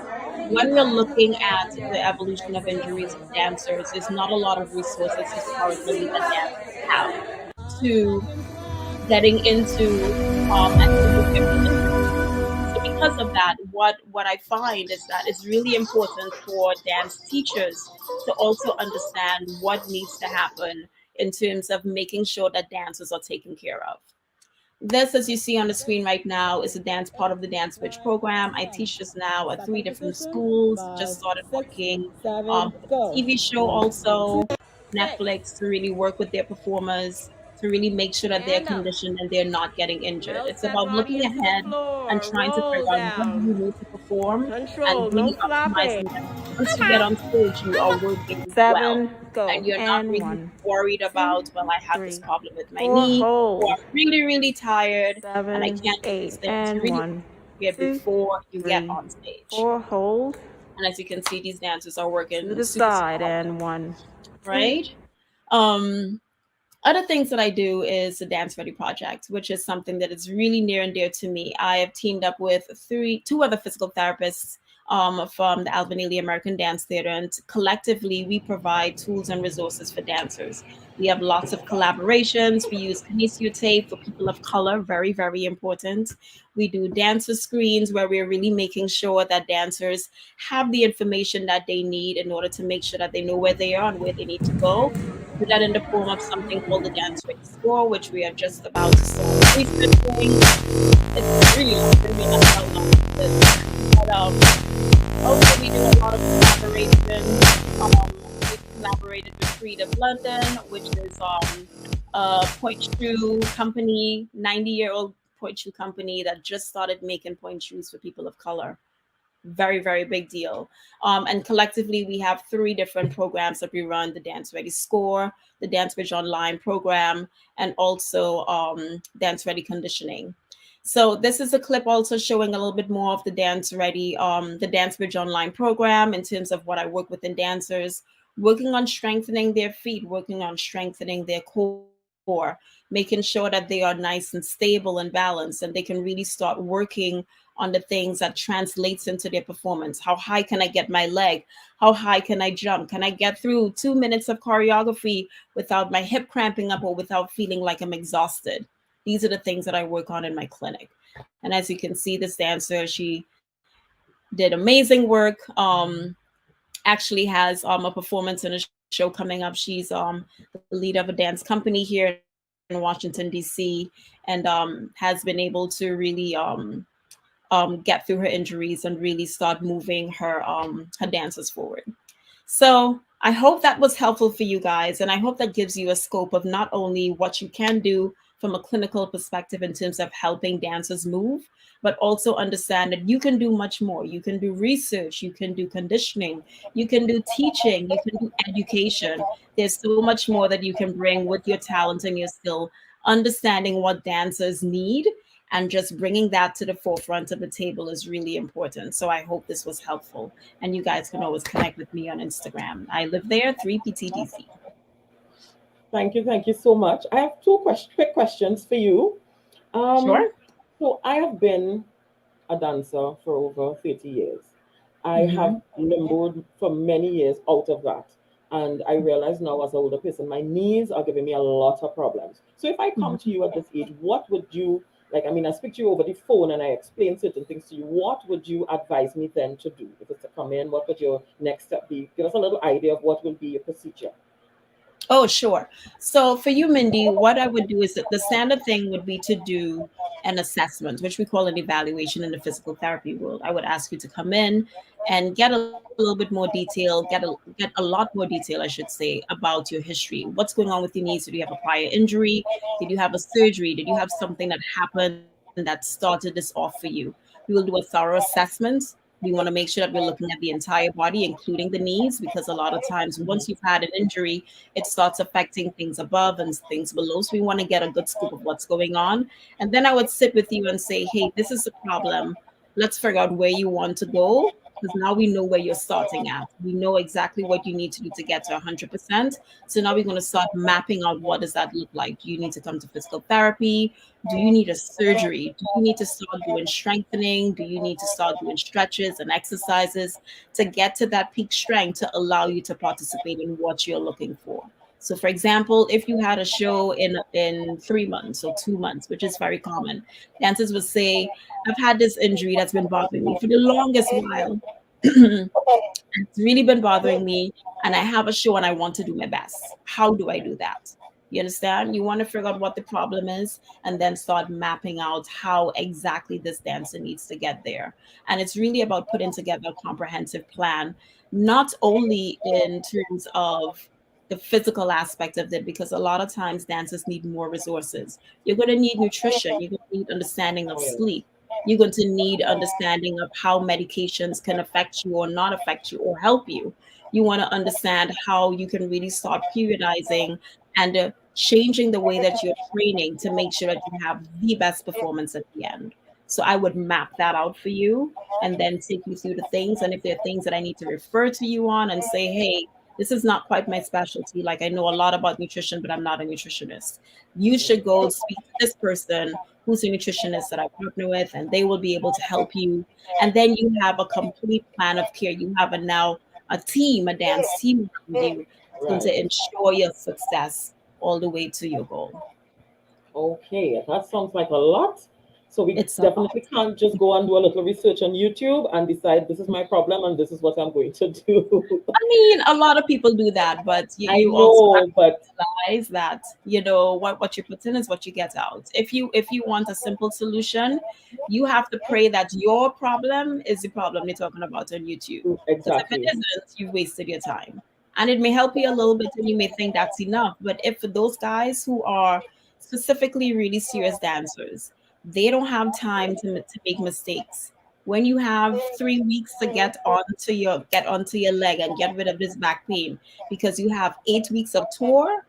when we're looking at the evolution of injuries with dancers, there's not a lot of resources historically that dancers have to getting into and to look at the injuries. So because of that, what I find is that it's really important for dance teachers to also understand what needs to happen in terms of making sure that dancers are taken care of. This, as you see on the screen right now, is a dance part of the Dance Switch program. I teach this now at 3 different schools. Just started working with a TV show also, Netflix, to really work with their performers, to really make sure that they're conditioned and they're not getting injured. It's about looking ahead and trying to figure out what do you need to perform and really optimizing that. Once you get on stage, you are working well and you're not really worried about, well, I have this problem with my knee, or I'm really, really tired and I can't do these things. You really prepare before you get on stage. And as you can see, these dancers are working super, super hard, right? Um, Other things that I do is the Dance Ready Project, which is something that is really near and dear to me. I have teamed up with two other physical therapists from the Alvin Ailey American Dance Theater, and collectively we provide tools and resources for dancers. We have lots of collaborations. We use kinesio tape for people of color, very, very important. We do dancer screens where we're really making sure that dancers have the information that they need in order to make sure that they know where they are and where they need to go. We do that in the form of something called the Dance Ready Score, which we are just about to start researching. It's really going to be another long list. But also we do a lot of collaboration. We collaborated with Creative London, which is a point shoe company, 90-year-old point shoe company that just started making point shoes for people of color. Very, very big deal. And collectively, we have three different programs that we run: the Dance Ready Score, the Dance Bridge Online program, and also Dance Ready Conditioning. So this is a clip also showing a little bit more of the Dance Bridge Online program in terms of what I work with in dancers, working on strengthening their feet, working on strengthening their core, making sure that they are nice and stable and balanced, and they can really start working on the things that translates into their performance. How high can I get my leg? How high can I jump? Can I get through 2 minutes of choreography without my hip cramping up or without feeling like I'm exhausted? These are the things that I work on in my clinic. And as you can see, this dancer, she did amazing work. Actually has a performance in a show coming up. She's the leader of a dance company here in Washington D.C. and has been able to really get through her injuries and really start moving her dancers forward. So I hope that was helpful for you guys, and I hope that gives you a scope of not only what you can do from a clinical perspective in terms of helping dancers move, but also understand that you can do much more. You can do research, you can do conditioning, you can do teaching, you can do education. There's so much more that you can bring with your talent and your skill, understanding what dancers need and just bringing that to the forefront of the table is really important. So I hope this was helpful. And you guys can always connect with me on Instagram. I live there, 3PTDC. Thank you so much. I have two quick questions for you. Um, Sure. so I have been a dancer for over 30 years. I have Mm-hmm. limboed for many years out of that. And I realize now as an older person, my knees are giving me a lot of problems. So if I come to you at this age, what would you like? I mean, I speak to you over the phone and I explain certain things to you. What would you advise me then to do? If it's to come in, what would your next step be? Give us a little idea of what will be your procedure. Oh, sure. So for you, Mindy, what I would do is that the standard thing would be to do an assessment, which we call an evaluation in the physical therapy world. I would ask you to come in and get a little bit more detail, get a lot more detail, I should say, about your history. What's going on with your knees? Did you have a prior injury? Did you have a surgery? Did you have something that happened that started this off for you? We will do a thorough assessment. We want to make sure that we're looking at the entire body, including the knees, because a lot of times once you've had an injury, it starts affecting things above and things below. So we want to get a good scoop of what's going on. And then I would sit with you and say, hey, this is the problem. Let's figure out where you want to go. Because now we know where you're starting at. We know exactly what you need to do to get to 100%. So now we're going to start mapping out what does that look like. Do you need to come to physical therapy? Do you need a surgery? Do you need to start doing strengthening? Do you need to start doing stretches and exercises to get to that peak strength to allow you to participate in what you're looking for? So, for example, if you had a show in 3 months or 2 months, which is very common, dancers would say, I've had this injury that's been bothering me for the longest while. It's really been bothering me, and I have a show and I want to do my best. How do I do that? You understand? You want to figure out what the problem is and then start mapping out how exactly this dancer needs to get there. And it's really about putting together a comprehensive plan, not only in terms of the physical aspect of it, because a lot of times dancers need more resources. You're going to need nutrition, you're going to need understanding of Oh, yeah. sleep, you're going to need understanding of how medications can affect you or not affect you or help you. You want to understand how you can really start periodizing and changing the way that you're training to make sure that you have the best performance at the end. So I would map that out for you and then take you through the things. And if there are things that I need to refer to you on and say, hey, this is not quite my specialty. Like I know a lot about nutrition, but I'm not a nutritionist. You should go speak to this person who's a nutritionist that I partner with, and they will be able to help you. And then you have a complete plan of care. You have now a team, a dance team around you that's going Right. to ensure your success all the way to your goal. Okay, that sounds like a lot. So we It's a lot. definitely can't just go and do a little research on YouTube and decide this is my problem and this is what I'm going to do. I mean, a lot of people do that, but I you also have know, but to realize that what you put in is what you get out. If you want a simple solution, you have to pray that your problem is the problem they're talking about on YouTube. Because if it exactly. isn't, you've wasted your time. And it may help you a little bit, and you may think that's enough. But if for those guys who are specifically really serious dancers, they don't have time to make mistakes. When you have 3 weeks to get onto your leg and get rid of this back pain because you have 8 weeks of tour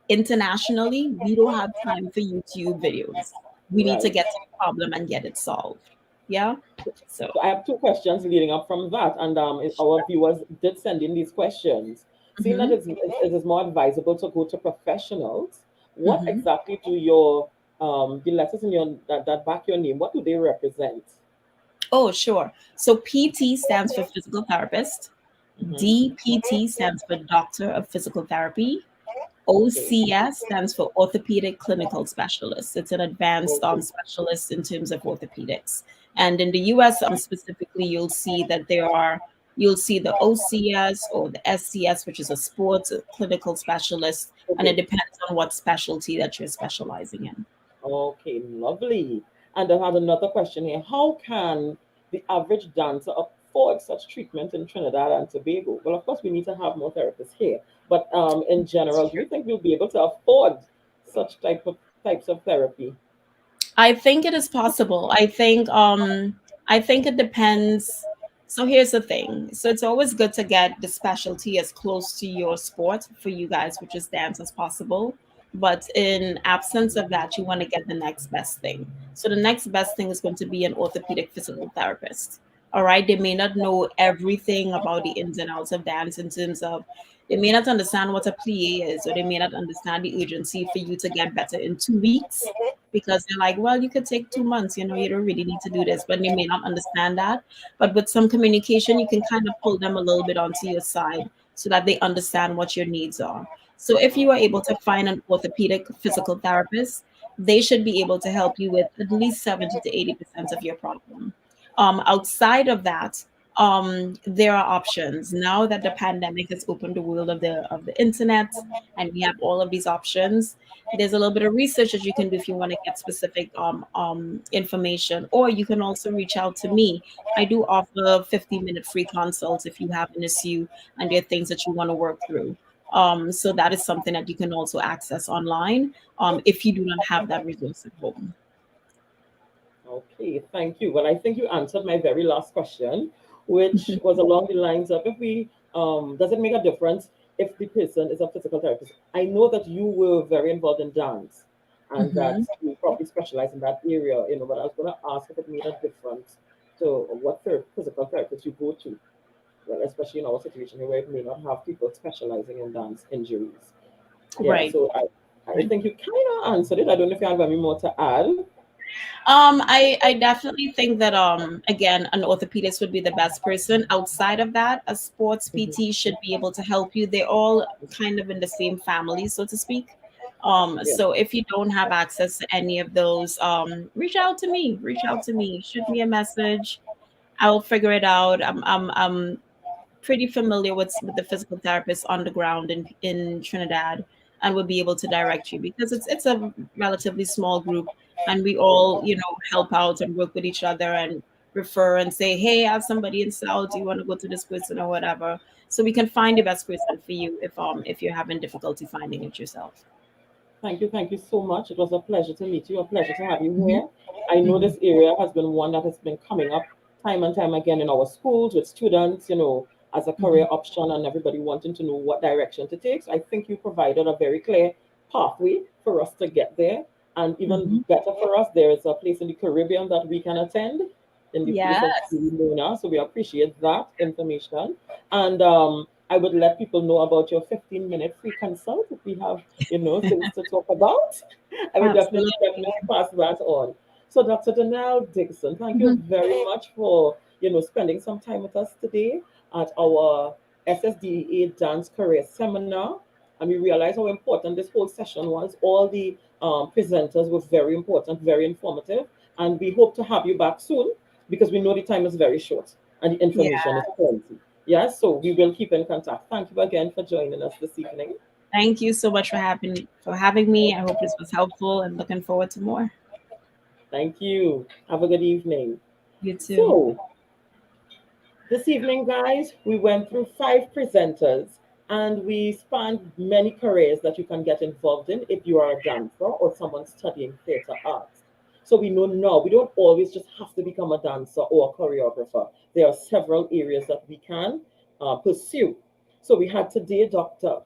internationally, we don't have time for YouTube videos. We need to Right. get to the problem and get it solved. Yeah. So So I have two questions leading up from that, and our viewers did send in these questions. Seeing that mhm, it is more advisable to go to professionals, what mhm. exactly do your the letters in your that back your name? What do they represent? Oh, sure. So PT stands for physical therapist. Hmm. DPT stands for Doctor of Physical Therapy. Okay. OCS stands for Orthopedic Clinical Specialist. It's an advanced Okay. specialist in terms of orthopedics. And in the US, specifically, you'll see the OCS or the SCS, which is a sports clinical specialist, and it Okay. depends on what specialty that you're specializing in. Okay, lovely. And I had another question here. How can the average dancer afford such treatment in Trinidad and Tobago? Well, of course, we need to have more therapists here. But in general, do you think we'll be able to afford such types of therapy? I think it is possible. I think it depends. So here's the thing. So it's always good to get the specialty as close to your sport for you guys, which is dance, as possible. But in absence of that, you want to get the next best thing. So the next best thing is going to be an orthopedic physical therapist. All right. They may not know everything about the ins and outs of dance in terms of they may not understand what a plie is, or they may not understand the urgency for you to get better in 2 weeks because they're like, well, you could take 2 months, you don't really need to do this, but they may not understand that. But with some communication, you can kind of pull them a little bit onto your side so that they understand what your needs are. So if you are able to find an orthopedic physical therapist, they should be able to help you with at least 70 to 80% of your problem. Outside of that, there are options now that the pandemic has opened the world of the internet, and we have all of these options. There's a little bit of research that you can do if you want to get specific information, or you can also reach out to me. I do offer 15-minute free consults if you have an issue and there are things that you want to work through. So that is something that you can also access online if you do not have that resource at home. Okay, thank you. Well, I think you answered my very last question, which was along the lines of if we does it make a difference if the person is a physical therapist? I know that you were very involved in dance and that Hmm. you probably specialize in that area, but I was gonna ask if it made a difference to what physical therapist you go to. Well, especially in our situation here where we may not have people specializing in dance injuries. Yeah, Right. so I think you kind of answered it. I don't know if you have any more to add. I definitely think that again an orthopedist would be the best person. Outside of that, a sports Mhm. PT should be able to help you. They're all kind of in the same family, so to speak. Yeah. So if you don't have access to any of those, reach out to me. Reach out to me. Shoot me a message. I'll figure it out. I'm pretty familiar with the physical therapist on the ground in Trinidad, and will be able to direct you because it's a relatively small group, and we all help out and work with each other and refer and say, hey, I have somebody in South, do you want to go to this person or whatever, so we can find the best person for you if you're having difficulty finding it yourself. Thank you so much. It was a pleasure to meet you, a pleasure to have you Hmm. here. I know Hmm. this area has been one that has been coming up time and time again in our schools with students, as a career Hmm. option and everybody wanting to know what direction to take. So I think you provided a very clear pathway for us to get there. And even Hmm. better for us, there is a place in the Caribbean that we can attend in the place of Yes. Luna. So we appreciate that information. And I would let people know about your 15-minute free consult if we have things to talk about. I would Absolutely. definitely pass that on. So, Dr. Danelle Dixon, thank you Mhm. very much for spending some time with us today at our SSDEA Dance Career Seminar. And we realized how important this whole session was. All the presenters were very important, very informative, and we hope to have you back soon because we know the time is very short and the Yeah. information is plenty. Yes, so we will keep in contact. Thank you again for joining us this evening. Thank you so much for having me. I hope this was helpful and looking forward to more. Thank you. Have a good evening. You too. So, this evening, guys, we went through 5 presenters and we spanned many careers that you can get involved in if you are a dancer or someone studying theater arts. So we know now we don't always just have to become a dancer or a choreographer. There are several areas that we can pursue. So we had today Dr.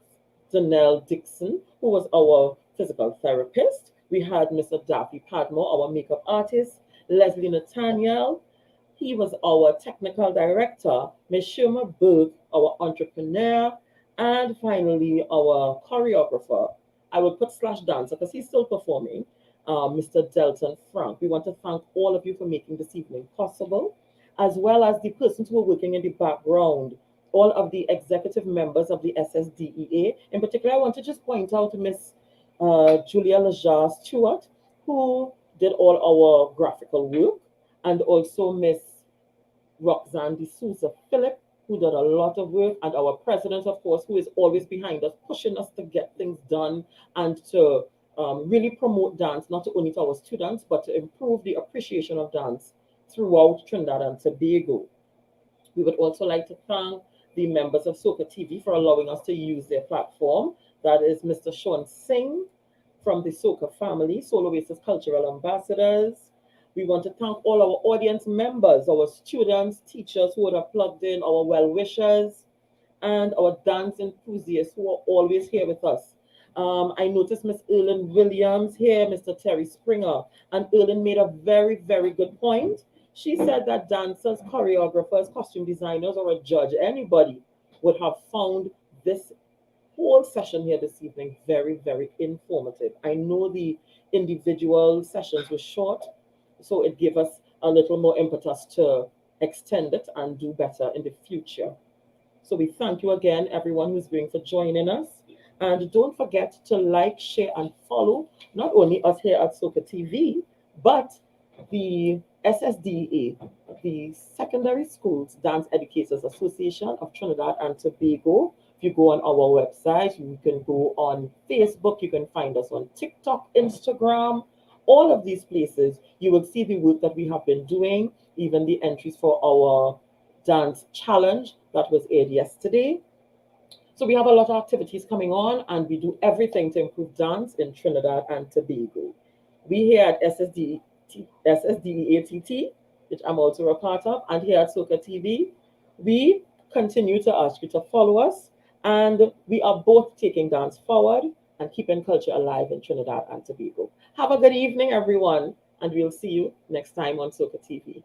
Danelle Dixon, who was our physical therapist. We had Mr. Daffy Padmore, our makeup artist. Leslie Nathaniel, he was our technical director. Ms. Shirma Burke, our entrepreneur. And finally, our choreographer. I will put slash dancer because he's still performing. Mr. Delton Frank. We want to thank all of you for making this evening possible, as well as the persons who are working in the background, all of the executive members of the S.S.D.E.A.T.T. In particular, I want to just point out Miss Julia Lejar Stewart, who did all our graphical work, and also Miss Roxanne D'Souza Philip, who did a lot of work, and our president, of course, who is always behind us, pushing us to get things done and to really promote dance, not only to our students, but to improve the appreciation of dance throughout Trinidad and Tobago. We would also like to thank the members of Soca TV for allowing us to use their platform. That is Mr. Sean Singh from the Soca family, Solo Oasis Cultural Ambassadors. We want to thank all our audience members, our students, teachers who are plugged in, our well-wishers, and our dance enthusiasts who are always here with us. I noticed Miss Erlyn Williams here, Mr. Terry Springer, and Erlyn made a very, very good point. She said that dancers, choreographers, costume designers, or a judge, anybody would have found this whole session here this evening very, very informative. I know the individual sessions were short, so it gave us a little more impetus to extend it and do better in the future. So we thank you again, everyone who's going for joining us. And don't forget to like, share, and follow not only us here at Soca TV, but the S.S.D.E.A.T.T, the Secondary Schools Dance Educators Association of Trinidad and Tobago. If you go on our website, you can go on Facebook, you can find us on TikTok, Instagram, all of these places. You will see the work that we have been doing, even the entries for our dance challenge that was aired yesterday. So we have a lot of activities coming on, and we do everything to improve dance in Trinidad and Tobago. We here at S.S.D.E.A.T.T, which I'm also a part of, and here at Soca TV, we continue to ask you to follow us, and we are both taking dance forward and keeping culture alive in Trinidad and Tobago. Have a good evening, everyone, and we'll see you next time on Soca TV.